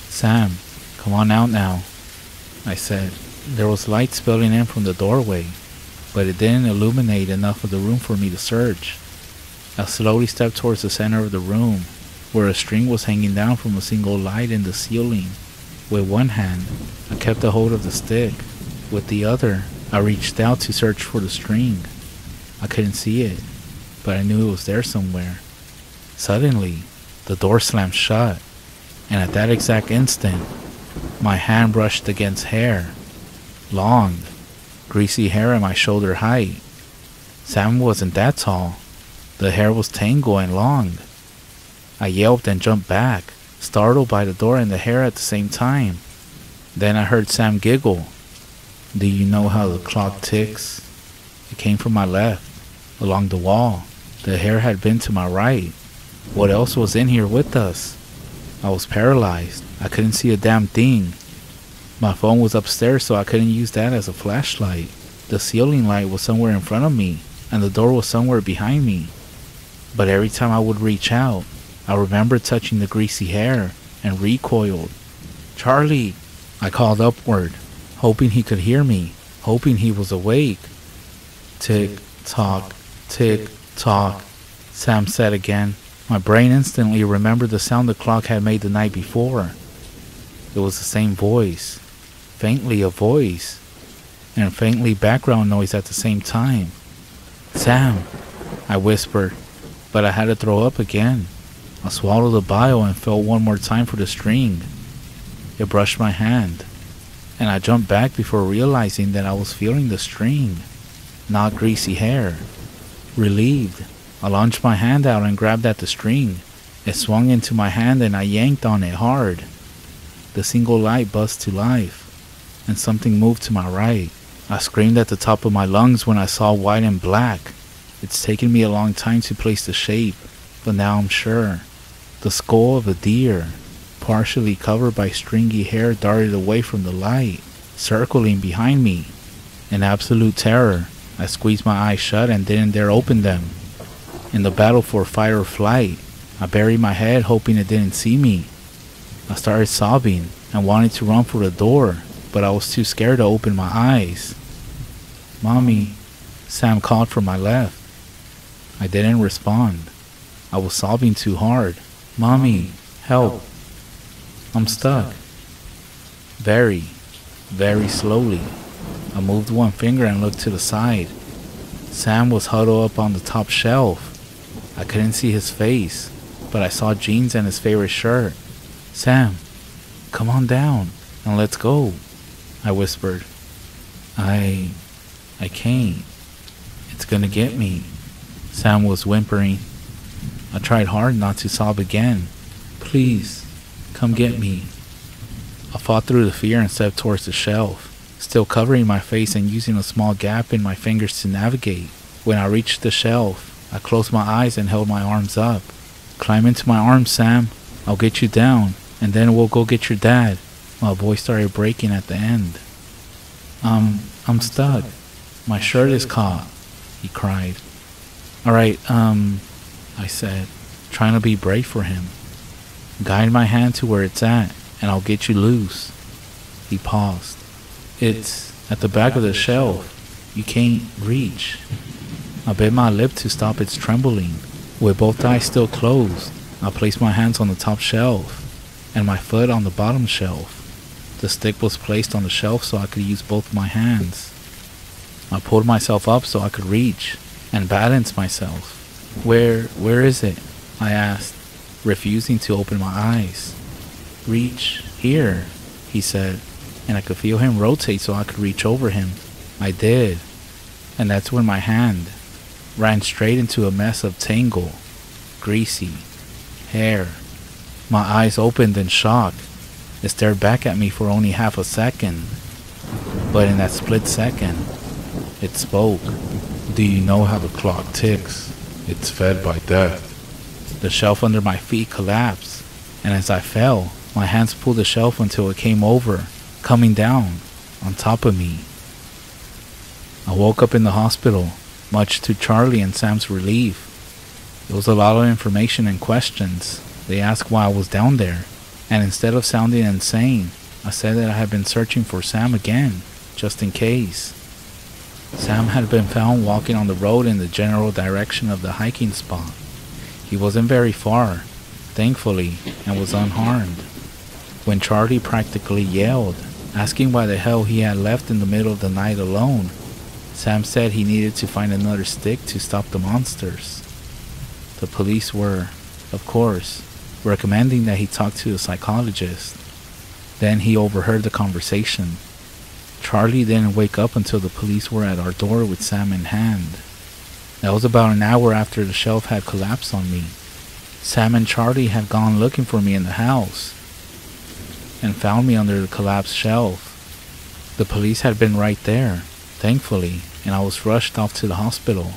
Sam, come on out now, I said. There was light spilling in from the doorway, but it didn't illuminate enough of the room for me to search. I slowly stepped towards the center of the room, where a string was hanging down from a single light in the ceiling. With one hand, I kept a hold of the stick. With the other, I reached out to search for the string. I couldn't see it, but I knew it was there somewhere. Suddenly, the door slammed shut, and at that exact instant, my hand brushed against hair. Long, greasy hair at my shoulder height. Sam wasn't that tall. The hair was tangled and long. I yelped and jumped back, startled by the door and the hair at the same time. Then I heard Sam giggle. Do you know how the clock ticks? It came from my left, along the wall. The hair had been to my right. What else was in here with us? I was paralyzed. I couldn't see a damn thing. My phone was upstairs, so I couldn't use that as a flashlight. The ceiling light was somewhere in front of me, and the door was somewhere behind me. But every time I would reach out, I remembered touching the greasy hair and recoiled. Charlie! I called upward, hoping he could hear me, hoping he was awake. Tick, tock, tick, tock, Sam said again. My brain instantly remembered the sound the clock had made the night before. It was the same voice, faintly a voice, and faintly background noise at the same time. Sam, I whispered, but I had to throw up again. I swallowed the bile and felt one more time for the string. It brushed my hand, and I jumped back before realizing that I was feeling the string, not greasy hair. Relieved, I launched my hand out and grabbed at the string. It swung into my hand and I yanked on it hard. The single light buzzed to life, and something moved to my right. I screamed at the top of my lungs when I saw white and black. It's taken me a long time to place the shape, but now I'm sure. The skull of a deer, partially covered by stringy hair, darted away from the light, circling behind me. In absolute terror, I squeezed my eyes shut and didn't dare open them. In the battle for fight or flight, I buried my head hoping it didn't see me. I started sobbing and wanted to run for the door, but I was too scared to open my eyes. "Mommy," Sam called from my left. I didn't respond. I was sobbing too hard. "Mommy, help. I'm stuck." Very, very slowly, I moved one finger and looked to the side. Sam was huddled up on the top shelf. I couldn't see his face, but I saw jeans and his favorite shirt. "Sam, come on down and let's go," I whispered. I can't. It's gonna get me," Sam was whimpering. I tried hard not to sob again. "Please, come get me." I fought through the fear and stepped towards the shelf, still covering my face and using a small gap in my fingers to navigate. When I reached the shelf, I closed my eyes and held my arms up. "Climb into my arms, Sam. I'll get you down, and then we'll go get your dad." My voice started breaking at the end. I'm stuck. My shirt is caught," he cried. "All right, I said, trying to be brave for him. "Guide my hand to where it's at, and I'll get you loose." He paused. "It's at the back of the shelf. You can't reach." I bit my lip to stop its trembling. With both eyes still closed, I placed my hands on the top shelf, and my foot on the bottom shelf. The stick was placed on the shelf so I could use both my hands. I pulled myself up so I could reach and balance myself. Where is it?" I asked, refusing to open my eyes. "Reach here," he said, and I could feel him rotate so I could reach over him. I did, and that's when my hand ran straight into a mess of tangle, greasy hair. My eyes opened in shock. It stared back at me for only half a second, but in that split second, it spoke. "Do you know how the clock ticks? It's fed by death." The shelf under my feet collapsed, and as I fell, my hands pulled the shelf until it came over, coming down on top of me. I woke up in the hospital, much to Charlie and Sam's relief. It was a lot of information and questions. They asked why I was down there, and instead of sounding insane, I said that I had been searching for Sam again, just in case. Sam had been found walking on the road in the general direction of the hiking spot. He wasn't very far, thankfully, and was unharmed. When Charlie practically yelled, asking why the hell he had left in the middle of the night alone, Sam said he needed to find another stick to stop the monsters. The police were, of course, recommending that he talk to a psychologist. Then he overheard the conversation. Charlie didn't wake up until the police were at our door with Sam in hand. That was about an hour after the shelf had collapsed on me. Sam and Charlie had gone looking for me in the house and found me under the collapsed shelf. The police had been right there, thankfully, and I was rushed off to the hospital.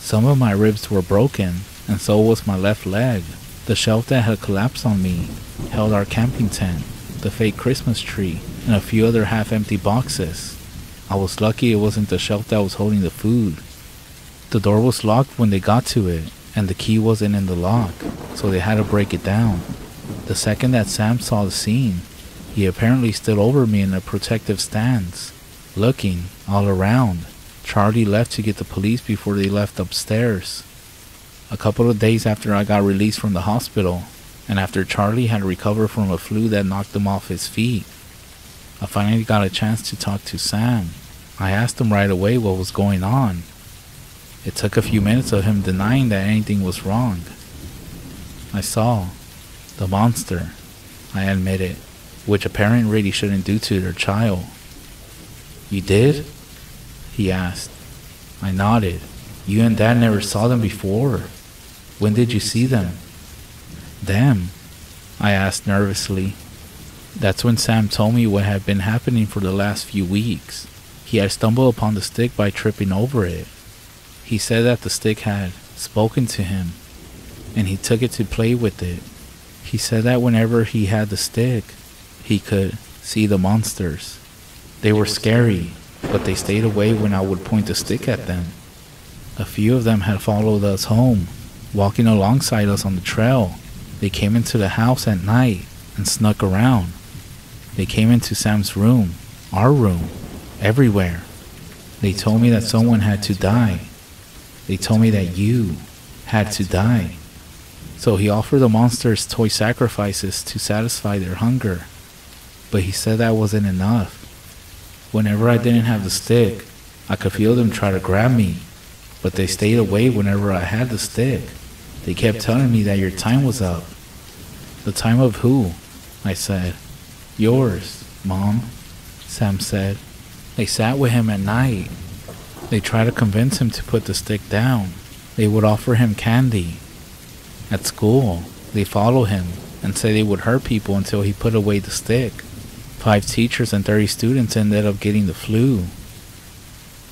Some of my ribs were broken, and so was my left leg. The shelf that had collapsed on me held our camping tent, the fake Christmas tree, and a few other half-empty boxes. I was lucky it wasn't the shelf that was holding the food. The door was locked when they got to it, and the key wasn't in the lock, so they had to break it down. The second that Sam saw the scene, he apparently stood over me in a protective stance, looking all around. Charlie left to get the police before they left upstairs. A couple of days after I got released from the hospital, and after Charlie had recovered from a flu that knocked him off his feet, I finally got a chance to talk to Sam. I asked him right away what was going on. It took a few minutes of him denying that anything was wrong. "I saw the monster," I admitted, which a parent really shouldn't do to their child. "You did?" he asked. I nodded. "You and Dad never saw them before. When did you see them?" "Them?" I asked nervously. That's when Sam told me what had been happening for the last few weeks. He had stumbled upon the stick by tripping over it. He said that the stick had spoken to him. and he took it to play with it. He said that whenever he had the stick, he could see the monsters. They were scary, but they stayed away when I would point the stick at them. A few of them had followed us home, walking alongside us on the trail. They came into the house at night and snuck around. They came into Sam's room, our room, everywhere. They told me that someone had to die. They told me that you had to die. So he offered the monsters toy sacrifices to satisfy their hunger. But he said that wasn't enough. Whenever I didn't have the stick, I could feel them try to grab me, but they stayed away whenever I had the stick. They kept telling me that your time was up. The time of who? I said. Yours, Mom, Sam said. They sat with him at night. They tried to convince him to put the stick down. They would offer him candy. At school, they follow him and say they would hurt people until he put away the stick. 5 teachers and 30 students ended up getting the flu.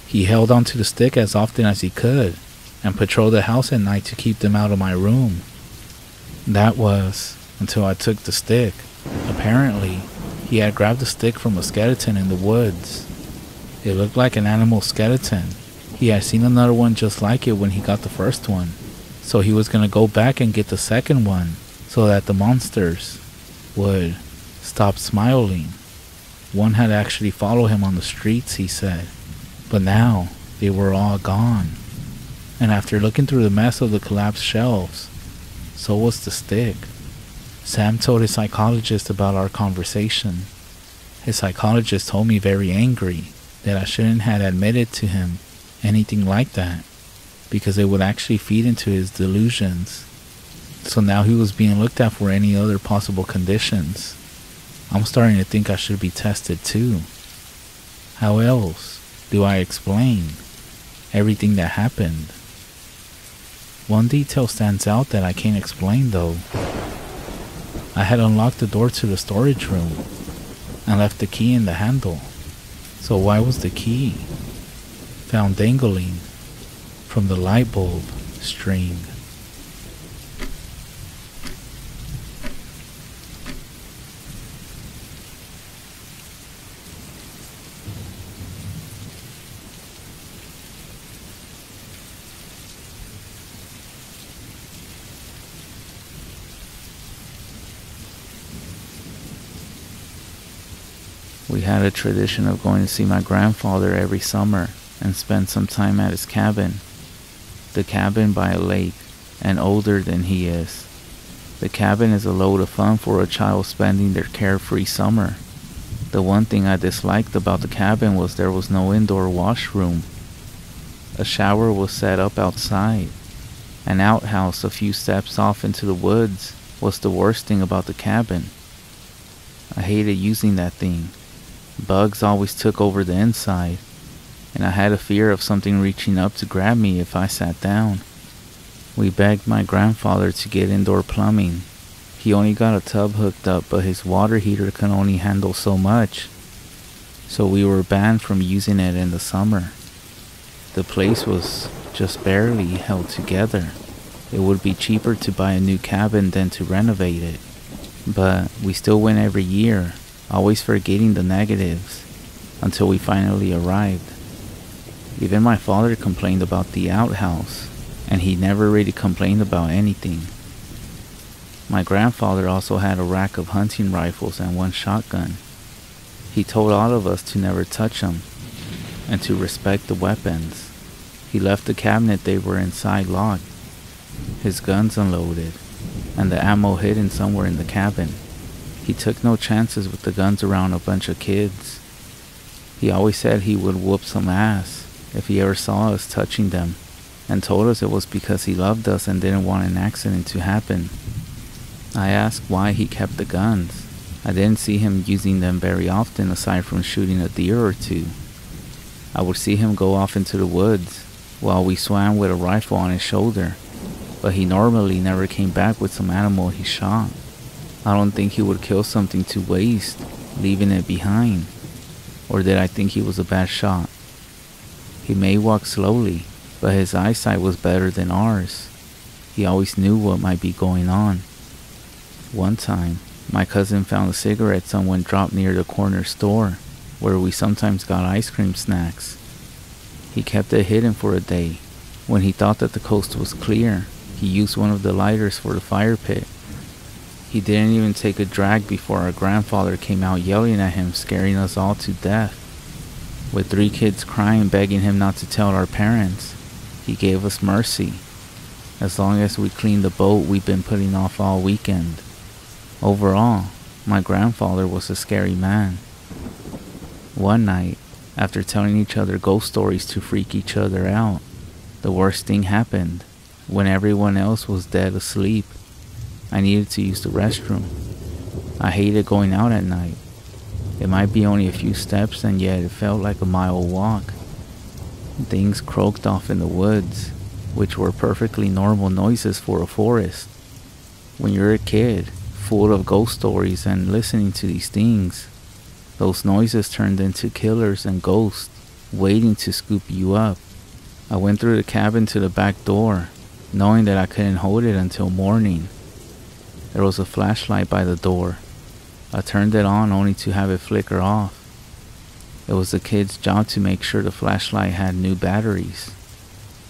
He held onto the stick as often as he could and patrolled the house at night to keep them out of my room. That was until I took the stick. Apparently, he had grabbed the stick from a skeleton in the woods. It looked like an animal skeleton. He had seen another one just like it when he got the first one, so he was going to go back and get the second one so that the monsters would stop smiling. One had actually followed him on the streets, he said, but now they were all gone. And after looking through the mess of the collapsed shelves, so was the stick. Sam told his psychologist about our conversation. His psychologist told me very angry that I shouldn't have admitted to him anything like that, because it would actually feed into his delusions. So now he was being looked at for any other possible conditions. I'm starting to think I should be tested too. How else do I explain everything that happened? One detail stands out that I can't explain though. I had unlocked the door to the storage room and left the key in the handle. So why was the key found dangling from the light bulb string? We had a tradition of going to see my grandfather every summer and spend some time at his cabin. The cabin by a lake, and older than he is. The cabin is a load of fun for a child spending their carefree summer. The one thing I disliked about the cabin was there was no indoor washroom. A shower was set up outside. An outhouse a few steps off into the woods was the worst thing about the cabin. I hated using that thing. Bugs always took over the inside, and I had a fear of something reaching up to grab me if I sat down. We begged my grandfather to get indoor plumbing. He only got a tub hooked up, but his water heater can only handle so much, so we were banned from using it in the summer. The place was just barely held together. It would be cheaper to buy a new cabin than to renovate it, but we still went every year, always forgetting the negatives, until we finally arrived. Even my father complained about the outhouse, and he never really complained about anything. My grandfather also had a rack of hunting rifles and one shotgun. He told all of us to never touch them, and to respect the weapons. He left the cabinet they were inside locked, his guns unloaded, and the ammo hidden somewhere in the cabin. He took no chances with the guns around a bunch of kids. He always said he would whoop some ass if he ever saw us touching them, and told us it was because he loved us and didn't want an accident to happen. I asked why he kept the guns. I didn't see him using them very often aside from shooting a deer or two. I would see him go off into the woods while we swam with a rifle on his shoulder, but he normally never came back with some animal he shot. I don't think he would kill something to waste, leaving it behind. Or did I think he was a bad shot? He may walk slowly, but his eyesight was better than ours. He always knew what might be going on. One time, my cousin found a cigarette someone dropped near the corner store, where we sometimes got ice cream snacks. He kept it hidden for a day. When he thought that the coast was clear, he used one of the lighters for the fire pit. He didn't even take a drag before our grandfather came out yelling at him, scaring us all to death. With 3 kids crying, begging him not to tell our parents, he gave us mercy. As long as we cleaned the boat we've been putting off all weekend. Overall, my grandfather was a scary man. One night, after telling each other ghost stories to freak each other out, the worst thing happened. When everyone else was dead asleep, I needed to use the restroom. I hated going out at night. It might be only a few steps, and yet it felt like a mile walk. Things croaked off in the woods, which were perfectly normal noises for a forest. When you're a kid, full of ghost stories and listening to these things, those noises turned into killers and ghosts waiting to scoop you up. I went through the cabin to the back door, knowing that I couldn't hold it until morning. There was a flashlight by the door. I turned it on only to have it flicker off. It was the kid's job to make sure the flashlight had new batteries.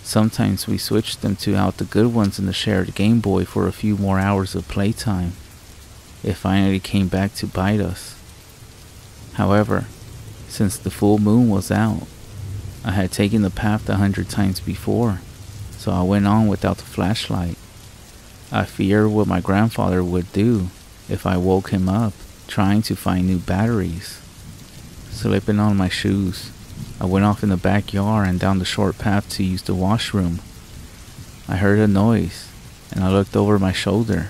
Sometimes we switched them to out the good ones in the shared Game Boy for a few more hours of playtime. It finally came back to bite us. However, since the full moon was out, I had taken the path 100 times before, so I went on without the flashlight. I feared what my grandfather would do if I woke him up trying to find new batteries. Slipping on my shoes, I went off in the backyard and down the short path to use the washroom. I heard a noise, and I looked over my shoulder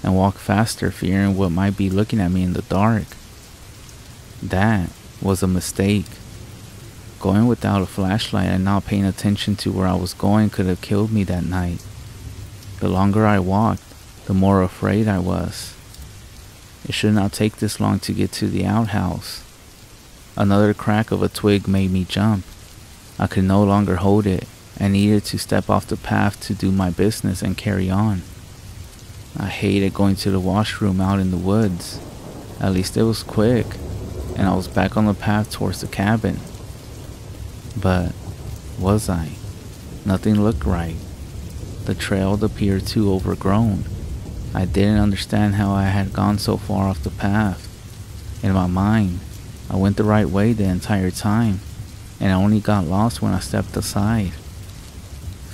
and walked faster, fearing what might be looking at me in the dark. That was a mistake. Going without a flashlight and not paying attention to where I was going could have killed me that night. The longer I walked, the more afraid I was. It should not take this long to get to the outhouse. Another crack of a twig made me jump. I could no longer hold it and needed to step off the path to do my business and carry on. I hated going to the washroom out in the woods. At least it was quick, and I was back on the path towards the cabin. But was I? Nothing looked right. The trail appeared too overgrown. I didn't understand how I had gone so far off the path. In my mind, I went the right way the entire time, and I only got lost when I stepped aside.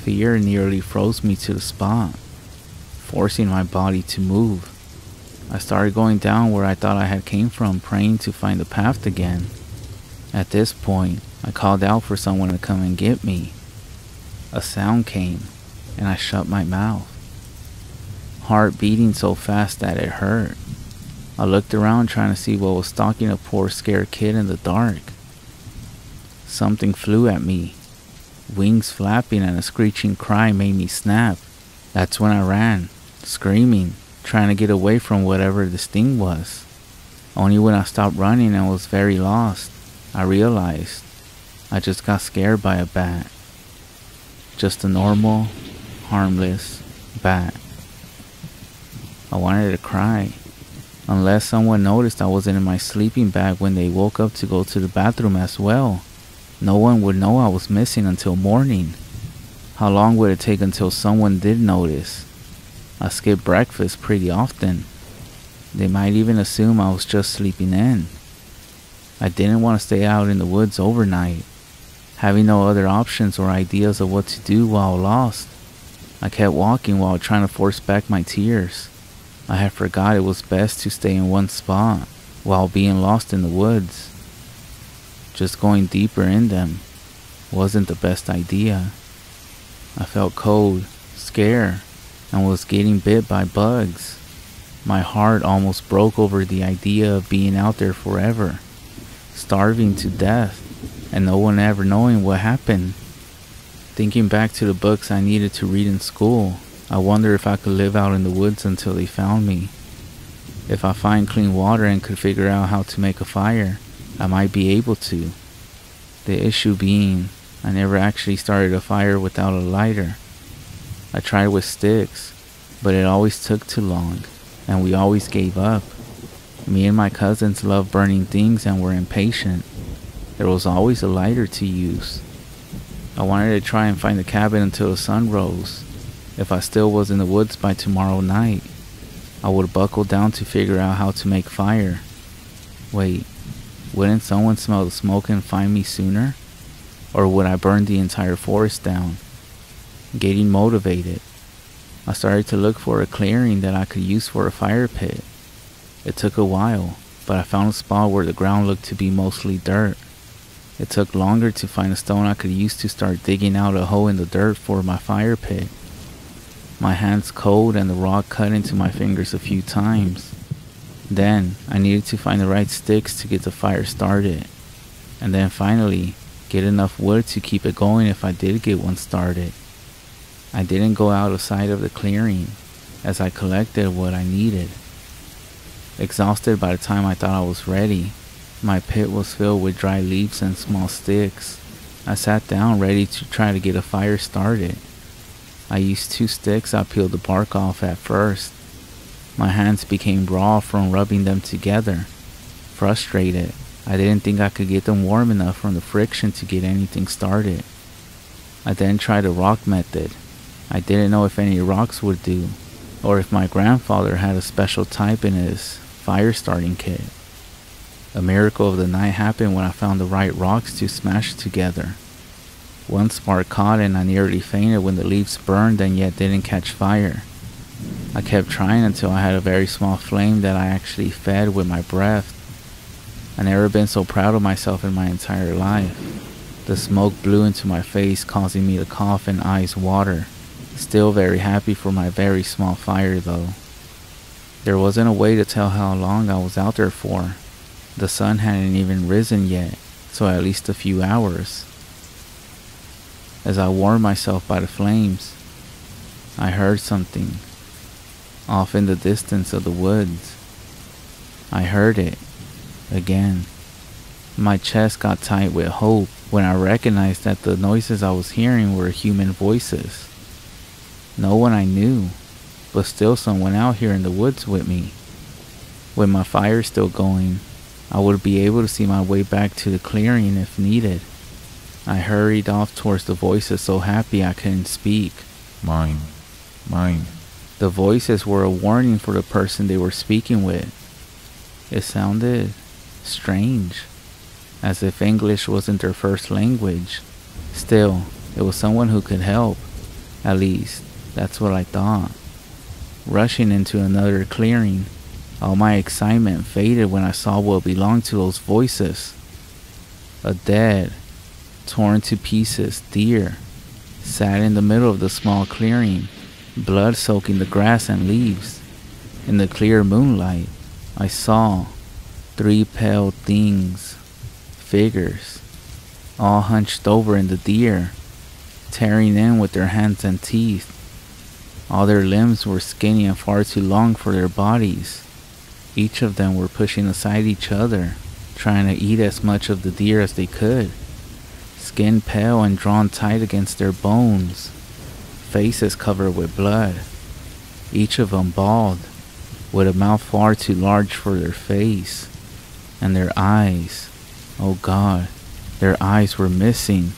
Fear nearly froze me to the spot, forcing my body to move. I started going down where I thought I had came from, praying to find the path again. At this point, I called out for someone to come and get me. A sound came, and I shut my mouth. Heart beating so fast that it hurt. I looked around trying to see what was stalking a poor scared kid in the dark. Something flew at me. Wings flapping and a screeching cry made me snap. That's when I ran, screaming, trying to get away from whatever this thing was. Only when I stopped running and was very lost, I realized I just got scared by a bat. Just a normal, harmless bat. I wanted to cry. Unless someone noticed I wasn't in my sleeping bag when they woke up to go to the bathroom as well. No one would know I was missing until morning. How long would it take until someone did notice? I skipped breakfast pretty often. They might even assume I was just sleeping in. I didn't want to stay out in the woods overnight. Having no other options or ideas of what to do while lost, I kept walking while trying to force back my tears. I had forgot it was best to stay in one spot while being lost in the woods. Just going deeper in them wasn't the best idea. I felt cold, scared, and was getting bit by bugs. My heart almost broke over the idea of being out there forever, starving to death, and no one ever knowing what happened. Thinking back to the books I needed to read in school, I wonder if I could live out in the woods until they found me. If I find clean water and could figure out how to make a fire, I might be able to. The issue being, I never actually started a fire without a lighter. I tried with sticks, but it always took too long, and we always gave up. Me and my cousins loved burning things and were impatient. There was always a lighter to use. I wanted to try and find the cabin until the sun rose. If I still was in the woods by tomorrow night, I would buckle down to figure out how to make fire. Wait, wouldn't someone smell the smoke and find me sooner? Or would I burn the entire forest down? Getting motivated, I started to look for a clearing that I could use for a fire pit. It took a while, but I found a spot where the ground looked to be mostly dirt. It took longer to find a stone I could use to start digging out a hole in the dirt for my fire pit. My hands cold and the rock cut into my fingers a few times. Then I needed to find the right sticks to get the fire started. And then finally, get enough wood to keep it going if I did get one started. I didn't go out of sight of the clearing as I collected what I needed. Exhausted by the time I thought I was ready, my pit was filled with dry leaves and small sticks. I sat down ready to try to get a fire started. I used 2 sticks I peeled the bark off at first. My hands became raw from rubbing them together. Frustrated, I didn't think I could get them warm enough from the friction to get anything started. I then tried the rock method. I didn't know if any rocks would do, or if my grandfather had a special type in his fire starting kit. A miracle of the night happened when I found the right rocks to smash together. One spark caught and I nearly fainted when the leaves burned and yet didn't catch fire. I kept trying until I had a very small flame that I actually fed with my breath. I never been so proud of myself in my entire life. The smoke blew into my face, causing me to cough and eyes water. Still very happy for my very small fire though. There wasn't a way to tell how long I was out there for. The sun hadn't even risen yet, so at least a few hours. As I warmed myself by the flames, I heard something off in the distance of the woods. I heard it again. My chest got tight with hope when I recognized that the noises I was hearing were human voices. No one I knew, but still someone out here in the woods with me. With my fire still going, I would be able to see my way back to the clearing if needed. I hurried off towards the voices, so happy I couldn't speak. Mine. The voices were a warning for the person they were speaking with. It sounded strange, as if English wasn't their first language. Still, it was someone who could help. At least, that's what I thought. Rushing into another clearing, all my excitement faded when I saw what belonged to those voices. A dead, torn to pieces deer sat in the middle of the small clearing, blood soaking the grass and leaves. In the clear moonlight, I saw 3 pale figures, all hunched over in the deer, tearing in with their hands and teeth. All their limbs were skinny and far too long for their bodies. Each of them were pushing aside each other, trying to eat as much of the deer as they could. Skin pale and drawn tight against their bones, faces covered with blood. Each of them bald, with a mouth far too large for their face. And their eyes, oh God, their eyes were missing.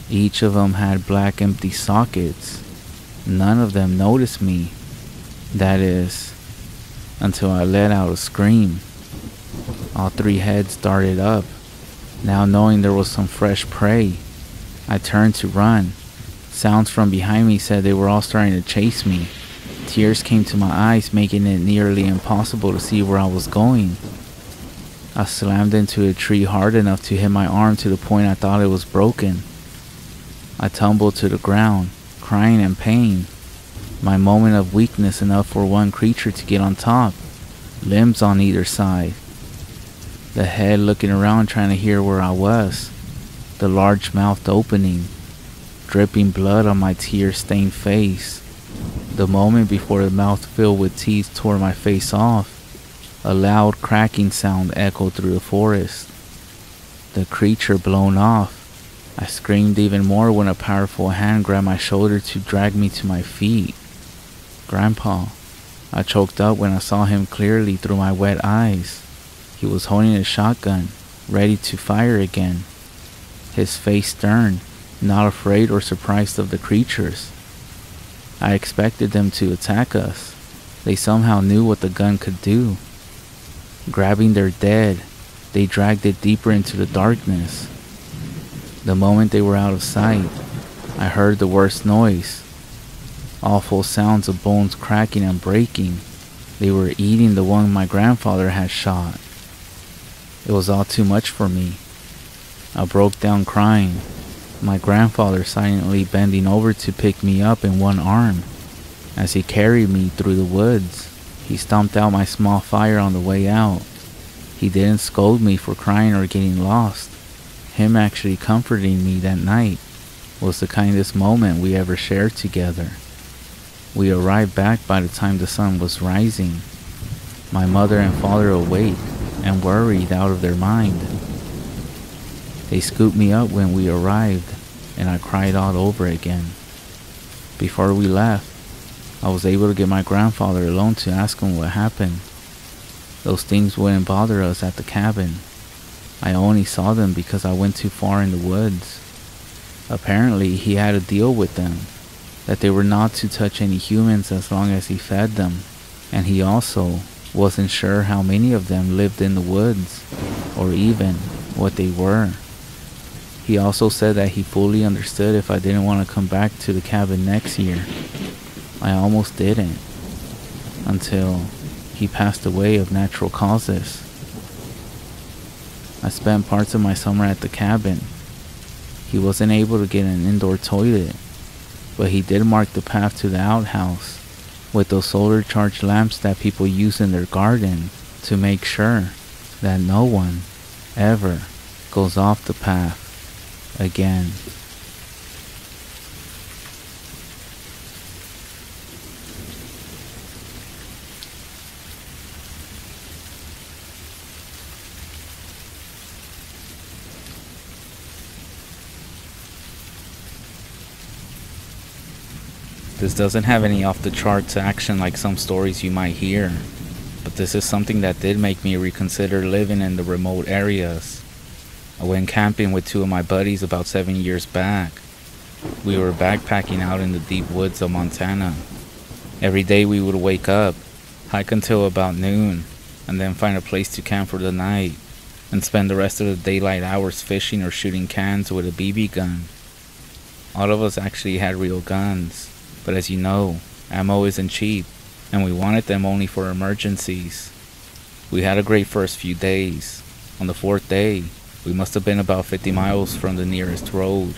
Each of them had black empty sockets. None of them noticed me. That is, until I let out a scream. All 3 heads darted up. Now knowing there was some fresh prey, I turned to run. Sounds from behind me said they were all starting to chase me. Tears came to my eyes, making it nearly impossible to see where I was going. I slammed into a tree hard enough to hit my arm to the point I thought it was broken. I tumbled to the ground, crying in pain. My moment of weakness enough for one creature to get on top, limbs on either side. The head looking around trying to hear where I was, the large mouth opening, dripping blood on my tear-stained face. The moment before the mouth filled with teeth tore my face off, a loud cracking sound echoed through the forest. The creature blown off, I screamed even more when a powerful hand grabbed my shoulder to drag me to my feet. Grandpa. I choked up when I saw him clearly through my wet eyes. He was holding a shotgun, ready to fire again. His face stern, not afraid or surprised of the creatures. I expected them to attack us. They somehow knew what the gun could do. Grabbing their dead, they dragged it deeper into the darkness. The moment they were out of sight, I heard the worst noise. Awful sounds of bones cracking and breaking. They were eating the one my grandfather had shot. It was all too much for me. I broke down crying, my grandfather silently bending over to pick me up in one arm. As he carried me through the woods, he stomped out my small fire on the way out. He didn't scold me for crying or getting lost. Him actually comforting me that night was the kindest moment we ever shared together. We arrived back by the time the sun was rising. My mother and father awake and worried out of their mind. They scooped me up when we arrived, and I cried all over again. Before we left, I was able to get my grandfather alone to ask him what happened. Those things wouldn't bother us at the cabin. I only saw them because I went too far in the woods. Apparently, he had a deal with them, that they were not to touch any humans as long as he fed them, and he also wasn't sure how many of them lived in the woods, or even what they were. He also said that he fully understood if I didn't want to come back to the cabin next year. I almost didn't, until he passed away of natural causes. I spent parts of my summer at the cabin. He wasn't able to get an indoor toilet, but he did mark the path to the outhouse with those solar charged lamps that people use in their garden to make sure that no one ever goes off the path again. This doesn't have any off-the-charts action like some stories you might hear, but this is something that did make me reconsider living in the remote areas. I went camping with two of my buddies about 7 years back. We were backpacking out in the deep woods of Montana. Every day we would wake up, hike until about noon, and then find a place to camp for the night, and spend the rest of the daylight hours fishing or shooting cans with a BB gun. All of us actually had real guns. But as you know, ammo isn't cheap, and we wanted them only for emergencies. We had a great first few days. On the fourth day, we must have been about 50 miles from the nearest road.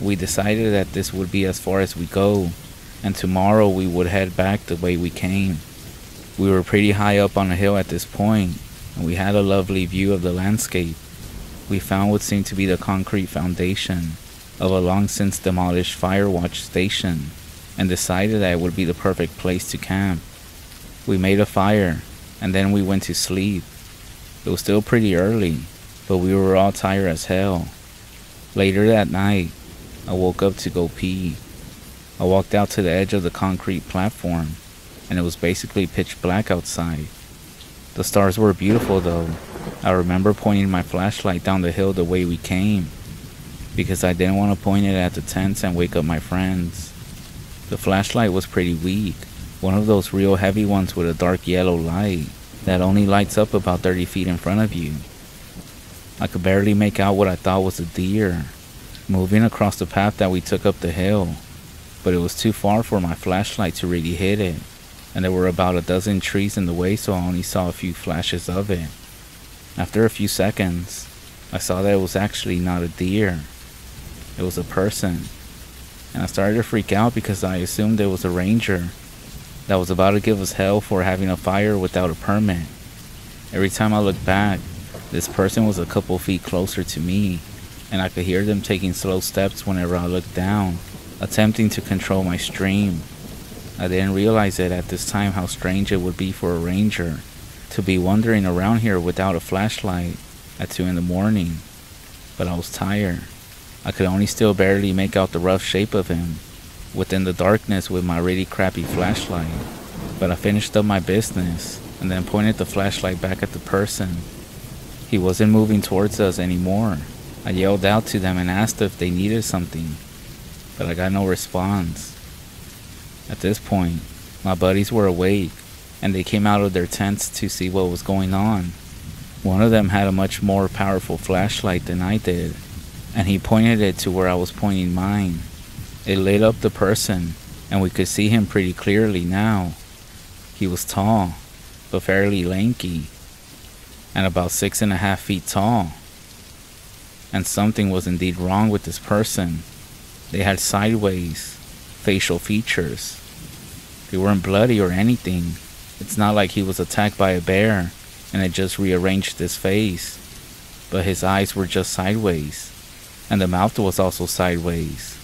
We decided that this would be as far as we go, and tomorrow we would head back the way we came. We were pretty high up on a hill at this point, and we had a lovely view of the landscape. We found what seemed to be the concrete foundation of a long since demolished fire watch station, and decided that it would be the perfect place to camp. We made a fire, and then we went to sleep. It was still pretty early, but we were all tired as hell. Later that night, I woke up to go pee. I walked out to the edge of the concrete platform, and it was basically pitch black outside. The stars were beautiful though. I remember pointing my flashlight down the hill the way we came, because I didn't want to point it at the tents and wake up my friends. The flashlight was pretty weak, one of those real heavy ones with a dark yellow light that only lights up about 30 feet in front of you. I could barely make out what I thought was a deer moving across the path that we took up the hill, but it was too far for my flashlight to really hit it, and there were about a dozen trees in the way, so I only saw a few flashes of it. After a few seconds, I saw that it was actually not a deer. It was a person. And I started to freak out because I assumed it was a ranger that was about to give us hell for having a fire without a permit. Every time I looked back, this person was a couple feet closer to me, and I could hear them taking slow steps whenever I looked down, attempting to control my stream. I didn't realize it at this time how strange it would be for a ranger to be wandering around here without a flashlight at 2 in the morning, but I was tired. I could only still barely make out the rough shape of him within the darkness with my really crappy flashlight. But I finished up my business and then pointed the flashlight back at the person. He wasn't moving towards us anymore. I yelled out to them and asked if they needed something, but I got no response. At this point, my buddies were awake and they came out of their tents to see what was going on. One of them had a much more powerful flashlight than I did, and he pointed it to where I was pointing mine. It lit up the person, and we could see him pretty clearly now. He was tall, but fairly lanky, and about 6.5 feet tall. And something was indeed wrong with this person. They had sideways facial features. They weren't bloody or anything. It's not like he was attacked by a bear and it just rearranged his face, but his eyes were just sideways, and the mouth was also sideways.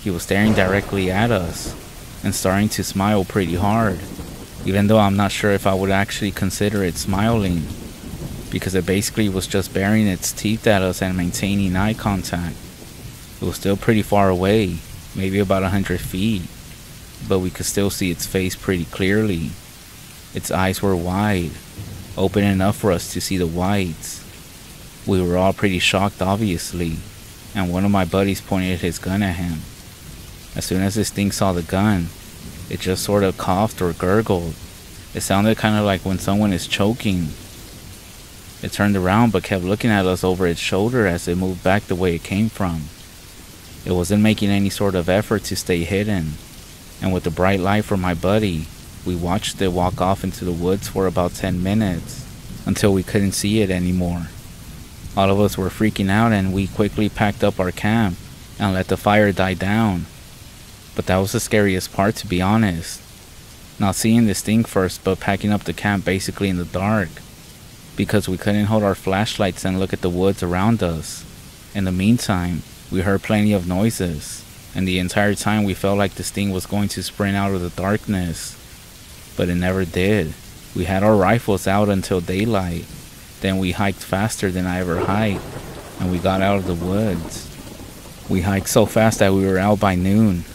He was staring directly at us and starting to smile pretty hard, even though I'm not sure if I would actually consider it smiling, because it basically was just baring its teeth at us and maintaining eye contact. It was still pretty far away, maybe about 100 feet, but we could still see its face pretty clearly. Its eyes were wide, open enough for us to see the whites. We were all pretty shocked, obviously, and one of my buddies pointed his gun at him. As soon as this thing saw the gun, it just sort of coughed or gurgled. It sounded kind of like when someone is choking. It turned around but kept looking at us over its shoulder as it moved back the way it came from. It wasn't making any sort of effort to stay hidden, and with the bright light from my buddy, we watched it walk off into the woods for about 10 minutes, until we couldn't see it anymore. All of us were freaking out and we quickly packed up our camp and let the fire die down. But that was the scariest part, to be honest. Not seeing this thing first, but packing up the camp basically in the dark, because we couldn't hold our flashlights and look at the woods around us. In the meantime, we heard plenty of noises, and the entire time we felt like this thing was going to sprint out of the darkness. But it never did. We had our rifles out until daylight. Then we hiked faster than I ever hiked, and we got out of the woods. We hiked so fast that we were out by noon.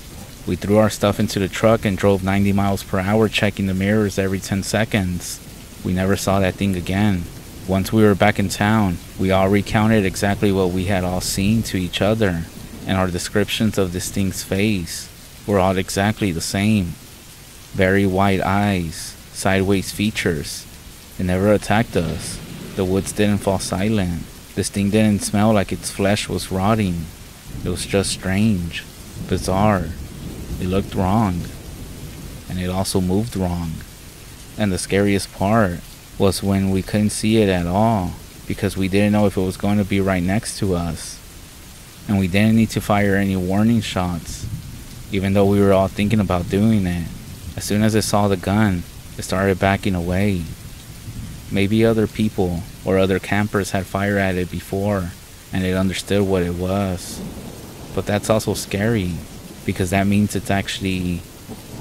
We threw our stuff into the truck and drove 90 miles per hour, checking the mirrors every 10 seconds. We never saw that thing again. Once we were back in town, we all recounted exactly what we had all seen to each other, and our descriptions of this thing's face were all exactly the same. Very wide eyes, sideways features. It never attacked us. The woods didn't fall silent. This thing didn't smell like its flesh was rotting. It was just strange, bizarre. It looked wrong, and it also moved wrong. And the scariest part was when we couldn't see it at all, because we didn't know if it was going to be right next to us. And we didn't need to fire any warning shots, even though we were all thinking about doing it. As soon as it saw the gun, it started backing away. Maybe other people or other campers had fired at it before, and it understood what it was. But that's also scary, because that means it's actually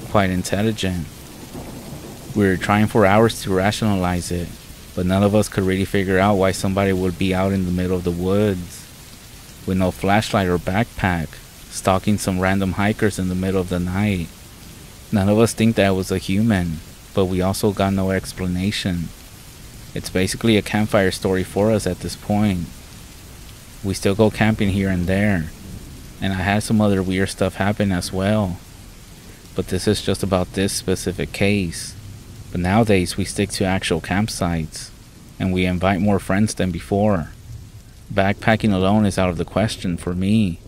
quite intelligent. We were trying for hours to rationalize it, but none of us could really figure out why somebody would be out in the middle of the woods with no flashlight or backpack, stalking some random hikers in the middle of the night. None of us think that it was a human, but we also got no explanation. It's basically a campfire story for us at this point. We still go camping here and there, and I had some other weird stuff happen as well. But this is just about this specific case. But nowadays we stick to actual campsites, and we invite more friends than before. Backpacking alone is out of the question for me.